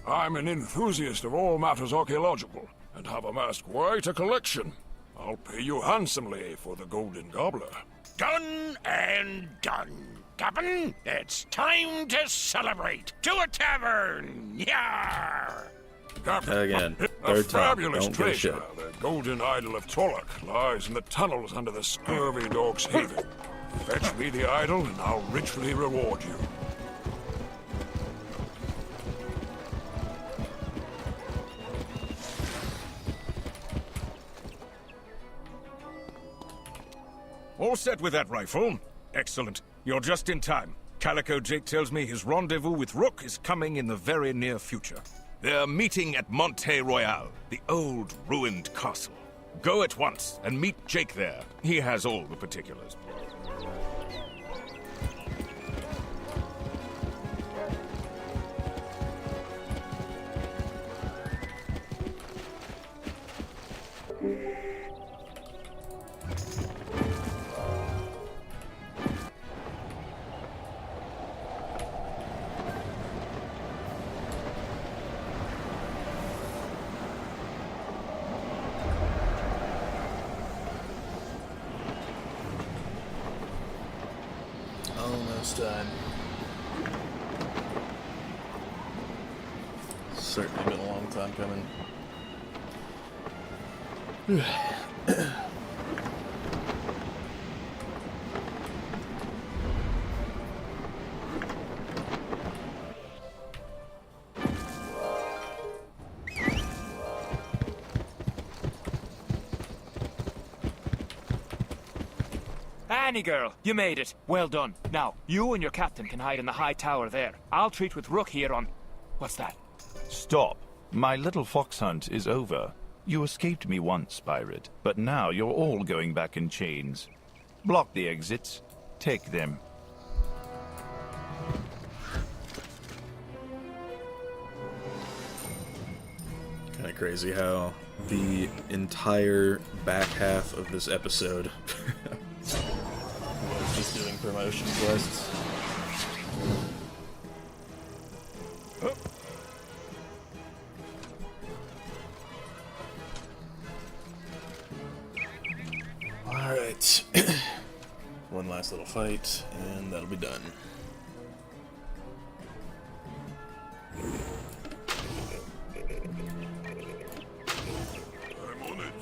I'm an enthusiast of all matters archaeological, and have amassed quite a collection. I'll pay you handsomely for the Golden Gobbler. Done and done. Captain, it's time to celebrate. To a tavern! Yar! Again, A third time, fabulous don't give a shit. treasure, the golden idol of Tolok, lies in the tunnels under the Scurvy Dog's Haven. Fetch me the idol, and I'll richly reward you. All set with that rifle? Excellent. You're just in time. Calico Jake tells me his rendezvous with Rook is coming in the very near future. They're meeting at Monte Royal, the old ruined castle. Go at once and meet Jake there. He has all the particulars. Almost done. Certainly been a long time coming. Annie girl, you made it. Well done. Now, you and your captain can hide in the high tower there. I'll treat with Rook here on... What's that? Stop. My little fox hunt is over. You escaped me once, pirate, but now you're all going back in chains. Block the exits. Take them. Kind of crazy how the entire back half of this episode was just doing promotion quests. Alright. One last little fight, and that'll be done. I'm on it.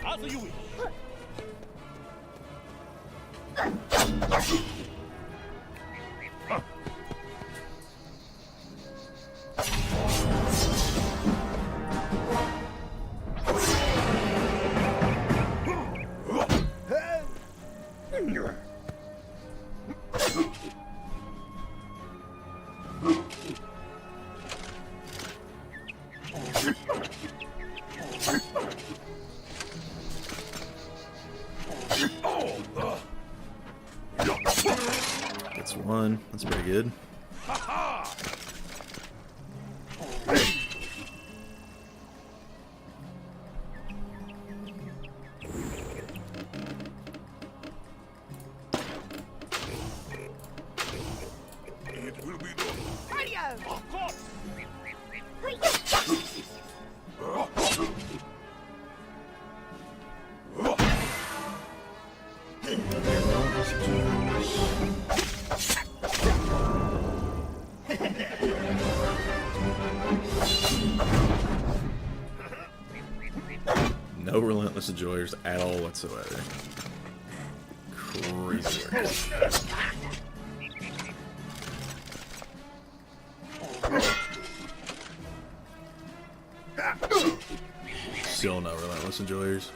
As you wish. That's one. That's pretty good. It will be done. Radio! Of course. No relentless enjoyers at all whatsoever. Crazy work. still no relentless enjoyers.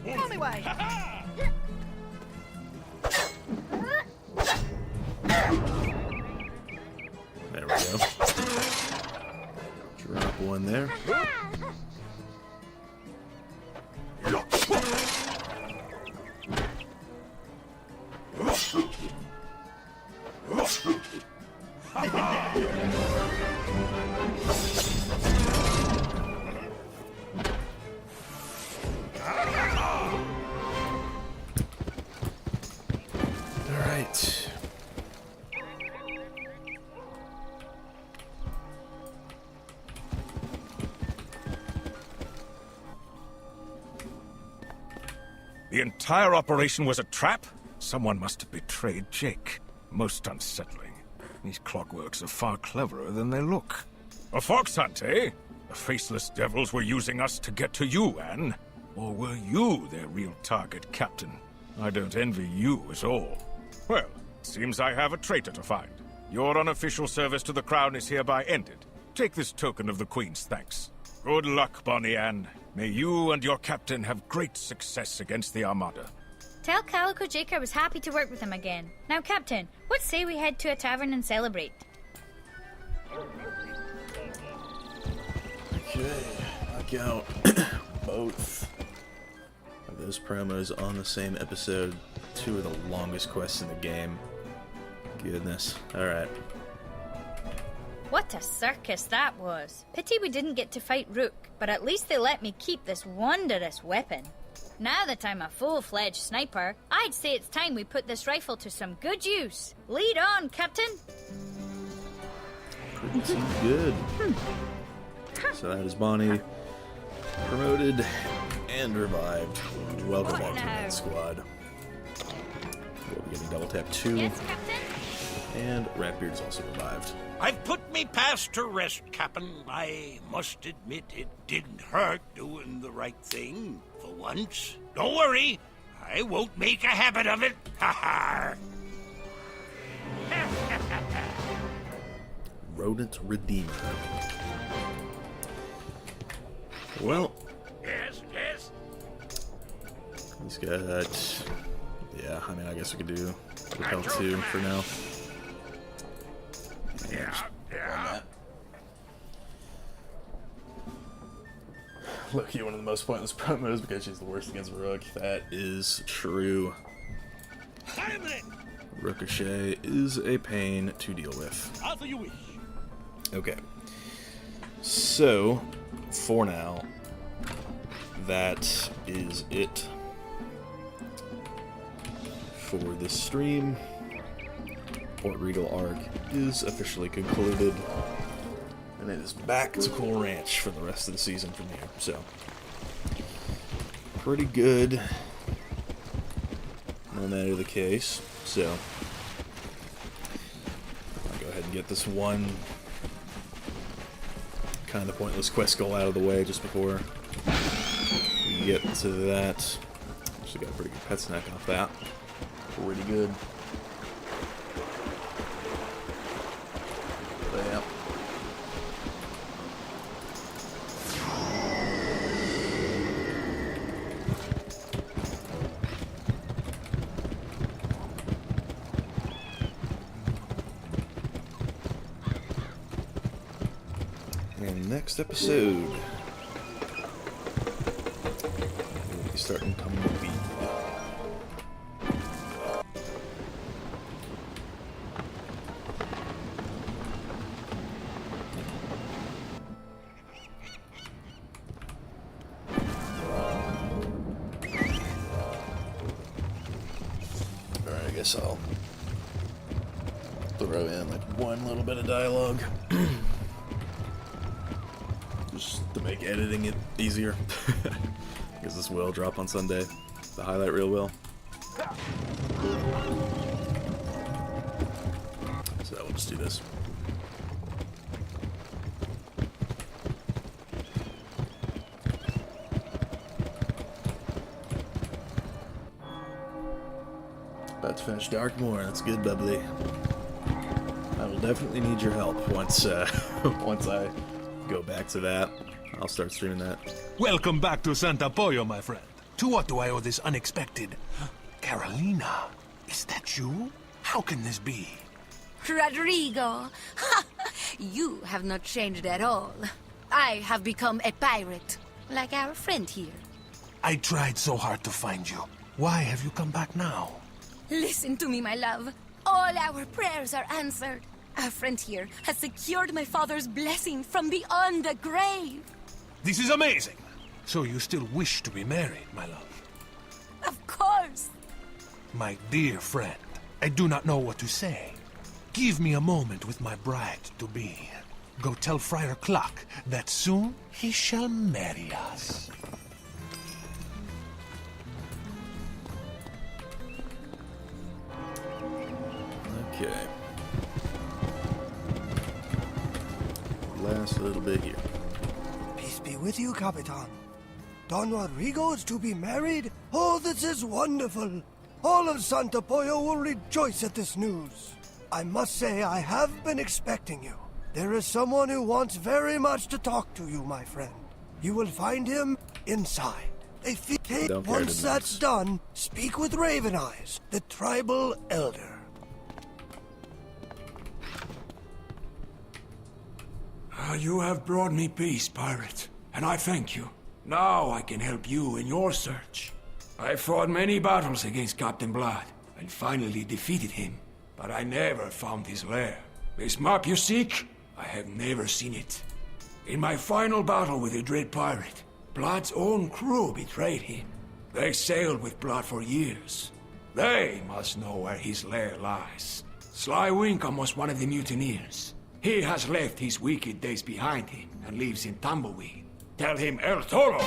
On my way. There we go. Drop one there. Alright. The entire operation was a trap? Someone must have betrayed Jake. Most unsettling. These clockworks are far cleverer than they look. A fox hunt, eh? The faceless devils were using us to get to you, Anne. Or were you their real target, Captain? I don't envy you at all. Well, seems I have a traitor to find. Your unofficial service to the Crown is hereby ended. Take this token of the Queen's thanks. Good luck, Bonnie Anne. May you and your captain have great success against the Armada. Tell Calico Jake I was happy to work with him again. Now, Captain, what say we head to a tavern and celebrate? Okay, knock out both of those promos on the same episode. Two of the longest quests in the game. Goodness. Alright. What a circus that was. Pity we didn't get to fight Rook, but at least they let me keep this wondrous weapon. Now that I'm a full-fledged sniper, I'd say it's time we put this rifle to some good use. Lead on, Captain! Pretty good. So that is Bonnie promoted and revived. Welcome back to the main squad. We'll be getting double tap 2. Yes, Captain? And Ratbeard's also revived. I've put me past to rest, Captain. I must admit it didn't hurt doing the right thing for once. Don't worry, I won't make a habit of it. Ha ha! Rodent Redeemer. Well, Yes. he's got... Yeah, I mean, I guess we could do Repel 2 for now. Yeah. Look, you're one of the most pointless promos because she's the worst against Rook. That is true. Ricochet is a pain to deal with. As you wish. Okay. So, for now, that is it for this stream. Port Regal arc is officially concluded, and it is back to Cool Ranch for the rest of the season from here. So, pretty good, no matter the case. So, I'll go ahead and get this one kind of pointless quest goal out of the way just before we get to that. Actually got a pretty good pet snack off that. Pretty good. But yeah. And next episode, we'll be starting Tumbleweed. Alright, I guess I'll throw in like one little bit of dialogue. Just to make editing it easier. Because this will drop on Sunday. The highlight reel will. So we'll just do this. About to finish Darkmoor. That's good, Bubbly. I will definitely need your help once once I go back to that. I'll start streaming that. Welcome back to Santa Pollo, my friend. To what do I owe this unexpected... Carolina, is that you? How can this be? Rodrigo, you have not changed at all. I have become a pirate, like our friend here. I tried so hard to find you. Why have you come back now? Listen to me, my love. All our prayers are answered. Our friend here has secured my father's blessing from beyond the grave. This is amazing. So you still wish to be married, my love? Of course. My dear friend, I do not know what to say. Give me a moment with my bride-to-be. Go tell Friar Clock that soon he shall marry us. Okay. Last little bit here. Peace be with you, Capitan. Don Rodrigo is to be married? Oh, this is wonderful. All of Santa Pollo will rejoice at this news. I must say I have been expecting you. There is someone who wants very much to talk to you, my friend. You will find him inside. Once that's done, speak with Raven Eyes, the tribal elder. You have brought me peace, pirate, and I thank you. Now I can help you in your search. I fought many battles against Captain Blood, and finally defeated him, but I never found his lair. This map you seek, I have never seen it. In my final battle with the Dread Pirate, Blood's own crew betrayed him. They sailed with Blood for years. They must know where his lair lies. Sly Winkham was one of the mutineers. He has left his wicked days behind him and lives in Tumbleweed. Tell him El Toro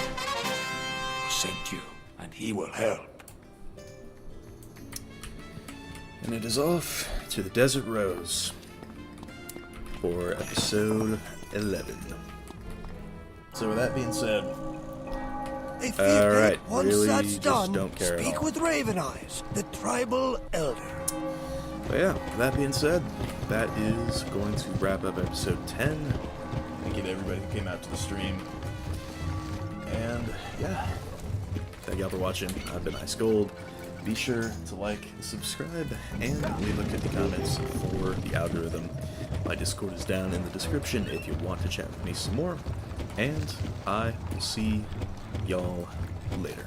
sent you, and he will help. And it is off to the Desert Rose for episode 11. So with that being said, alright, Once really that's just done, don't care at speak all. with Raven Eyes, the tribal elder. But yeah, with that being said, that is going to wrap up episode 10. Thank you to everybody who came out to the stream. And yeah, thank y'all for watching. I've been Ice Gold. Be sure to like, subscribe, and leave a 50 comments for the algorithm. My Discord is down in the description if you want to chat with me some more. And I will see y'all later.